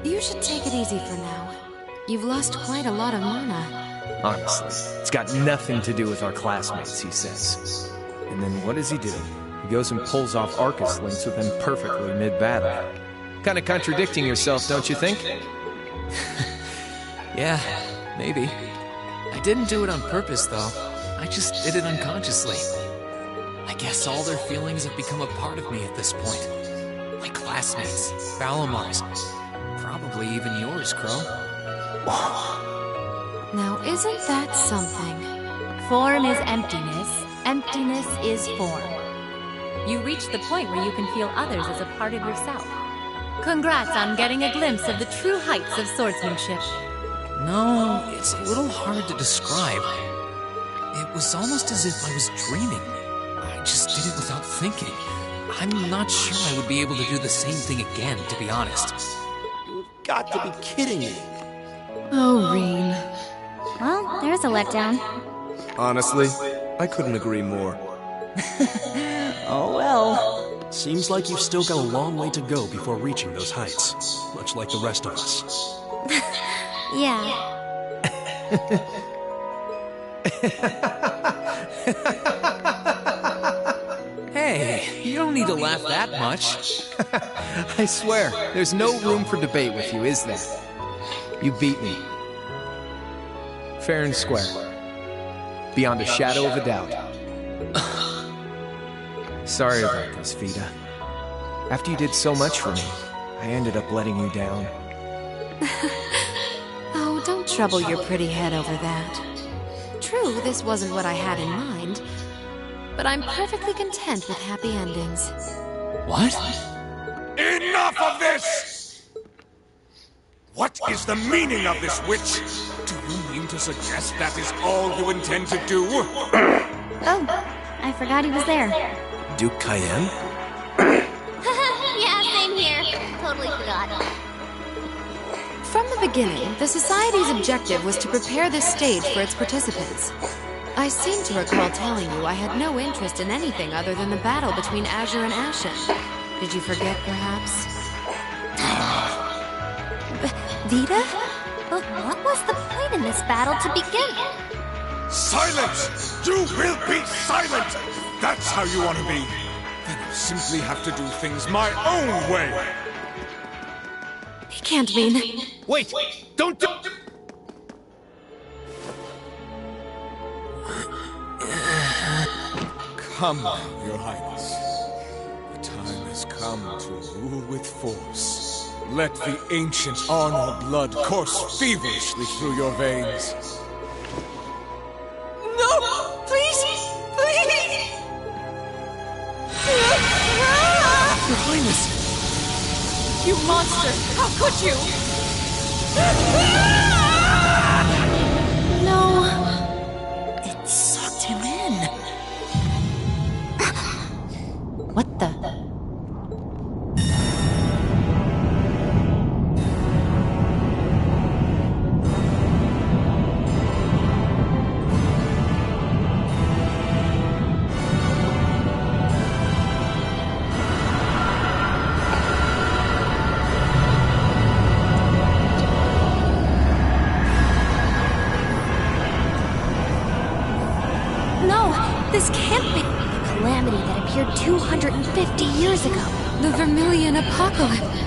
You should take it easy for now. You've lost quite a lot of mana. Honestly, it's got nothing to do with our classmates, he says. And then what does he do? He goes and pulls off Arcus links with them perfectly mid-battle. Kind of contradicting yourself, don't you think? Yeah, maybe. I didn't do it on purpose, though. I just did it unconsciously. I guess all their feelings have become a part of me at this point. My classmates, Valamar's, probably even yours, Crow. Now, isn't that something? Form is emptiness. Emptiness is form. You reach the point where you can feel others as a part of yourself. Congrats on getting a glimpse of the true heights of swordsmanship. No, it's a little hard to describe. It was almost as if I was dreaming. I just did it without thinking. I'm not sure I would be able to do the same thing again, to be honest. You've got to be kidding me. Oh, Rean. Well, there's a letdown. Honestly, I couldn't agree more. Oh well. Seems like you've still got a long way to go before reaching those heights, much like the rest of us. Yeah. Hey, you don't need to laugh that much. I swear, there's no room for debate with you, is there? You beat me. Fair and square. Beyond a shadow of a doubt. Sorry about this, Vita. After you did so much for me, I ended up letting you down. Oh, don't trouble your pretty head over that. True, this wasn't what I had in mind, but I'm perfectly content with happy endings. What? Enough of this! What is the meaning of this, witch? Do you mean to suggest that is all you intend to do? Oh, I forgot he was there. Duke Cayenne? Yeah, same here. Totally forgot. From the beginning, the Society's objective was to prepare this stage for its participants. I seem to recall telling you I had no interest in anything other than the battle between Azure and Ashen. Did you forget, perhaps? Vita? But what was the point in this battle to begin? Silence! You will be silent! That's how you want to be. Then I simply have to do things my own way. He can't mean... Wait! Don't do... Come, Your Highness. The time has come to rule with force. Let the ancient Arnor blood course feverishly through your veins. No! Please! Please! Your Highness! You monster! How could you? No. It sucked him in. What the? This can't be the calamity that appeared 250 years ago. The Vermilion Apocalypse.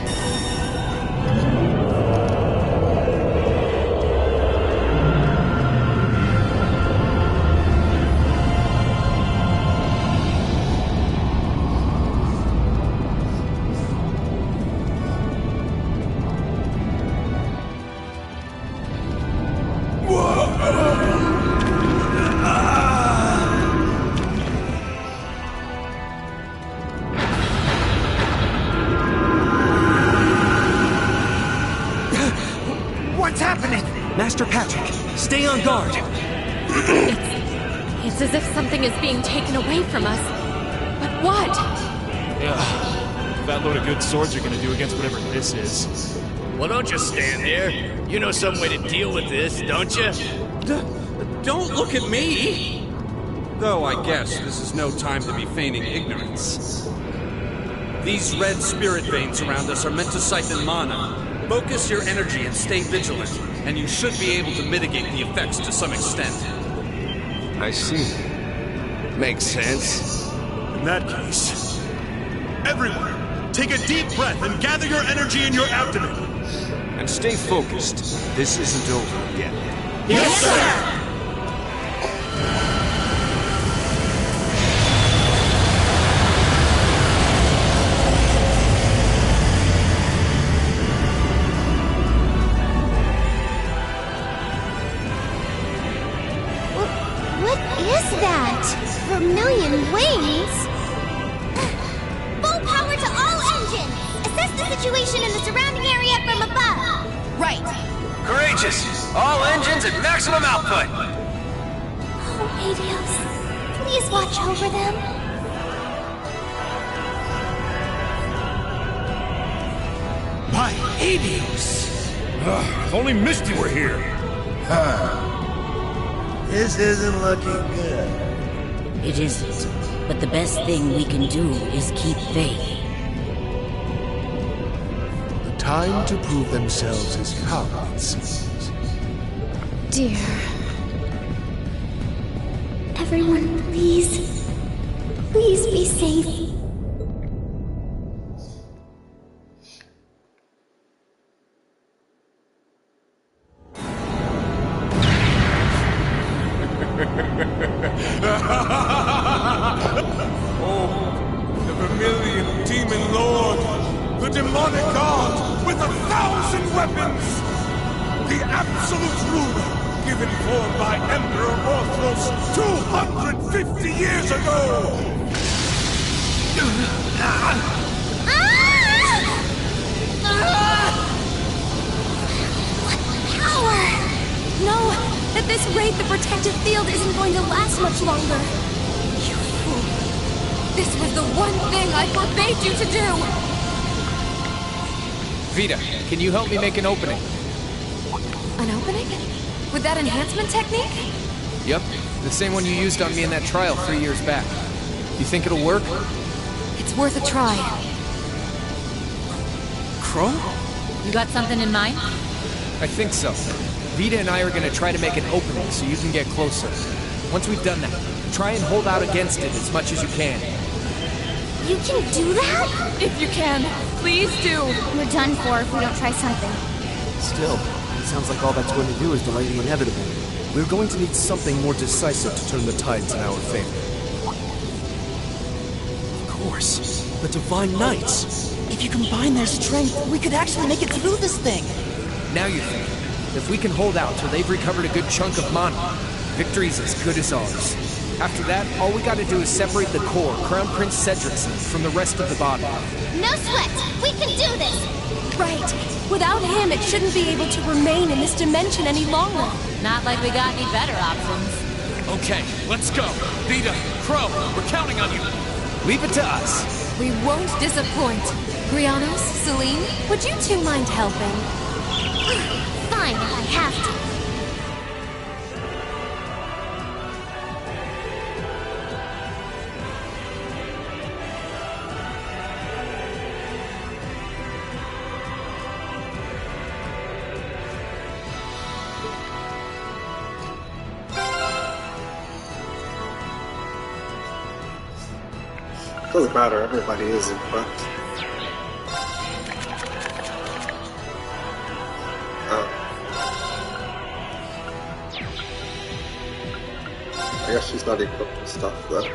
Master Patrick, stay on guard! It's as if something is being taken away from us. But what? Yeah. That load of good swords are gonna do against whatever this is. Well, don't just stand there. You know some way to deal with this, don't you? Don't look at me! Though I guess this is no time to be feigning ignorance. These red spirit veins around us are meant to siphon mana. Focus your energy and stay vigilant, and you should be able to mitigate the effects to some extent. I see. Makes sense. In that case, everyone, take a deep breath and gather your energy in your abdomen. And stay focused. This isn't over yet. Yes, sir! Vermilion wings? Full power to all engines! Assess the situation in the surrounding area from above. Right. Courageous! All engines at maximum output! Oh, Adios. Please watch over them. By Adios! If only Misty were here. Huh. This isn't looking good. It isn't. But the best thing we can do is keep faith. The time to prove themselves has come, it seems. Dear. Everyone, please. Please be safe. Oh, the Vermilion Demon Lord, the demonic god with 1,000 weapons, the absolute ruler given form by Emperor Orthros 250 years ago! Power! No! At this rate, the protective field isn't going to last much longer. You fool. This was the one thing I forbade you to do! Vita, can you help me make an opening? An opening? With that enhancement technique? Yep, the same one you used on me in that trial 3 years back. You think it'll work? It's worth a try. Crow? You got something in mind? I think so. Vita and I are gonna try to make an opening so you can get closer. Once we've done that, try and hold out against it as much as you can. You can do that? If you can, please do. We're done for if we don't try something. Still, it sounds like all that's going to do is delay the inevitable. We're going to need something more decisive to turn the tides in our favor. Of course, the Divine Knights. If you combine their strength, we could actually make it through this thing. Now you think. If we can hold out till they've recovered a good chunk of mana, victory's as good as ours. After that, all we gotta do is separate the core, Crown Prince Cedricson, from the rest of the body. No sweat! We can do this! Right. Without him, it shouldn't be able to remain in this dimension any longer. Not like we got any better options. Okay, let's go. Vita, Crow, we're counting on you. Leave it to us. We won't disappoint. Brianos, Celine, would you two mind helping? Fine, if I have to. Doesn't matter, everybody is equipped. I guess she's not equipped with stuff though.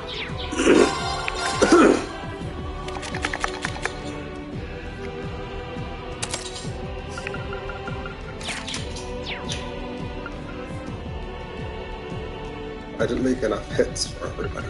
I didn't make enough hits for everybody.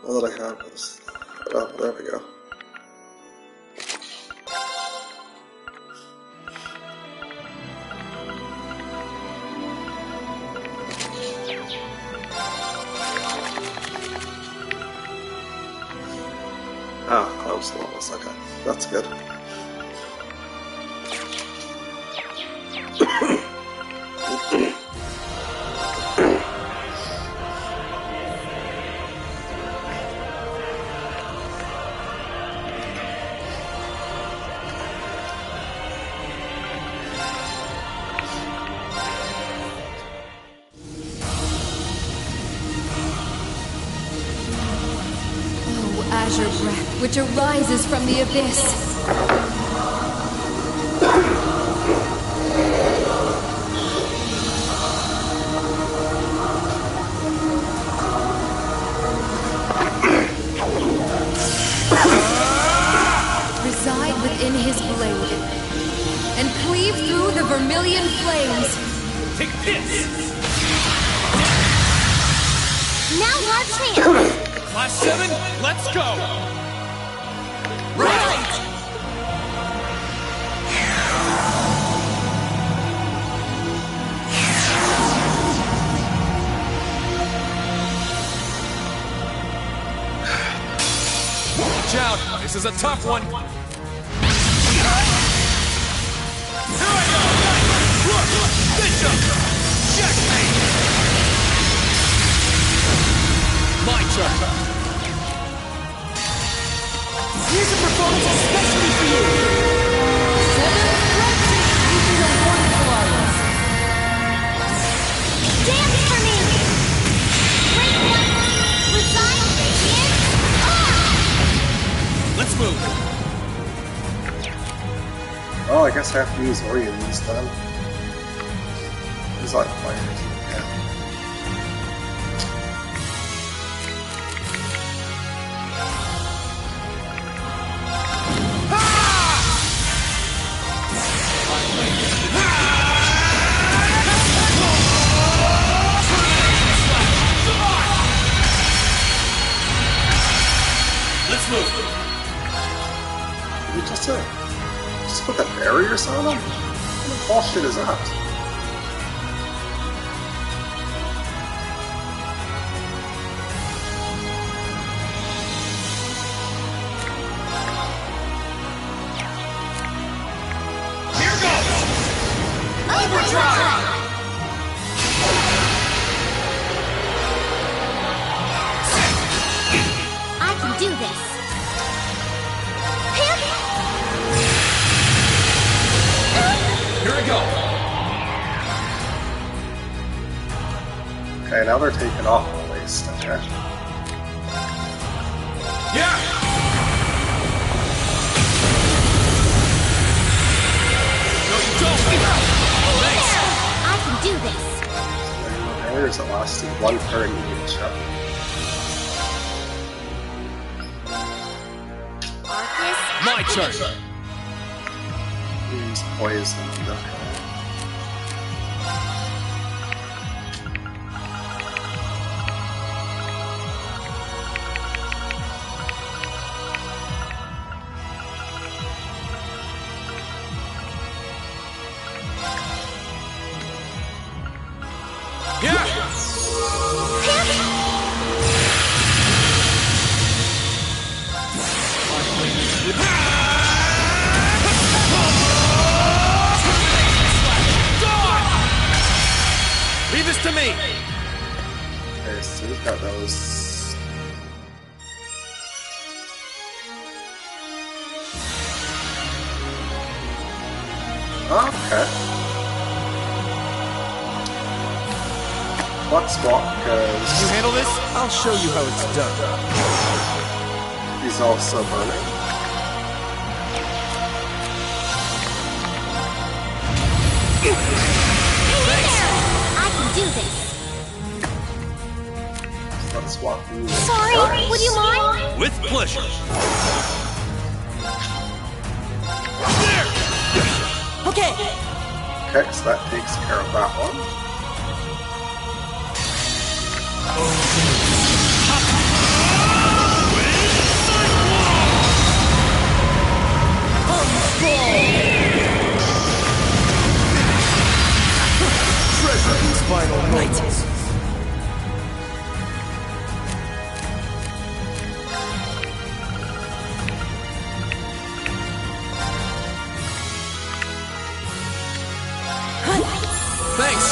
All that I have is... oh, there we go. Ah, close to almost, okay. That's good. Azure breath, which arises from the abyss. cleave through the vermilion flames. Take this! Now our chance! Class 7, let's go! Right! Watch out! This is a tough one! Bishop! Checkmate! My turn! Here's a performance especially for you! 7th Red Team using the wonderful arrows. Dance for me! Great light! Reside in... Let's move! Oh, I guess I have to use Orions then. There's a lot of players. Yeah. Let's move! Did we just put the barriers on them? What the bullshit is that? I can do this. Here we go! Okay, now they're taking off the waste, okay. Yeah! No, you don't! Thanks! I can do this. Barriers that lasted one turn each. My turn! Use poison. Okay. Leave this to me! Okay, so we've got those. Okay. Let's walk, because You handle this? I'll show you how it's done. he's also burning. I can do this. Let's walk through. Sorry, would you mind? With pleasure! Okay! Okay, so that takes care of that one. Treasury's final moments. Thanks!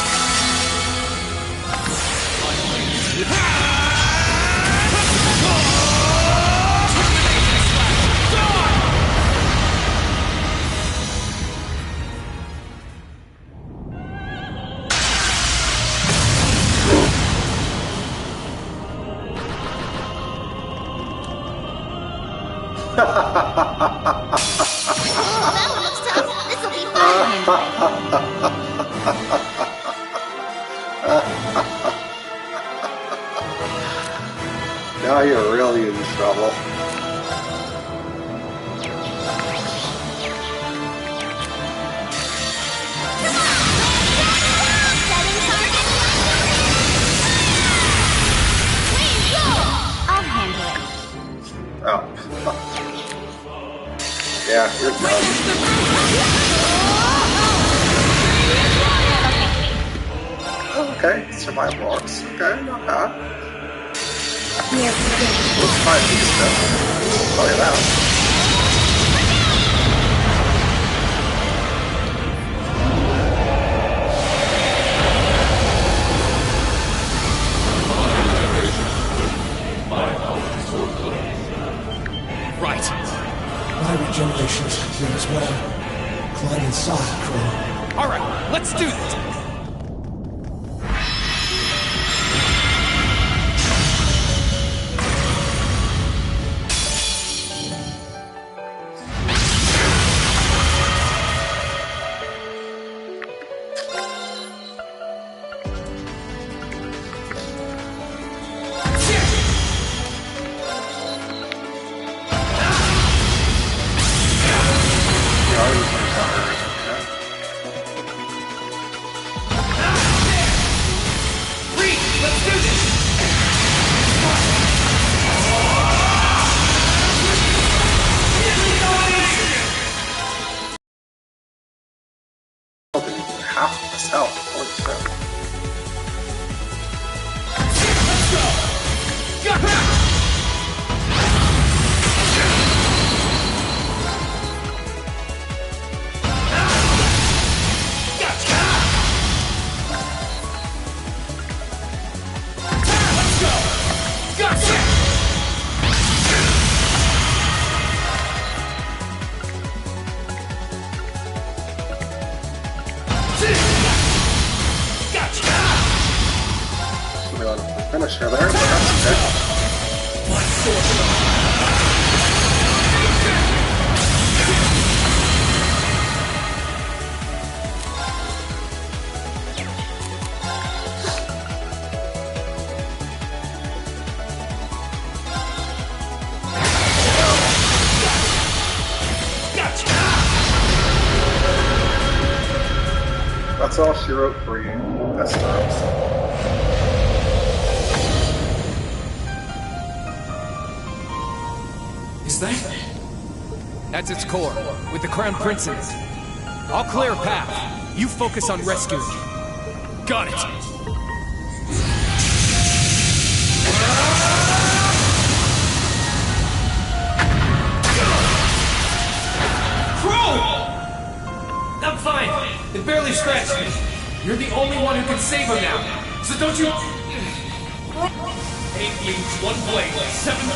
That one looks tough. This'll be fun. Now you're really in trouble. Yeah, you're done. Okay, survival arcs. Okay, not bad. Looks fine, these stuff. Tell you that. Right. My regeneration is complete as well. Climb inside, Crow. Alright, let's do this! Half of this health. Holy shit. Finish her there, but that's okay. That's all she wrote for you, Estos. Is that? That's its core, with the Crown Prince in it. I'll clear a path. You focus on rescuing me. Got it! Crow! I'm fine. It barely scratched me. You're the only one who can save him now. So don't you... 8 leaves, 1 blade, 7...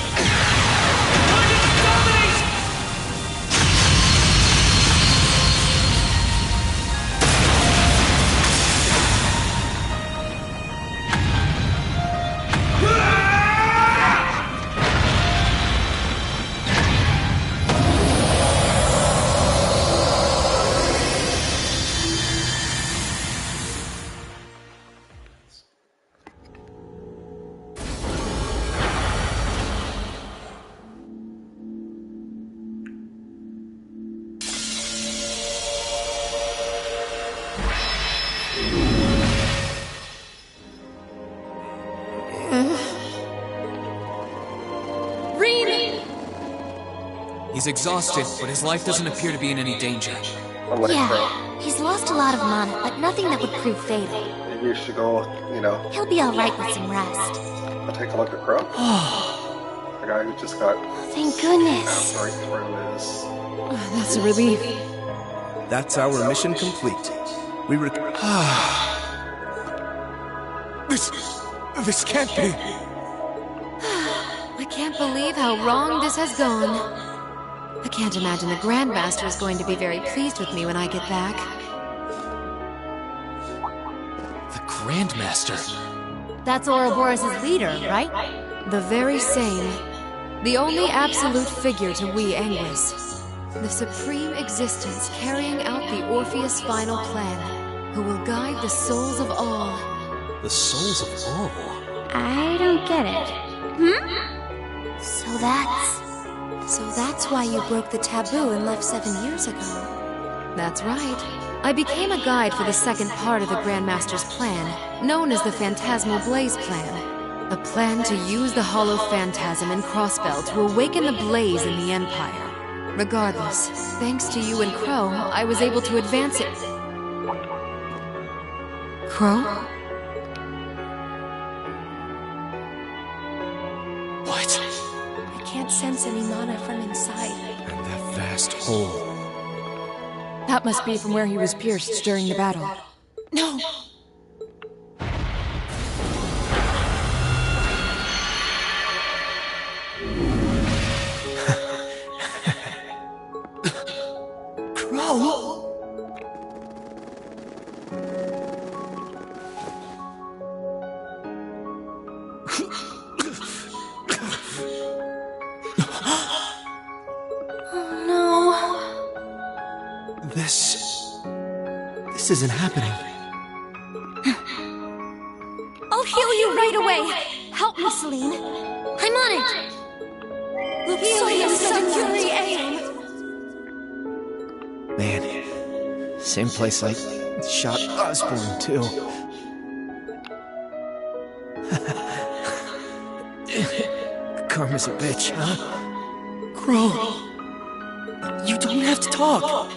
He's exhausted, but his life doesn't appear to be in any danger. Yeah, he's lost a lot of mana, but nothing that would prove fatal. Maybe you should go, you know... He'll be alright with some rest. I'll take a look at Crow. The guy who just got... Thank goodness. Right through his... That's a relief. That's our mission complete. We This can't be... I can't believe how wrong this has gone. I can't imagine the Grandmaster is going to be very pleased with me when I get back. The Grandmaster? That's Ouroboros' leader, right? The very same. The only absolute figure to we Anguis. The supreme existence carrying out the Orpheus final plan, who will guide the souls of all. The souls of all? I don't get it. So that's why you broke the taboo and left 7 years ago. That's right. I became a guide for the second part of the Grandmaster's plan, known as the Phantasmal Blaze Plan. A plan to use the Hollow Phantasm in Crossbell to awaken the blaze in the Empire. Regardless, thanks to you and Crow, I was able to advance it. Crow? What? I can't sense any mana from inside. And that vast hole. That must be from where he was pierced during the battle. No! Crow! This isn't happening. I'll heal you right away! Help me, Celine. I'm on it! Luxurious Fury aim! Man, same place I shot Osborn, too. Karma's a bitch, huh? Crow, you don't have to talk.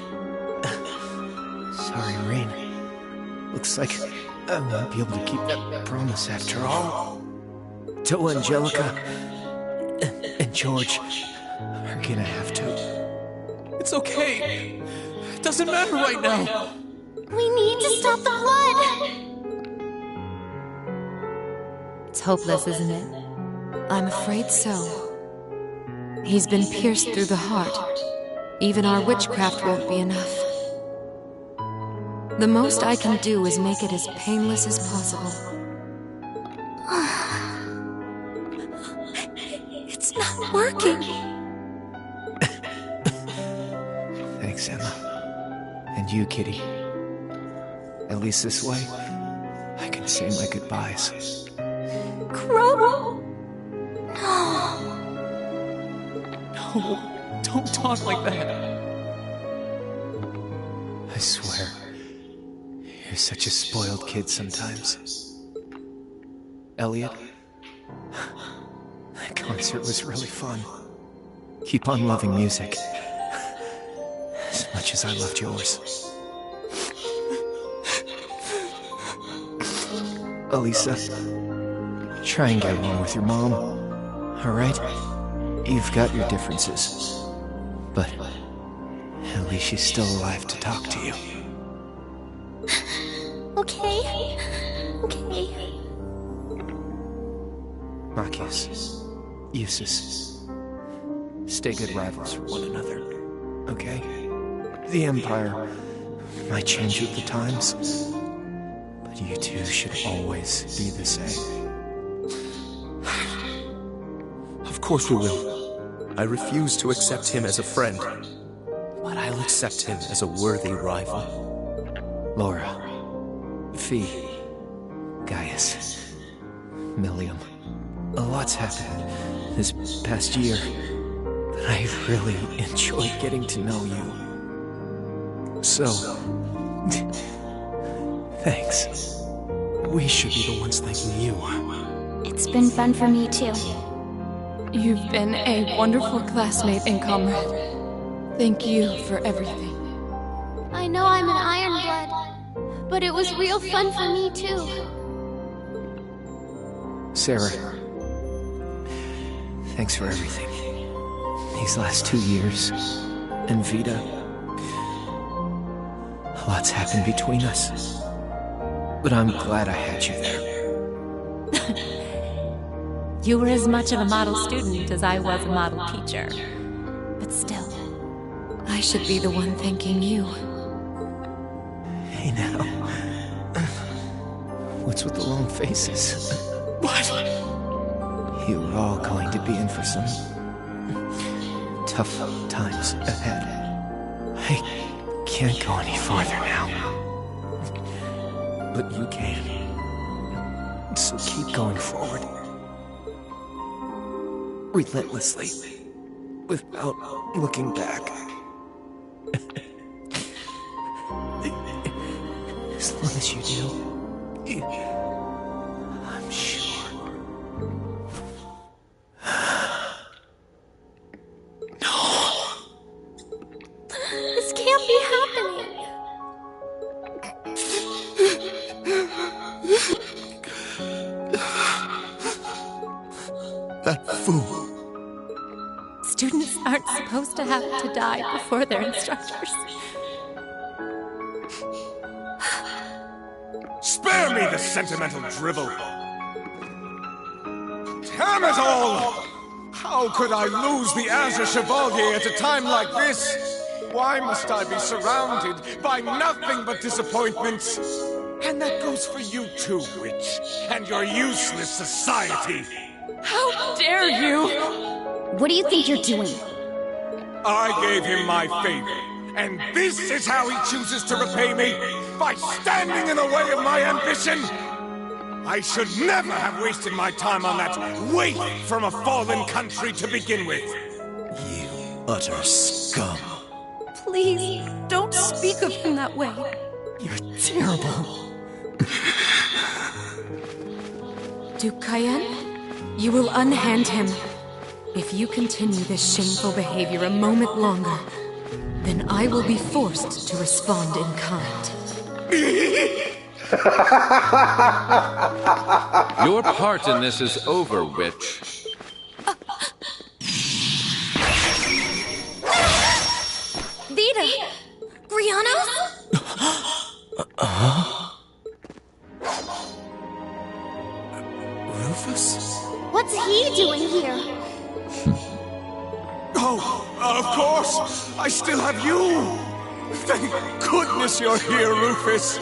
Sorry, Rain. Looks like I won't be able to keep that promise after all. Toa, Angelica, and George are gonna have to. It's okay. It doesn't matter right now. We need to stop the flood! It's hopeless, isn't it? I'm afraid so. He's been pierced through the heart. Even our witchcraft won't be enough. The most I can do is make it as painless as possible. It's not working. Thanks, Emma. And you, Kitty. At least this way, I can say my goodbyes. Crow! No, don't talk like that. I swear, you're such a spoiled kid sometimes. Elliot, that concert was really fun. Keep on loving music. As much as I loved yours. Elisa, try and get along with your mom, alright? You've got your differences, but at least she's still alive to talk to you. Okay. Machias, Eustace, stay good rivals for one another, okay? The Empire might change with the times, but you two should always be the same. Of course we will. I refuse to accept him as a friend, but I'll accept him as a worthy rival. Laura, Fee, Gaius, Millium. A lot's happened this past year, but I've really enjoyed getting to know you. So, thanks. We should be the ones thanking you. It's been fun for me too. You've been a wonderful classmate and comrade. Thank you for everything. I know I'm an Ironblood, but it was real fun for me too. Sarah, thanks for everything. These last 2 years. And Vita. A lot's happened between us. But I'm glad I had you there. You were as much of a model student as I was a model teacher. But still, I should be the one thanking you. Hey now. What's with the long faces? What? You were all going to be in for some tough times ahead. I can't go any farther now. But you can. So keep going forward. Relentlessly. Without looking back. As long as you do, I'm sure. No. fool. Students aren't supposed to have to die before their instructors. Spare me the sentimental drivel. Damn it all! How could I lose the Azure Chevalier at a time like this? Why must I be surrounded by nothing but disappointments? And that goes for you too, witch, and your useless society. How dare you! What do you think you're doing? I gave him my favor, and this is how he chooses to repay me? By standing in the way of my ambition? I should never have wasted my time on that waif from a fallen country to begin with. You utter scum. Please, don't speak of him that way. You're terrible. Duke Cayenne, you will unhand him. If you continue this shameful behavior a moment longer, then I will be forced to respond in kind. Your part in this is over, witch. Vita! Grianos? Rufus? What's he doing here? Oh, of course! I still have you! Thank goodness you're here, Rufus!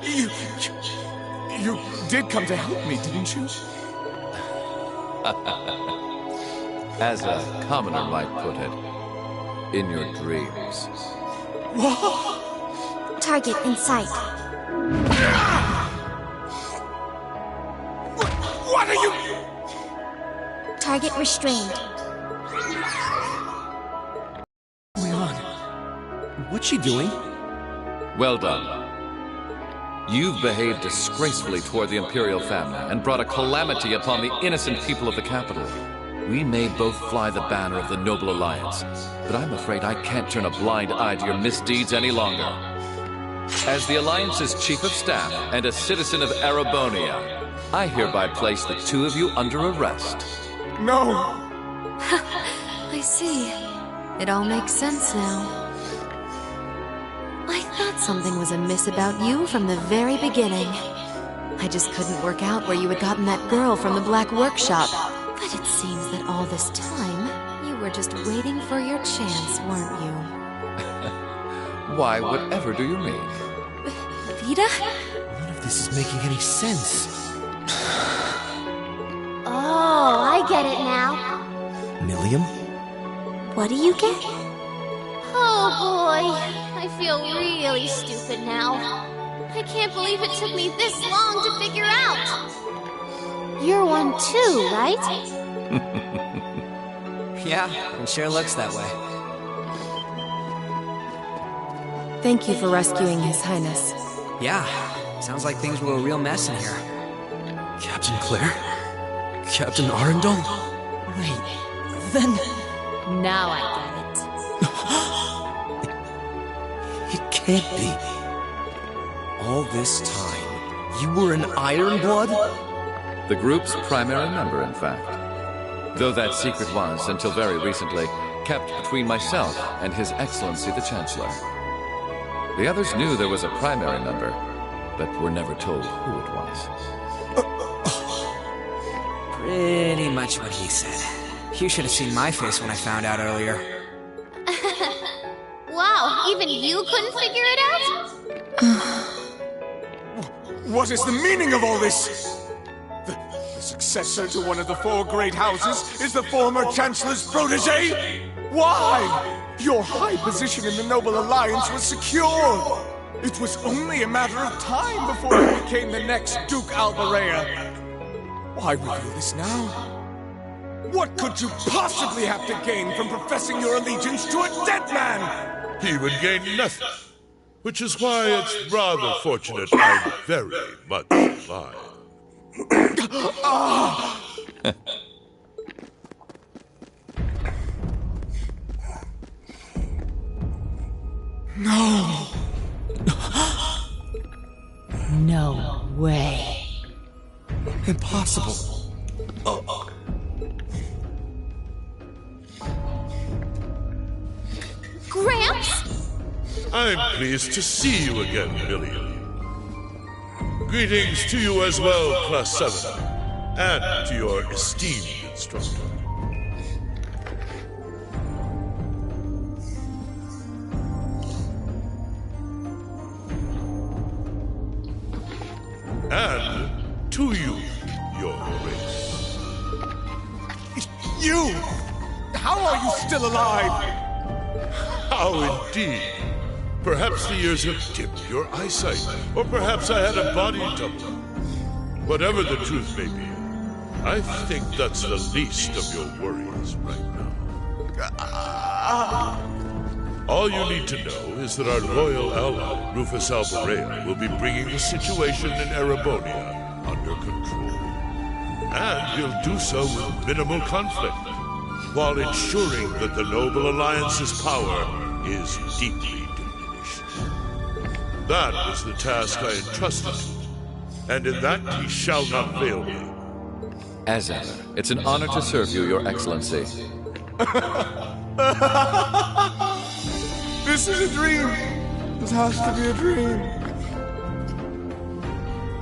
You did come to help me, didn't you? As a commoner might put it, in your dreams. What? Target in sight. What are you... Target restrained. Leon, what's she doing? Well done. You've behaved disgracefully toward the Imperial family and brought a calamity upon the innocent people of the capital. We may both fly the banner of the Noble Alliance, but I'm afraid I can't turn a blind eye to your misdeeds any longer. As the Alliance's Chief of Staff and a citizen of Erebonia, I hereby place the two of you under arrest. No! I see. It all makes sense now. I thought something was amiss about you from the very beginning. I just couldn't work out where you had gotten that girl from the Black Workshop. But it seems that all this time, you were just waiting for your chance, weren't you? Why, whatever do you mean? Vita? None of this is making any sense. Oh, I get it now. Millium? What do you get? Oh boy, I feel really stupid now. I can't believe it took me this long to figure out. You're one too, right? Yeah, it sure looks that way. Thank you for rescuing His Highness. Yeah, sounds like things were a real mess in here. Captain Claire? Captain Arundel? Wait, then... Now I get it. It can't be. All this time, you were an Ironblood? The group's primary member, in fact. Though that secret was, until very recently, kept between myself and His Excellency the Chancellor. The others knew there was a primary member, but were never told who it was. Pretty much what he said. You should have seen my face when I found out earlier. Wow, even you couldn't figure it out? What is the meaning of all this? The successor to one of the four great houses is the former Chancellor's protege? Why? Your high position in the Noble Alliance was secure. It was only a matter of time before you became the next Duke Albarea. Why reveal this now? What could you possibly have to gain from professing your allegiance to a dead man? He would gain nothing. Which is why it's rather fortunate I'm very much alive. No. No way. Impossible. I'm pleased to see you again, Million. Greetings to you as well, Class 7, and to your esteemed instructor. And to you, your race. You! How are you still alive? How indeed? Perhaps the years have dimmed your eyesight, or perhaps I had a body double. Whatever the truth may be, I think that's the least of your worries right now. All you need to know is that our loyal ally, Rufus Alborea, will be bringing the situation in Erebonia under control. And he'll do so with minimal conflict, while ensuring that the Noble Alliance's power is deeply diminished. That is the task I entrusted to him, and in that he shall not fail me. As ever, it's an honor to serve you, Your Excellency. This is a dream. This has to be a dream.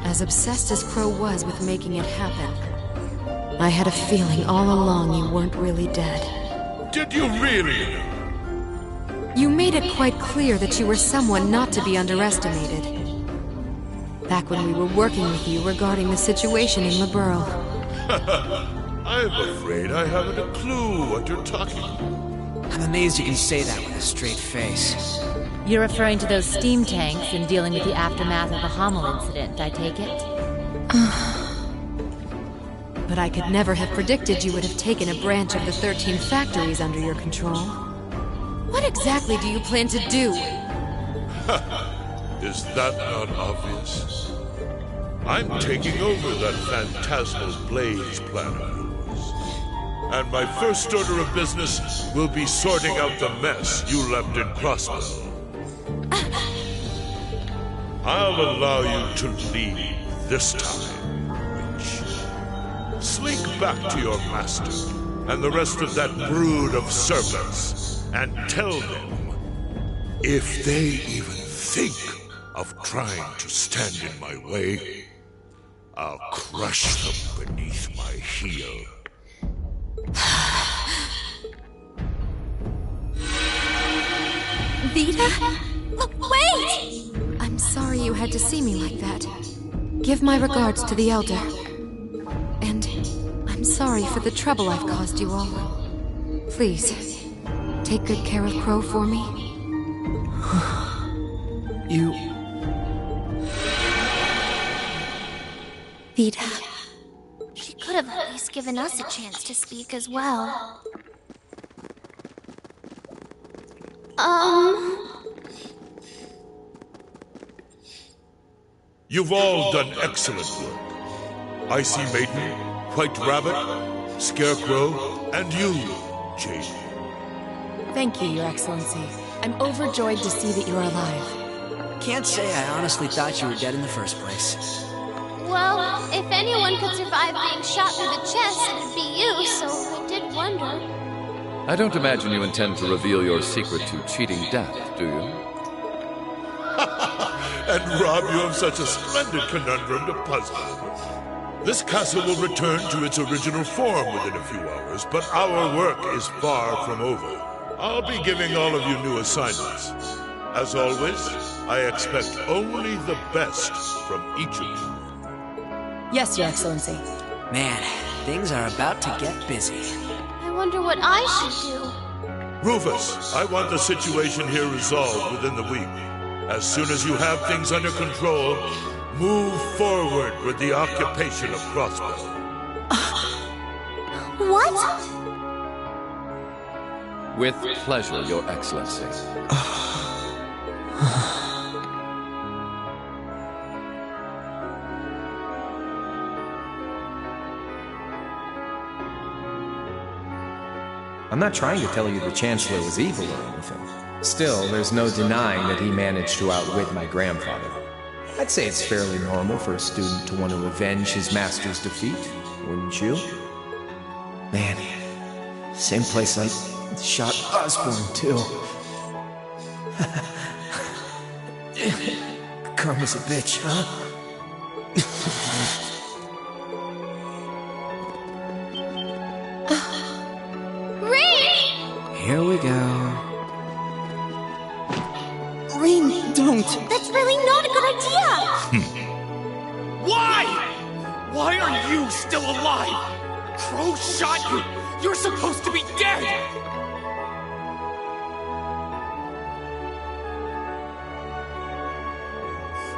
As obsessed as Crow was with making it happen, I had a feeling all along you weren't really dead. Did you really? You made it quite clear that you were someone not to be underestimated. Back when we were working with you regarding the situation in Liberl. I'm afraid I haven't a clue what you're talking about. I'm amazed you can say that with a straight face. You're referring to those steam tanks and dealing with the aftermath of the Hamel incident, I take it? But I could never have predicted you would have taken a branch of the 13 factories under your control. What exactly do you plan to do? Is that not obvious? I'm taking over that phantasmal Blaze plan of yours. And my first order of business will be sorting out the mess you left in Crossbell. I'll allow you to leave this time, Witch. Slink back to your master and the rest of that brood of servants and tell them, if they even think of trying to stand in my way, I'll crush them beneath my heel. Vita? Wait! I'm sorry you had to see me like that. Give my regards to the Elder. And I'm sorry for the trouble I've caused you all. Please, take good care of Crow for me. You... Vita. She could have at least given us a chance to speak as well. You've all done excellent work. Icy Maiden, White Rabbit, Scarecrow, and you, Jade. Thank you, Your Excellency. I'm overjoyed to see that you're alive. Can't say I honestly thought you were dead in the first place. Well, if anyone could survive being shot through the chest, it'd be you, so I did wonder. I don't imagine you intend to reveal your secret to cheating death, do you? And rob you of such a splendid conundrum to puzzle. This castle will return to its original form within a few hours, but our work is far from over. I'll be giving all of you new assignments. As always, I expect only the best from each of you. Yes, Your Excellency. Man, things are about to get busy. I wonder what I should do. Rufus, I want the situation here resolved within the week. As soon as you have things under control, move forward with the occupation of Crossbell. What? With pleasure, Your Excellency. I'm not trying to tell you the Chancellor was evil or anything. Still, there's no denying that he managed to outwit my grandfather. I'd say it's fairly normal for a student to want to avenge his master's defeat, wouldn't you? Man, same place I shot Osborn, too. Karma's a bitch, huh? Rain! Here we go. Rain, don't! That's really not a good idea! Why? Why are you still alive? Crow shot you! You're supposed to be dead!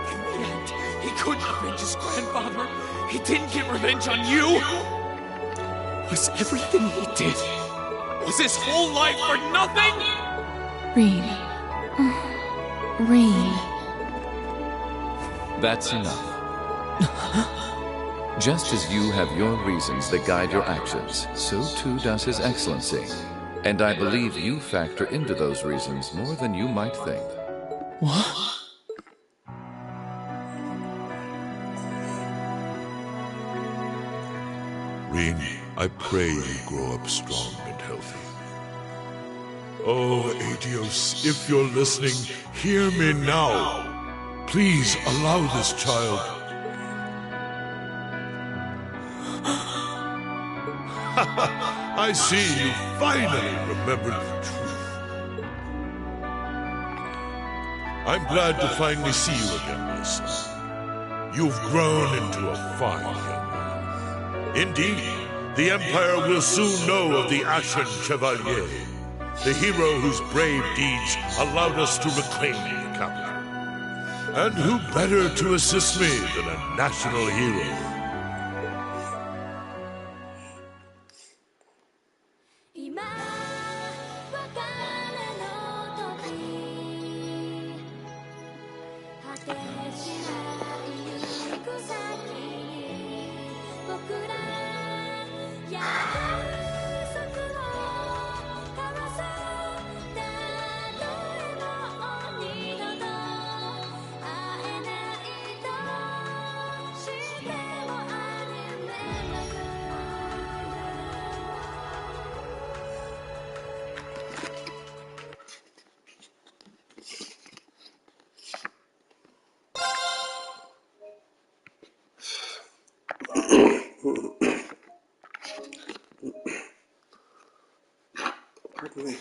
And yet, he couldn't avenge his grandfather. He didn't get revenge on you. Was everything he did? Was his whole life for nothing? Rean. Rean. That's enough. Just as you have your reasons that guide your actions, so too does His Excellency. And I believe you factor into those reasons more than you might think. What? Rean, I pray you grow up strong and healthy. Oh, Atios, if you're listening, hear me now. Please allow this child. I see you finally remembered the truth. I'm glad to finally see you again, my son. You've grown into a fine young man. Indeed, the Empire will soon know of the Ashen Chevalier, the hero whose brave deeds allowed us to reclaim the capital. And who better to assist me than a national hero? Pardon me.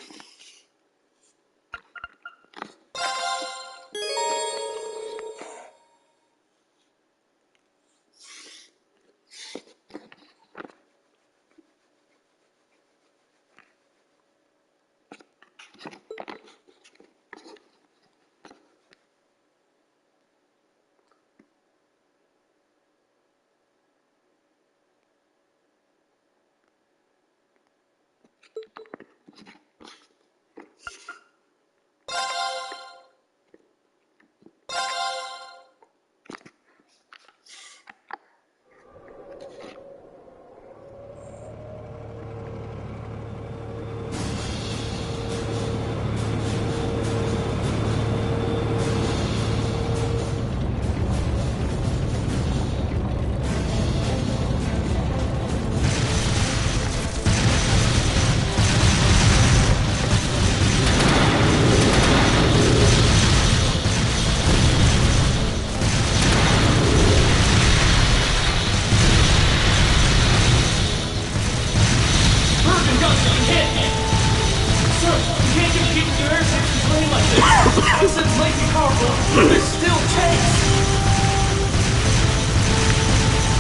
This is Lacey Carville. There's still tanks.